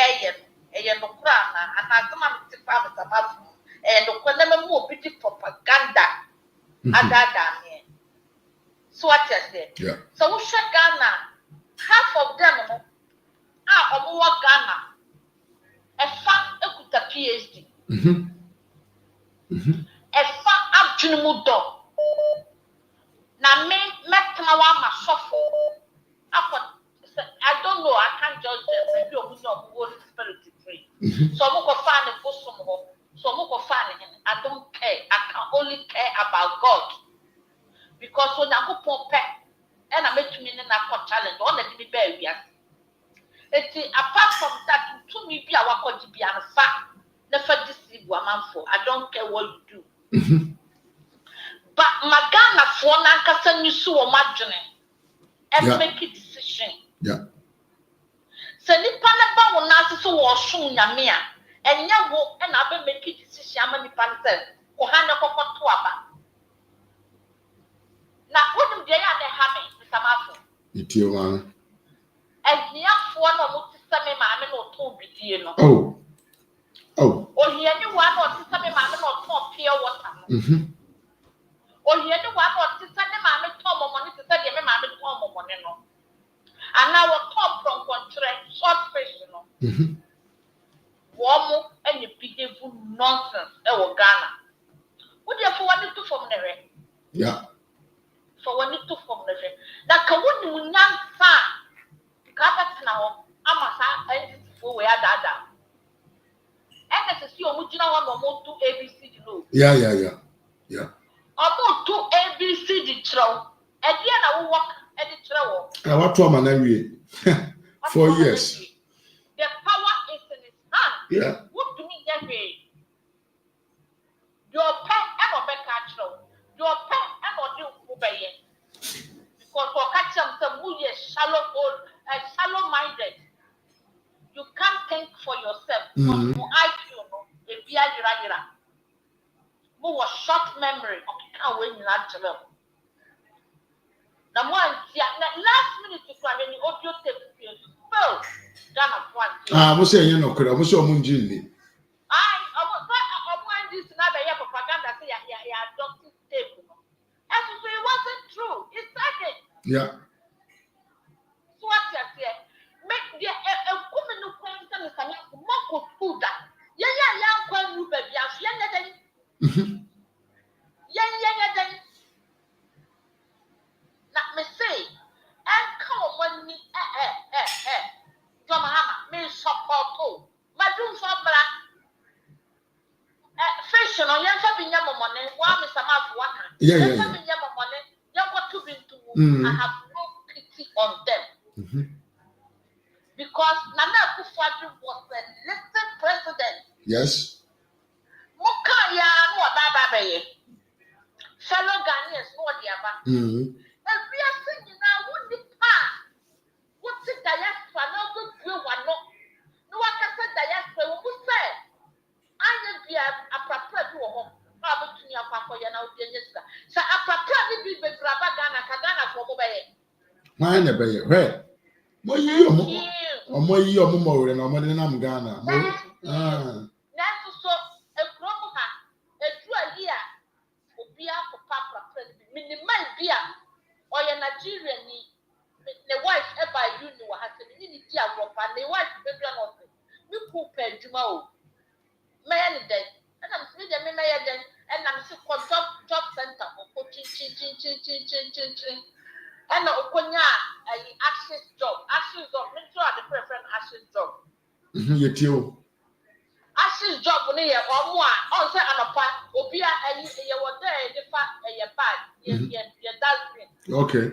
yellow crown, and I come to Mr. Mafu, and the never more pretty propaganda. Adada. So what I said, so we should Ghana. Half of them are more Ghana. A fan a PhD. A fan up Junimudo. Now, me, Metamawa, shuffle. I don't know, I can't judge them. Maybe we know Holy Spirit is free. So I'm going to find a bosom. So I'm going to find him. I don't care. I can only care about God. Because when I go for pet, and I make me in a challenge, all let me bear you. Apart from that, to me be our coach be an fact. Never deceive woman for. I don't care what you do. But Magana for Nankasan you so imagine and make a decision. Yeah. So Nipanaba will not so or soon Yamia and Yawo and I will make a decision. Many panther or Hana Cocotuaba. Now, what do they have Mr. Mafu? It's your one. And the one of Mr. Mamma or two be Oh. Or he any one or Mr. Mamma or two pure water. Or he any one or Mr. Mamma Tom or money to study a mamma Tom or money. And now a top from contract short fish. Warm and you pity nonsense. Oh, Ghana. What do you have wanted to from the ring? Yeah. So when you took from the ring, that can win young son. Carpet now, I'm a son for where that. And as you would know, I'm more to ABC. Yeah. I'm to ABC throw. And then I will walk at the throw. I want to man 4 years. The power is in his hand. Yeah. What do me that way? Your pen and a back throw. Your pen and a do obey. Because for catch some shallow minded. You can't for yourself. Mo IQ no, e bia yira. Mo was short memory. Can we in that level? Now one last minute to come any audio tape spill. Ghana one. Mo say you no kura, mo say omunjini. This now the propaganda say ya adopted tape. And so it wasn't true. It started. Yeah. So what you say? Make the woman who comes to the more food. Yeah, when you baby, yeah, let me say, and come when me, Mahama, me support too. Madam Fabra, fashion on young family money, while Mr. Mark Water. Yeah. Money, you got to be to. I have no pity on them. Because Nana Akufo-Addo was the elected president. Yes. Mukaya no baba fellow Ghanaians no diaba. And we are saying now what the part. What's the diaspora no go do one no. No one can say diaspora who say I be a proper to home. How to your papa ya now Denisa. So a proper be graba Ghana Kagana for mobile. Why never where? Omo yi omo mo re na omo de nam Ghana. That's so a proper a true year. Obia papa president minimal bia or your Nigerian the wife ever you know has a need to and the wife baby on me poop juma o man then and I'm saying the mayor then and I'm still job center for chin and okonya access job me too the preference access job you too. Ashes job ni ye omo a on say anopa obi a ye wo there dey fa ye bad ye dustbin Okay.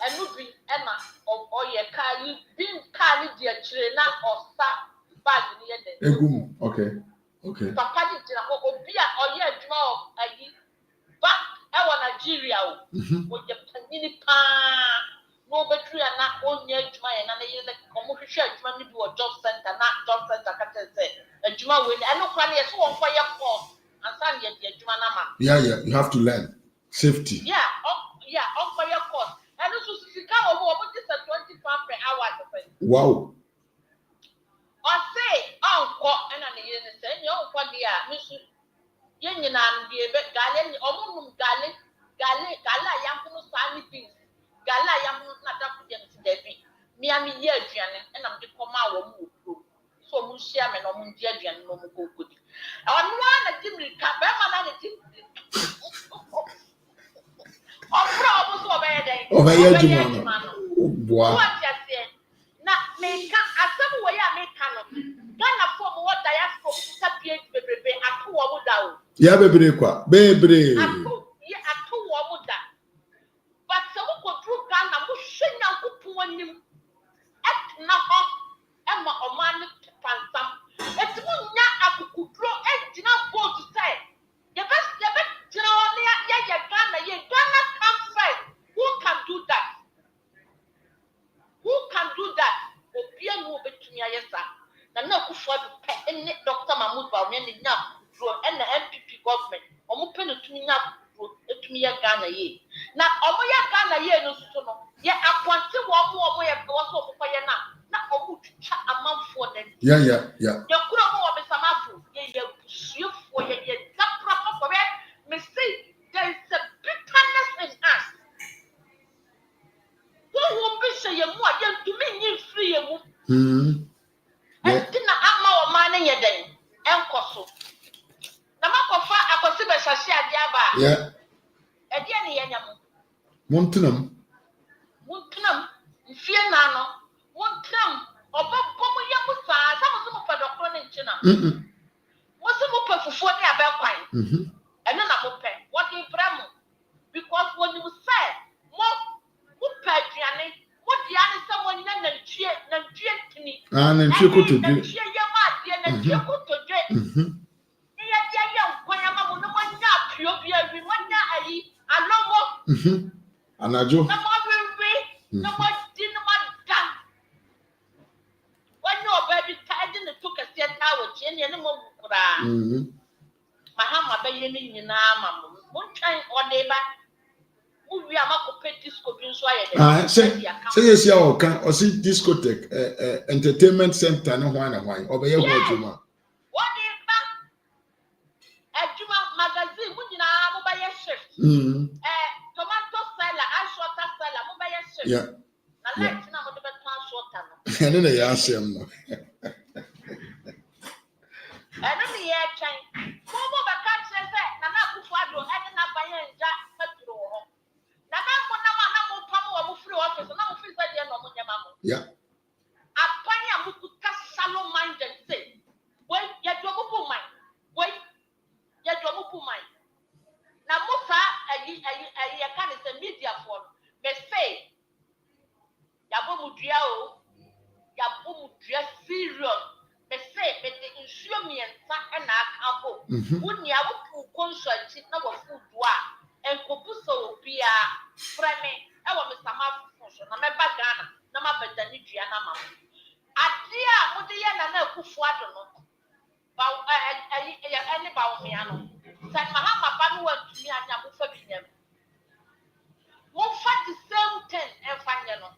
enu bi ema o ye car you bin car ni dey chire na osa bag ni ye dey Egum. Okay. papa di jira obi a o ye adwuma o ayi ba e wo Nigeria o ye panini pa no betri na onye adwuma ye na ye like omo hwehwe adwuma ni bi wo job center ka say adwuma we eno kwa na ye so won kwa ye course and san ye di adwuma na ma Yeah, you have to learn safety. yeah on kwa ye course eno so sika omo just 20 pound per hour. Wow. O say onko ena na ye say nye onko dia me su ye nyina ndi ebe gale omo num gale ayampo sani beans gale ayampo na dapu dem ti debi mi ami ye aduane ena me de koma wo mu okro so mu share me no mu ndi aduane no mu kokodi onwa na timri ka be ma na timri opro obo so obeye adwuma no. Boa. What you say na me ka asem wo ya me ka no Ghana for mo diaspora sa page bebrebe ato wo mu da o Ya bebre kwa bebre. Ato wo mu da but so ko tru Ghana mo hwenya nkopon anim et na ho e ma o man pansam et mo nya akukudro e gina boat say ye best gina on ya Ghana come first. Who can do that? Obia no betumi ayesa na Akufo-Addo pe ene Dr. Mahmoud Bawumia ne nya dro ene MPP government omo pe no tumi nya dro etumi ya Ghana ye na omo ya Ghana ye no so no ye aponte wo ye wo so omo ye na omo twa amanfo na Yeah. ye kura mo wo besamafo ye busuefo ye that proper correct me say there is a bitterness in us. Who will be say ye mo ye tumi nyi free ye mu Tina ama o mane ye den enkoso na makofa akosi be hyahye ade aba Yeah. E dia ne ye nyam Montunam mfie na no montunam obobom ye mu saa sa mo so padokro ne nchina mo so mo pafufuo ne abekwan eno na mo pe what in bramo because when you say mo paduane mo dia ne se mo nya na ntue tini na ntue kotodwe ntue ya ma dia na ntue kotodwe ya dia ya nkwanya ma mo no mo nya apio bia wi mo nya ayi alomo anajo na mo wi na mo di na mo da when your baby tied in the tie ne mo kura. Mahama be ye ni nyina ma mo. Mo twan odeba. Mo wi amako disco bi nso aye de. Say yes ya oka o si discotheque entertainment center no hwan na hwan obeye ho adwuma. What is that? Adwuma magazine mo nyina mo ba ye shift. Tomato seller, ashwater seller, mo ba ye shift. Yeah. Na light na mo de be tan shorter no. Ene na ya asem no. Ene me ye twan. Mo ba ka kire se na na kufu ado ene na ba ye nja patro ho. Na na mo pam wo mo free office na mo free se de no mo nyama mo. Yeah. Apanya mo kuka shallow minded say. Boy, ya do mo pu mind. Boy, ya do mo pu mind. Na mo sa ayi kan se media for me say ya bo mu dua o. Ya bo mu dua serious. Me say me de insuo mi ensa na akabo. Woni a wo consult na wo food wa. Enkopu so obia frame e wo me sama function na me ba Ghana na ma beda ni dua na ma. Ade a mo de ye na akufu ado no. Ba any ba wo me ano. San Mahama ba no antumi anya mo fa binyam. Mo fa the same thing and fanya no.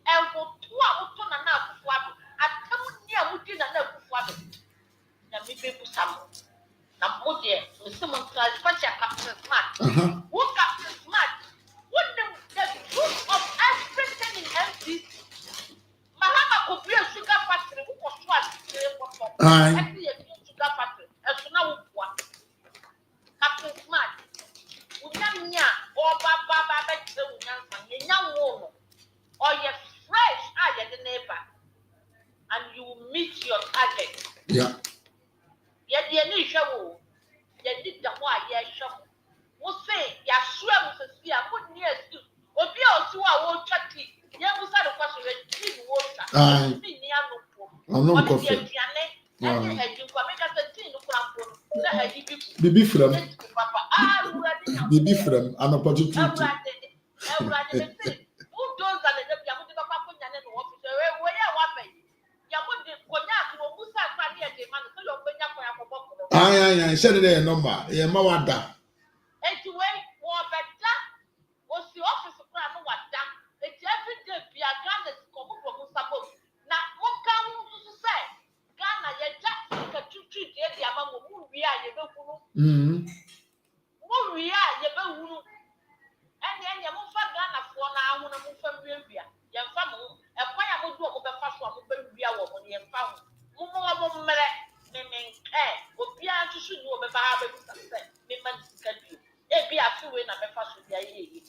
E go to a wo to na akufu ado. Atamu ni a mo di na akufu ado. Na me be busam. Na mo de me se mo transfer Captain Smart. Who Captain Smart? What the truth of everything in MPC? Mahama could be a sugar factory. Who was what? Sugar factory. As soon as Captain Smart. Unyanya or Baba Unyanya or you're fresh at the neighbor and you will meet your target. Yeah. Yet the initial you did the why yes shop. We'll say ya swear with a spear, put near you. Or be also a won't chat. Yeah, we said a question with water. I'm not coffee. Bibi from an opportunity. I said it a number. Yeah, Mawada.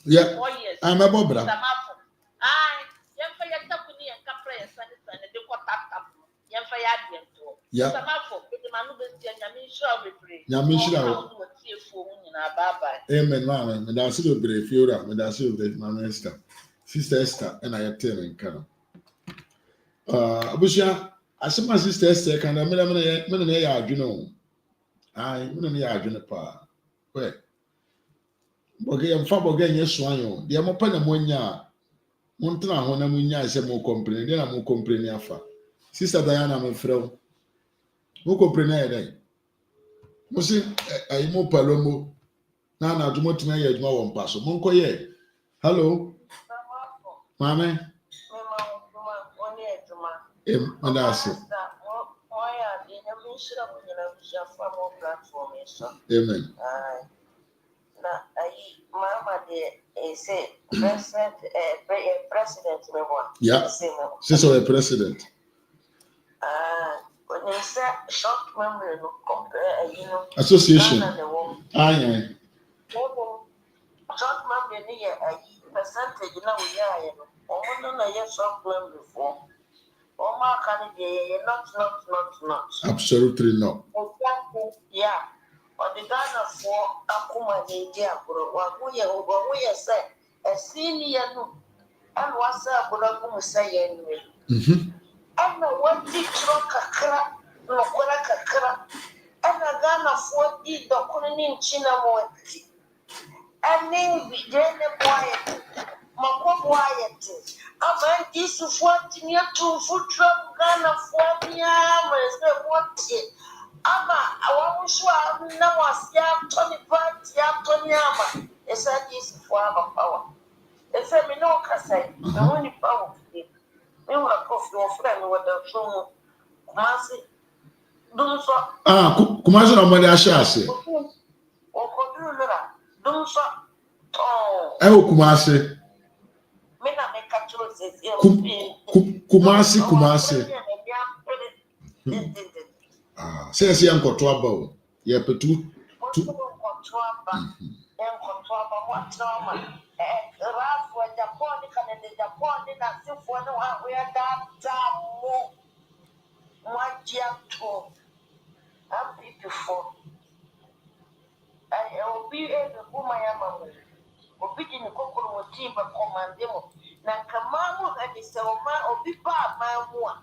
Yeah, I'm a Bobra. Yeah. Amen, Mama. And I'll see you brave, Fiora, and I'll see you brave, my Esther. Sister Esther, and I am telling Colonel. Abusha, I said my sister Esther, and I'm going to you know. I wouldn't hear a pa. Where? Okay, I'm far again, yes, one. The Amapana Monia. Montana, when I'm in ya, say more complain, then I'm more complaining afa. Sister Diana, my friend. Who complain? Musi, I mo palomo. Now, to what me, you want pass. Monko ye. Hello, Mamma. And I said, Amen. Mama say president Yeah. Sister a president. When you say short memory, compare Association. Aye. Short memory percentage now we are. Short memory for. Absolutely not. Yeah. Or the Ghana for Akuma India, we say a senior and what's up with Akuma saying. And the one teacher kakra, no kakra, and a Ghana for eat the Kunin Chinamoeti. And then be then quiet. Makwa quiet. A man is to 14 years to foot trouble. Ghana for me, I'm what it. Ama, I want to show now was yam 25 yam 20 ama. It's a this for our power. It's a no cassette, the only power. We were coffee or friend with the phone. Kumasi, do so. Kumasi na mwani ashasi. Okodura, do so. Oh. Kumasi. Kumasi. Says young Cotuaba. Yeah, but two. I'm beautiful. I will be able to go my mama. Obidi ni kokoro motimba komandemo na kamamu adisema obi ba mamua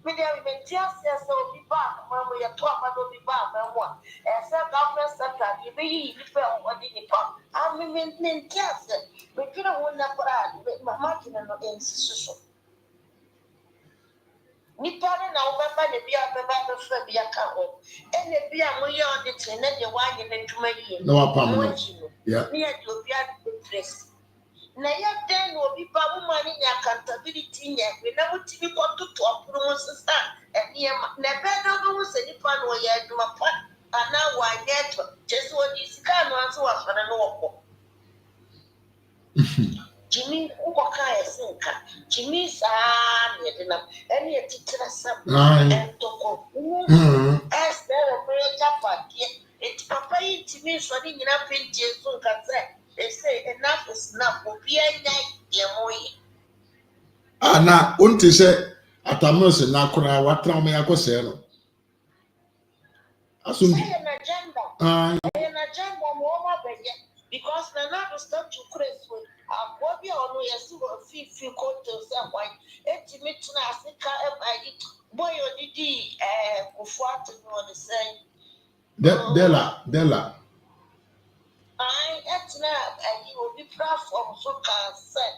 media mentia sesa obi ba mamu ya to amado obi ba mamua esa government sector bi yi ni pe odi ni pa ami mentia se me kira wona para mama kina no ensuso ni pare na obaba ne bia baba be fa bia ka ho ene bia mo ye audit ne de wanye ne tuma yi no apam yeah ni e do bia interest na ya den obi ba woman ni accountability nya we na mutimi ko toto apuru sisa eniema na bedo no se ni pa no ye aduma pa ana wanye to jesu odi sika no anso wa fana no woko Jimmy ukoka esinka Jimmy saa ne na eni etitira sab en toko esther meja patie et papa yi Jimmy so ni nyina pentie so nka se they say enough is enough obi anya ye moyi na unti se atamose na kora watra me yakose no asum na agenda mo ma bege because na to start to craze with Bobby or no, yes, you go to someone. Eti tuna asika boy odidi kufuata no the same. Dela. I etna you will be platform so can say.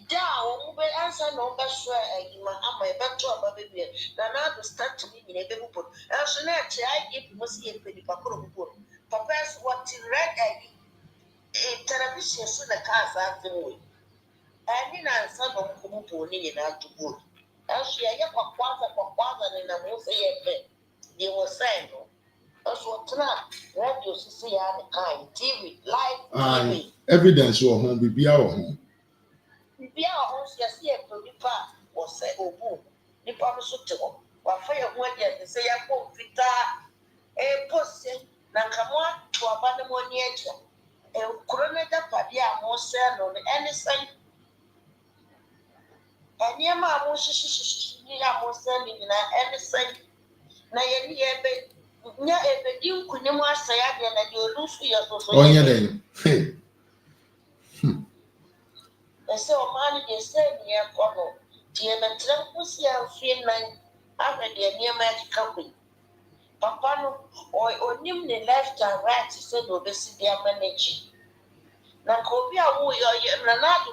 Down we answer no better Mahama better about baby. Now to start to be in a baby book. And so now I give must see a penny pakoro book. Papa's what read television so the cars are doing. And in answer no kumuponi in our to good. And she a yakwa in a most they were saying no. That's what now radio see and TV live TV. Evidence or home be our home. Be our home, see a to be part or say oh boom. The promise to or fire one year they say I won't fit a post Nakamwa to abandon 1 year. Corona Padia most on anything. And your mamma was sending anything. Na ye nya ebe di kunye mu asaya de na de olusu ye so so. Onya den. Ese o mani de se ni e kono. Ti e metrem kusi afie nan ave de niema ka kwi. Papa no onim ne left and right se do be si dia manage. Na ko bi a wo ye na na do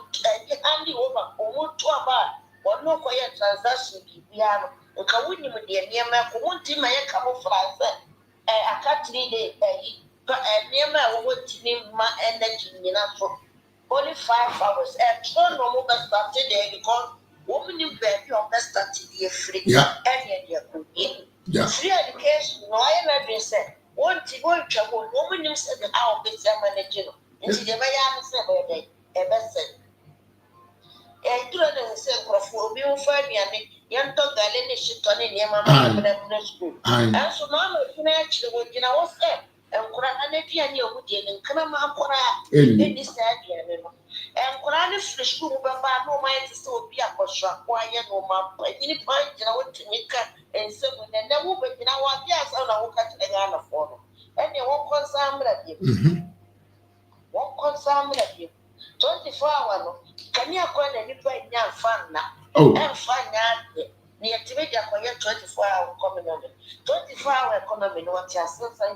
andi over o to aba ono ko ye transaction bibia no. Nka wuni mu de niema ko wonti ma ye ka mo France aka 3 day niema wo wonti ma energy nyina so only 5 hours and so no mo best start there because woman you baby on best start the free and you could free education no I never say wonti go travel woman you say the how best manage no nti de ba ya say be dey best duro na say crofo obi wo fa aduane yento gale ne shito ne niema ma na school and so na no fina chire wo gina wo say enkura na aduane obu de ne nkana ma akora eni say aduane no enkura ne fresh school ba ba no ma yete say obi akosho akwa ye no ma ni pa gina wo timika ense mo na wo be gina wa bia sa na wo ka tire ga na fo no ene wo konsamra bi wo konsamra bi 24 hours no kani akwa na nipa nya fan na fan na ni yetimeja kwa 24 hours economy 24 hours economy no what ya say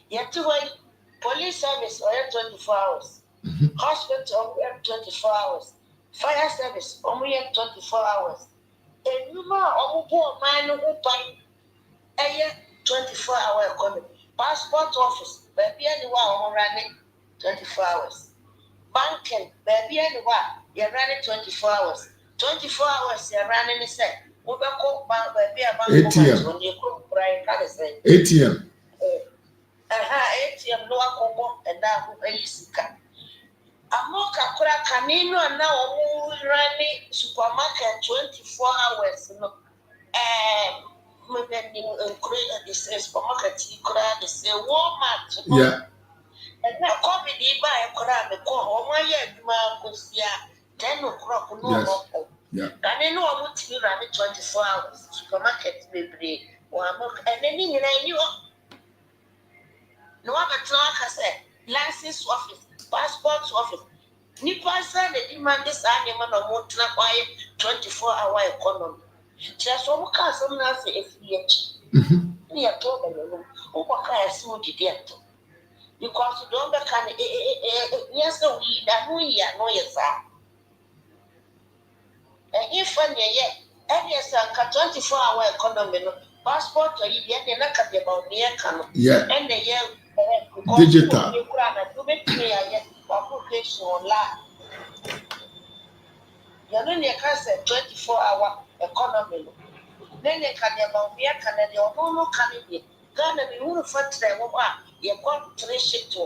yetiwa police service or 24 hours hospital 24 hours fire service 24 hours Enuma omubo man who buy a 24-hour economy. Passport office, baby anyone running 24 hours. Banking, baby anyone, you're running 24 hours. 24 hours, you're running the same. We go bank, baby, a bank when you go cry, can say. ATM. ATM, no one and now who is Amoka kura kanino na omu running supermarket 24 hours no maybe include this supermarket kura this Walmart Yeah. And now COVID buy kura me ko omo ye duma kosia 10 o'clock no more. Yeah. Kanino omu ti running 24 hours supermarket bebre wa amoka and then you know no one can say license office passport office. Nipa say the demand this animal no more 24-hour economy. Just some cars some na say FDH. Ni ya to be no. O kwa ka esi di there to. Because don't be can yes we da no ya no yes ah. If ye any sanka 24-hour economy no passport or you dey na ka be about me kan no. Yeah. And the year digital. You do me application online. You know, you can say 24-hour economy. Then you can about me, can you no candidate? Ghana, you will find them. You got 3 shit to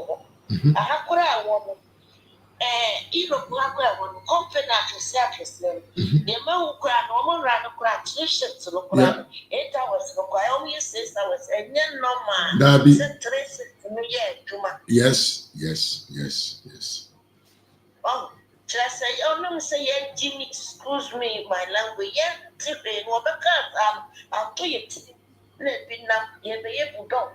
I have got a woman. You know, one company to say, the man who cried, normal ran a crack 3 shit to look around 8 hours. Look, I only 6 hours, and then no man. 3 shit to me, Yes, yes, yes, yes. Oh. Just say, oh no, say, Jimmy, excuse me, my language, today, I'll tell you, let me now, you be able to go.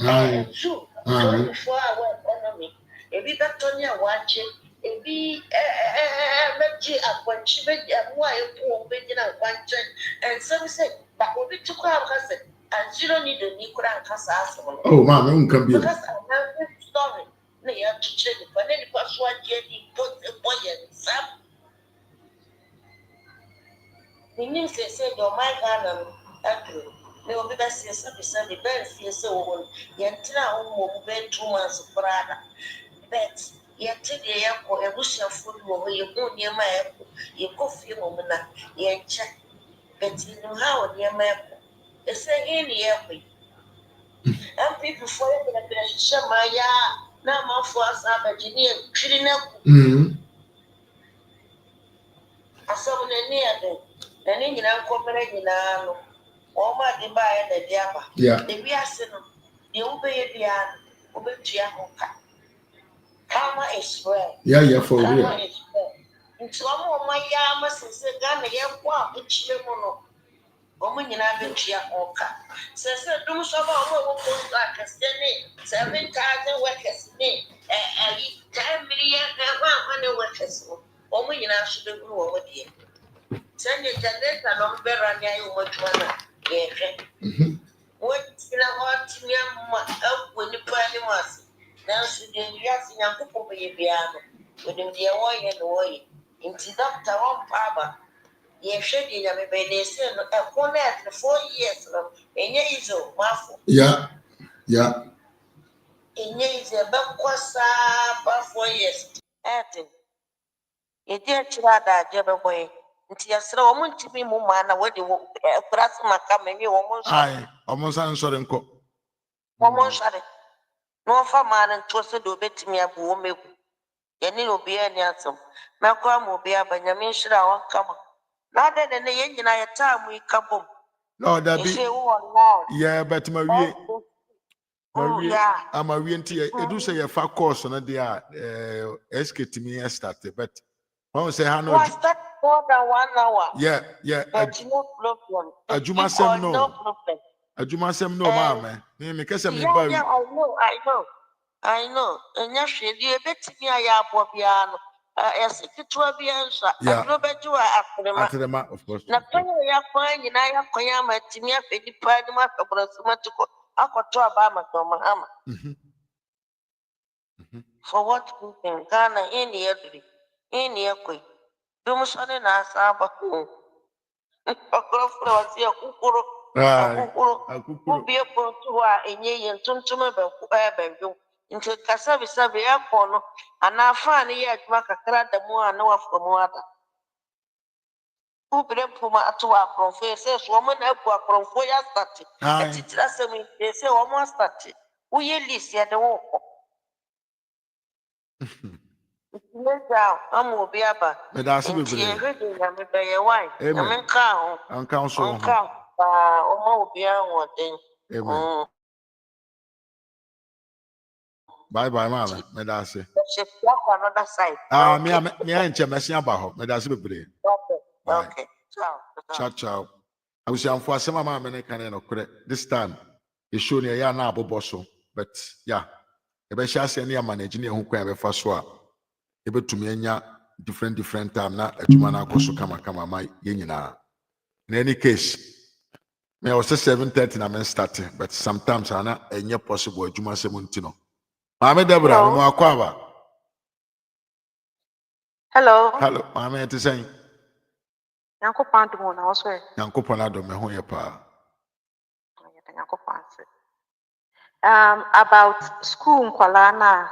24-hour economy. If you got on your watch, if you a bunch of and some say, but we took our cousin, and you don't need a new crass. Oh, man, I won't come here. Because I have a story. They have to change it, but then the first one, Jenny, put the boy and Sam. The news they said, your my gun and they will be the CSA, the best CSO, Yantina, who been 2 months of Prada. But yet, today, a bush of food over you go near my apple, you go feel woman, you check. But you know how near my apple. They say, any airway. And people for the Shamaya. Now, my first Virginia, treating up. I saw near them, and in incorporating now. All my divine the Diaba. Yeah. The Biasin, the Obey Bian, Obey Tiahoka. Karma is well. Yeah, for real. Karma is well. And some of my yamas is a gun, a young one, which you know. Woman in Abichiahoka. Says, do some of our post like a steady 7,000 workers in a 10 million and 100 workers. Woman in Ashby grew over here. Send it and not better than you much one. What's in a hot young when you put any mass? Now, she did just in a couple of piano with him the away and away. Into Doctor on Papa. You're shaking a baby, they said a corner after 4 years. And yet, it's a waffle. Yeah, yeah. And yet, it's a backwards 4 years. Acting. A dear child, Jabba boy. Until I saw a woman to be Mumana, what you press my coming, you almost. Aye, almost answering. Almost shut it. No for man and trusted to bet me a woman. Any will be any answer. Malcolm will be a Benjamin should I won't come. Rather than the engine, I time we come home. No, that be. Yeah, but Maria. Maria, I'm a renty. I do say a far course on the escape to me started, but I won't say how no. Was that more than 1 hour? Yeah. But no problem. A Jumasem no. No problem. A Jumasem no, mamma. Because I'm yeah, I know. And yes, you bet me I am Bobiano. As if it were be answer. Yeah. After the map, of course. Now, you are fine, and I have Koyama, Timia, Petty Padma, Brasmatico, Aquatua Bama, Mahama. For what in Ghana, in the elderly, in the equi. Dumusson and Asaba. Okorofo wa si akukuru. Akukuru. Ubi epontu a enye ye ntuntum be nti kasa bisabe yakɔ no anafa ne yɛ adwuma kakra da mu a na wafɔ mu ada. Ubire mpoma ato akorɔmfo yɛ sɛ so ɔmo na abu akorɔmfo yɛ asate. Etitiri asɛm yi sɛ ɔmo asate. Woyɛ list yɛ de wɔkɔ. Meja amu obi aba. Medase Nti ehwɛ de nyame bɛyɛ wine. Nyame nka ho. Anka so ho. Nka ba ɔmo obi ahoɔden. Amen. Bye bye, mama. Medase. Another side. Me anche mesi aba ho. Medase bebre. Okay. Ciao. Ciao. I was young for some mama me kan no kore. This time, you show me ya na abobo so. But yeah, e be sha se na manage na hu kwan be fa so a. E be tumi anya different time na adwuma na akoso kama ma ye nyina. In any case, me was 7:30 na me start, but sometimes ana enye possible adwuma se munti no. Mame Deborah, mo akwaba. Hello. Mame te say. Yankopɔn adom na wɔsɔ ɛ. Yankopɔn adom me ho yɛ pa. About school nkwalaa na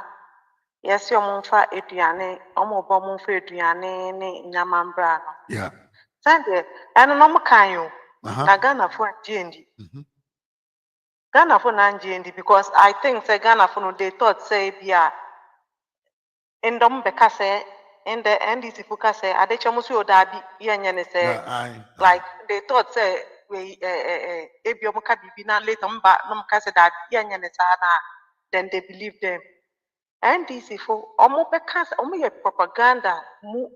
yɛsi ɔmo mfa aduane, ɔmo bɔ ɔmo mfa aduane ne nyama mbra no. Yeah. Sɛnde ɛno na ɔmo kan yo. Na Ghana fo agyendi. Ghana fo na agyendi because I think say Ghana fo no they thought say bia ndom beka say in the NDC focus say adechomo so odabi yenye ne say like they thought say we ebiomo ka bibi na later mba no ka say that yenye ne sa na then they believe them. NDC fo omo beka omo ye propaganda mu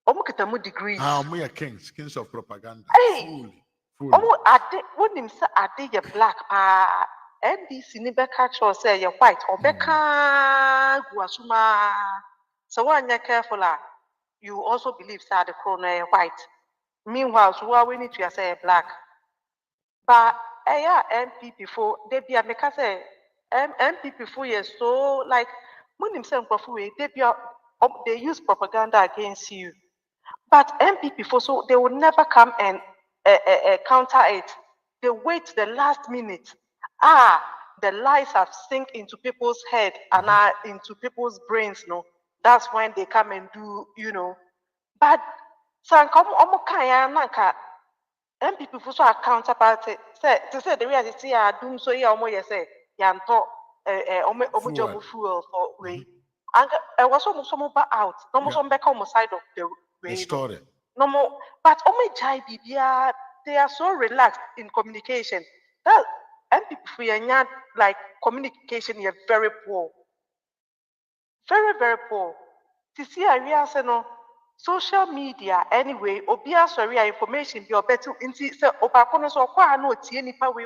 omo kita mu degrees. Omo ye kings of propaganda. Full. Omo ade wonim say ade ye black NDC ni beka cho say ye white or beka guasuma. So when you're careful, you also believe that the crown is white. Meanwhile, so we need to say black. But MPP for they be make say MPP for years so like when himself they use propaganda against you. But MPP for so they will never come and counter it. They wait the last minute. The lies have sink into people's head and are into people's brains, no. That's when they come and do, But SANKOFA nanka MPP for so counterparty say to say the reality are doom so yeah say yanto omo fuel for way. And I was almost out. No more some back on the side of the way. Story. No more, but jai bibia they are so relaxed in communication. That MPP for like communication is very poor. Very, very poor. To see a real social media anyway, obia sorry information be better into say obakono so kwa no tie nipa we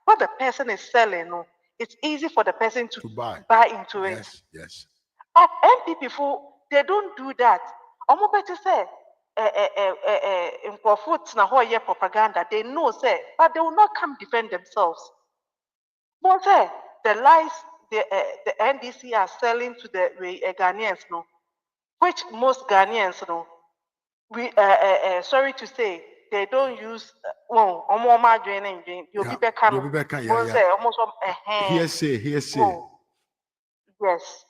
what the person is selling, no, it's easy for the person to buy into it. Yes. But MPP they don't do that. Omo better say in na ho ye propaganda, they know say, but they will not come defend themselves. But say the lies the NDC are selling to the Ghanaians, no, which most Ghanaians, no, we sorry to say, they don't use Hearsay. Yes.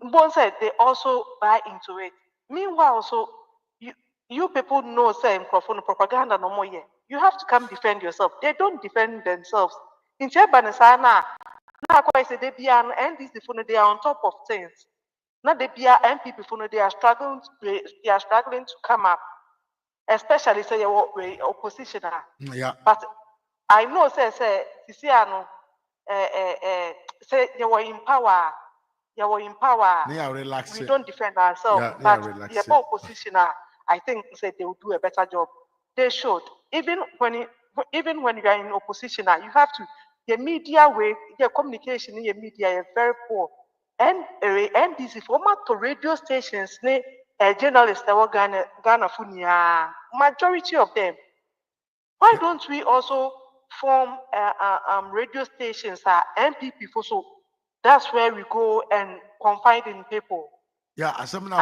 One said they also buy into it. Meanwhile, so you people know say propaganda no more yet. You have to come defend yourself. They don't defend themselves. In Chebanisana, now quite say they be an NDC they are on top of things. Now they be MPP they are struggling to come up. Especially say your opposition. Yeah. But I know say say they were in power. We don't defend ourselves. But the opposition, I think say they will do a better job. They should. Even when you are in opposition, you have to. The media way, the communication in the media is very poor. And NDC format to radio stations, journalists that were Ghana Funia, majority of them. Why don't we also form radio stations MPP for so that's where we go and confide in people. Yeah, asem na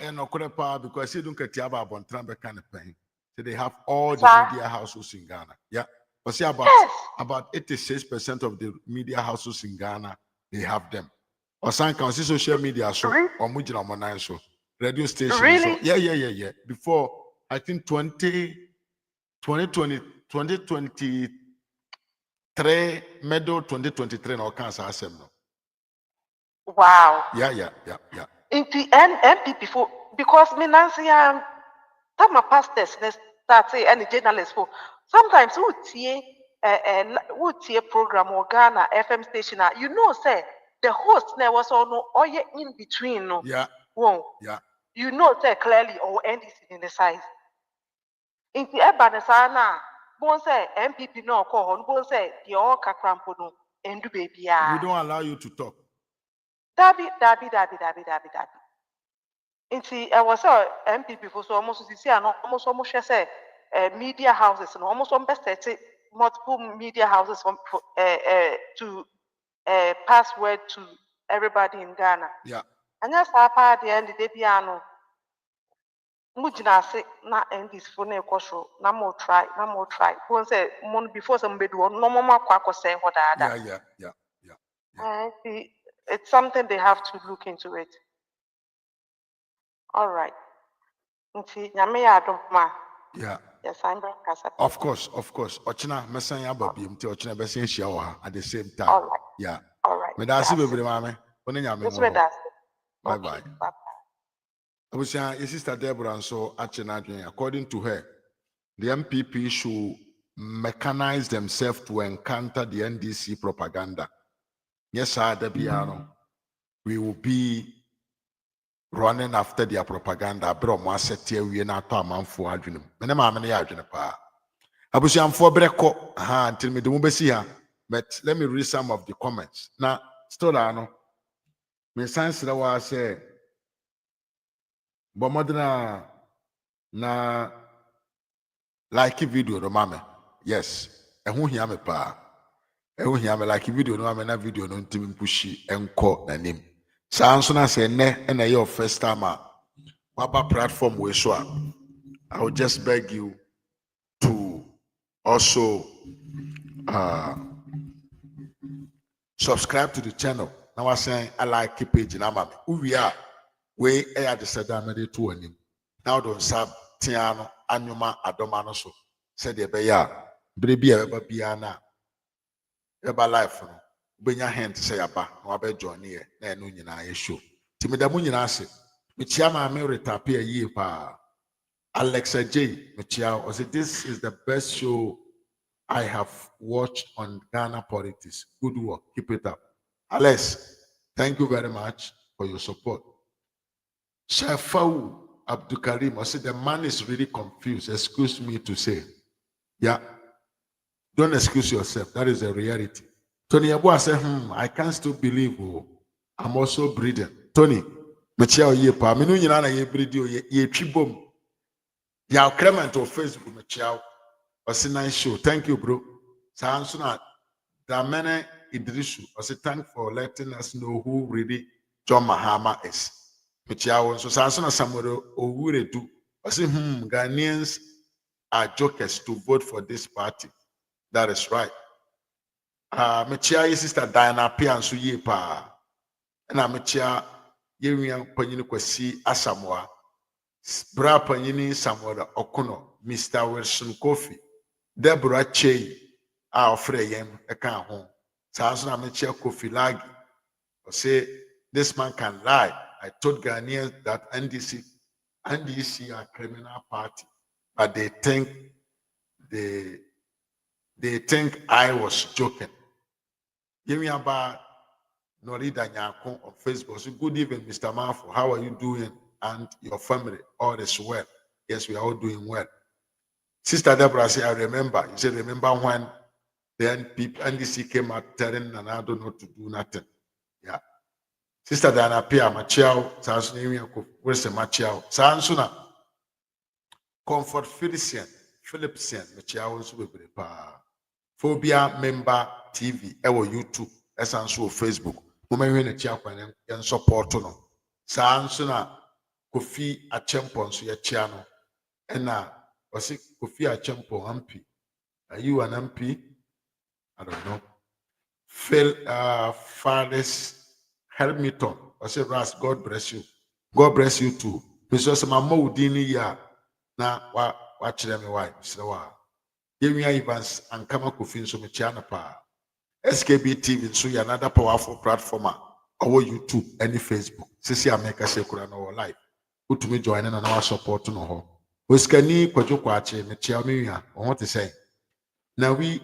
Ana no power because you don't get about Bontrambe kind of pain. So they have all the Sir? media houses in Ghana. Yeah. But see about 86% of the media houses in Ghana, they have them. Or some can see social media so or mujina online so radio station. Really? So yeah. Before I think 2023 middle 2023 no cancer asem no. Wow. Yeah. Into MPP for because me Nancy time my pastors start say any journalists for sometimes who tie program or Ghana FM station you know say the host there was on no in between no. Yeah. Whoa. Yeah. You know say clearly or NDC in the size. Into Ebanesana, bon say MPP no call on bon say the all kakrampo no endu baby. We don't allow you to talk. Dabi. Nti was MPP for so almost see almost say media houses and almost multiple media houses to pass word to everybody in Ghana. Yeah. And that's our part the end the piano. Mujina say na end this phone ekosho na more try. Who say before somebody no more kwako say what Yeah. It's something they have to look into it. All right. Yeah. Yes, I'm back. Of course. Ochina mesanya babi mti ochina besi nshia wo ha at the same time. All right. Yeah. All right. Me da si bebre mame. One nyame ngo. Bye bye. Abusia, your sister Deborah and so according to her, the MPP should mechanize themselves to encounter the NDC propaganda. Yes, sir, Debiano. We will be running after their propaganda. Bro, mo asetie we na to amanfo adwenem. Me ne ma me ne adwene pa. Abusiamfo breko, until me de mo besi ha. But let me read some of the comments. Now, still ano. Me sense that was say Bomodina na like video no mame. Yes. Ehu hia me pa. Ehu hia me like video no mame na video no ntimi pushi enko nanim. Sa anso na say ne na your first time waba platform we so I will just beg you to also subscribe to the channel. Now I say I like page na mame. We are we air the sedamede to anim. Now don't sab tiano anyuma adomano so. Said the beya brebi eba biana eba life no. Benya hand say aba no abe join here na enu nyina ye show. Ti me da mu nyina ase. Me chia ma me retape ayi pa. Alexa J me chia o say this is the best show I have watched on Ghana politics. Good work. Keep it up. Alex, thank you very much for your support. Shafau Abdul Karim, I said the man is really confused. Excuse me to say. Yeah. Don't excuse yourself. That is the reality. Tony Abu said, I can't still believe I'm also breathing. Tony, Machia ye pa, minu yina ye breathing ye chibom. Ya Clement on Facebook, Machia. Was a nice show. Thank you, bro. Sansuna, Damene Idrisu. I say thank for letting us know who really John Mahama is. Michiawo, so Sansuna Samuel Owure do. I say, Ghanaians are jokers to vote for this party. That is right. Michia sister Diana Pian so ye pa. And Michia Yerian Panini Kwesi Asamoah. Bra Panini Samuel Okono, Mr. Wilson Kofi. Deborah Che, our friend, a can home. Sansuna Michia Kofi Lagi. I say, this man can lie. I told Ghanaians that NDC are a criminal party, but they think I was joking. Give me about Norida Nyako on Facebook. So good evening, Mr. Mafo. How are you doing? And your family, all is well. Yes, we are all doing well. Sister Deborah said, I remember. You said, remember when the NDC came out telling Nanado not to do nothing. Yeah. Sister Diana Pia Machiao, Sansuna, where's the Machiao? Sansuna, Comfort Philipsian, Machiao, Phobia Member TV, our YouTube, Esansu Facebook. Women in a child and support no. saa nso na Kofi Achempo nso yɛkyia no ɛna ɔse Kofi Achempo MP. Are you an MP? I don't know. Phil Fathers Helmiton. I say Ras, God bless you. God bless you too. Because my mom didn't ya na watch them why. So give me Evans and Kama Kofi so me channel pa. SKB TV so you another powerful platform or YouTube any Facebook. Sisi America say kura no live. Put me join and our support no ho. Oskani kwajo kwache me chia me ya. What to say? Now we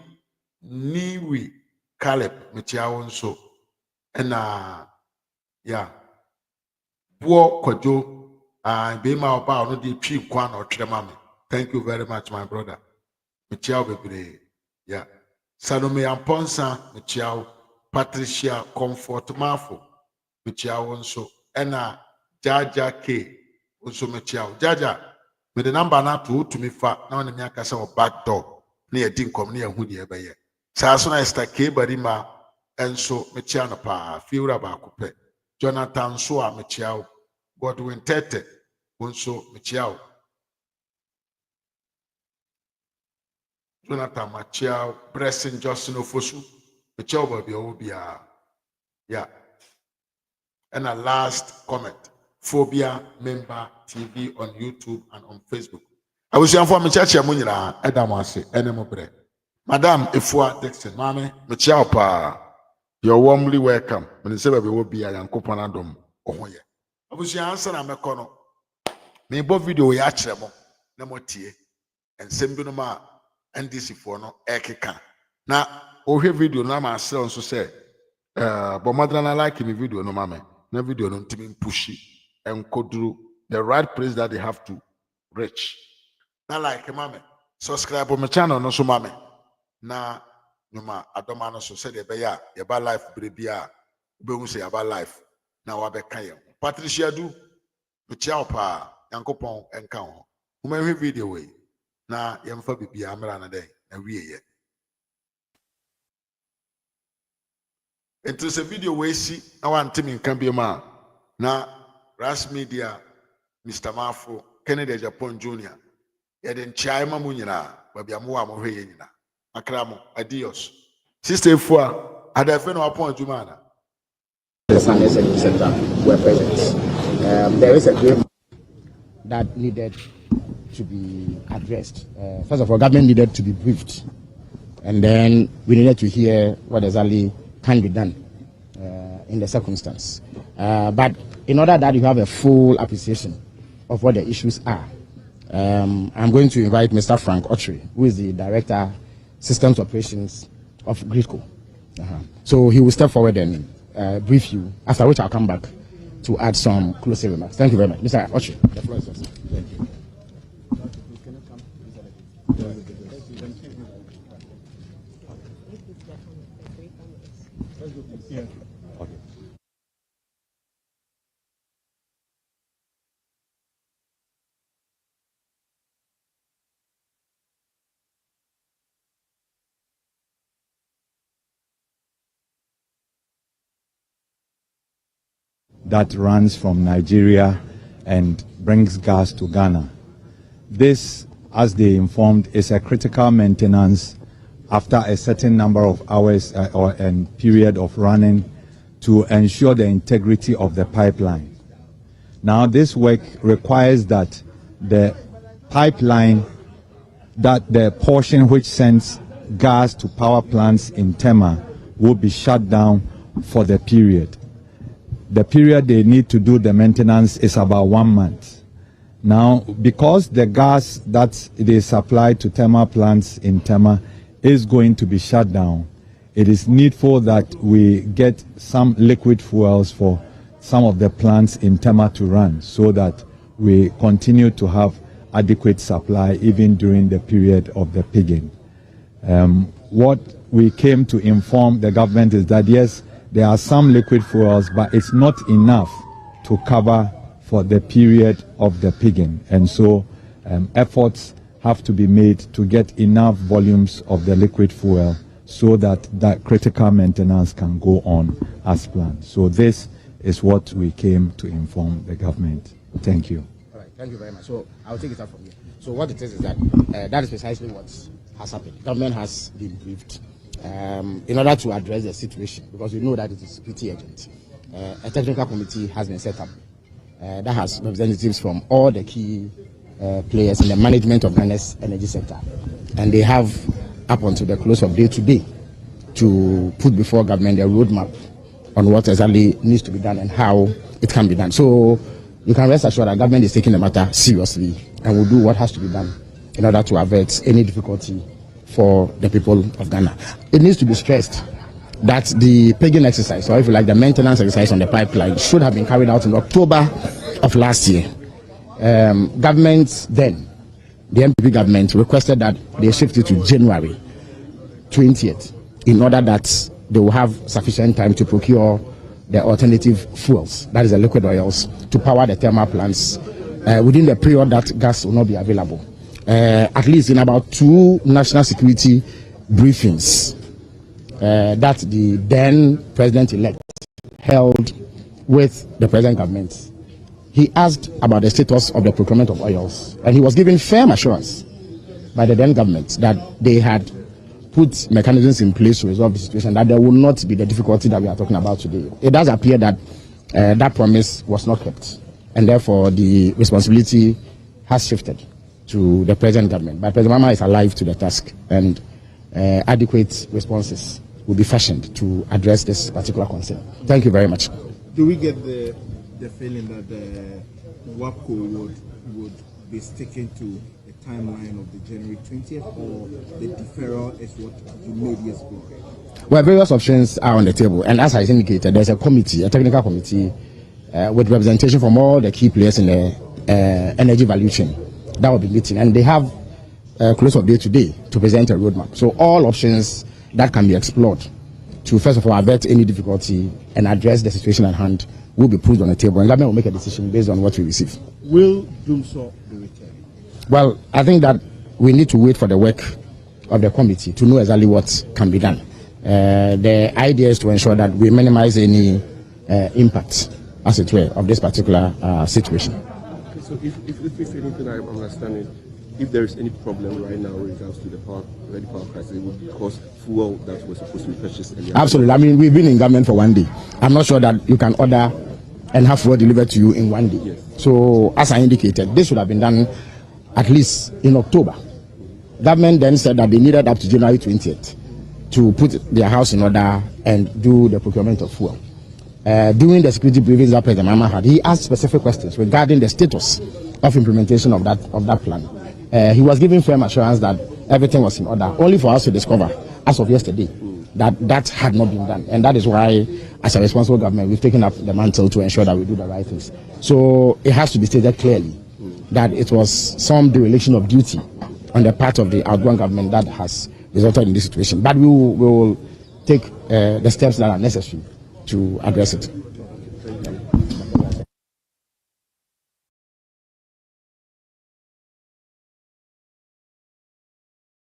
Caleb me chia won so and yeah. Boa kwajo be ma oba no dey twi kwan or tremame. Thank you very much my brother. Me chia bebre. Yeah. Salome Amponsa me chia Patricia Comfort Mafo me chia won so and Jaja K also me chia. Jaja me the number na to me fa na on me akasa o back door na ye din kom na ye hu de e be ye. Sa so na Esther K barima enso me chia na pa fiura ba ko pe. Jonathan so a me chia Godwin Tete also me chia. Jonathan Machia, Blessing Justin Ofosu, me chia ba bi o bia. Yeah. And a last comment. Phobia Member TV on YouTube and on Facebook. I was saying for me church amunyira edamase enemobre. Madam Efua Dixon, mame me chia pa. You're warmly welcome. Me say baby will be a yankopon adom ohoye. I was saying answer na me kono. Me bo video ya kire mo na mo tie. Ensem bi no ma NDC for no ekeka. Na ohwe video na ma sell nso say but madra na like me video no mame. Na video no ntimi pushy and kodru the right place that they have to reach. Na like mame. Subscribe on my channel no so mame. Na nyuma adoma no so said be ya ba life brebia be hu say ya ba life na wa be kan ye. Patricia du me chia pa yankopon enka ho. Uma hwe video we na yemfa bibia amra na den na wie ye. Into the video we see na wantimi nkan bi ma na RAZ Media Mr. Mafo Kennedy Japan Jr. Yeden chiai ma mu nyina ba bia mo wa mo hwe ye nyina. Akramo, adios. Sister Fua, had I been upon Jumana? The SANKOFA Center were present. There is a great that needed to be addressed. First of all, government needed to be briefed, and then we needed to hear what exactly can be done in the circumstance. But in order that you have a full appreciation of what the issues are, I'm going to invite Mr. Frank Otri, who is the Director Systems Operations of Gridco. So he will step forward and brief you, after which I'll come back to add some closing remarks. Thank you very much. Mr. Ochi, the floor is yours. Thank you. That runs from Nigeria and brings gas to Ghana. This, as they informed, is a critical maintenance after a certain number of hours and period of running to ensure the integrity of the pipeline. Now, this work requires that the pipeline, that the portion which sends gas to power plants in Tema will be shut down for the period. The period they need to do the maintenance is about 1 month. Now, because the gas that they supply to Tema plants in Tema is going to be shut down, it is needful that we get some liquid fuels for some of the plants in Tema to run so that we continue to have adequate supply even during the period of the pigging. What we came to inform the government is that yes, there are some liquid fuels, but it's not enough to cover for the period of the pigging. And so efforts have to be made to get enough volumes of the liquid fuel so that that critical maintenance can go on as planned. So this is what we came to inform the government. Thank you. All right, thank you very much. So I'll take it up from here. So what it is that that is precisely what has happened. Government has been briefed in order to address the situation, because we know that it is pretty urgent. A technical committee has been set up that has representatives from all the key players in the management of Ghana's energy sector, and they have up until the close of day today to put before government a roadmap on what exactly needs to be done and how it can be done. So you can rest assured that government is taking the matter seriously and will do what has to be done in order to avert any difficulty for the people of Ghana. It needs to be stressed that the pegging exercise, or if you like, the maintenance exercise on the pipeline, should have been carried out in October of last year. Government then, the MPP government, requested that they shift it to January 20th in order that they will have sufficient time to procure the alternative fuels, that is the liquid oils, to power the thermal plants within the period that gas will not be available. At least in about 2 national security briefings that the then president-elect held with the present government, he asked about the status of the procurement of oils, and he was given firm assurance by the then government that they had put mechanisms in place to resolve the situation, that there will not be the difficulty that we are talking about today. It does appear that that promise was not kept, and therefore the responsibility has shifted to the present government. But President Mahama is alive to the task, and adequate responses will be fashioned to address this particular concern. Thank you very much. Do we get the feeling that the WAPCO would be sticking to the timeline of the January 20th, or the deferral is what you made years ago? Well, various options are on the table, and as I indicated, there's a committee, a technical committee, with representation from all the key players in the energy value chain that will be meeting, and they have close of day today to present a roadmap. So all options that can be explored to first of all avert any difficulty and address the situation at hand will be put on the table, and government will make a decision based on what we receive. Will Dumso be returned? Well, I think that we need to wait for the work of the committee to know exactly what can be done. The idea is to ensure that we minimize any impact, as it were, of this particular situation. Okay, so if anything I'm understanding, if there is any problem right now with regards to the power crisis, it would cause fuel that was supposed to be purchased earlier. Absolutely. I mean, we've been in government for 1 day. I'm not sure that you can order and have fuel delivered to you in 1 day. Yes. So, as I indicated, this should have been done at least in October. Government then said that they needed up to January 20th to put their house in order and do the procurement of fuel. During the security briefings that President Mahama had, he asked specific questions regarding the status of implementation of that plan. He was given firm assurance that everything was in order, only for us to discover, as of yesterday, that had not been done. And that is why, as a responsible government, we've taken up the mantle to ensure that we do the right things. So it has to be stated clearly that it was some dereliction of duty on the part of the outgoing government that has resulted in this situation. But we will take the steps that are necessary to address it.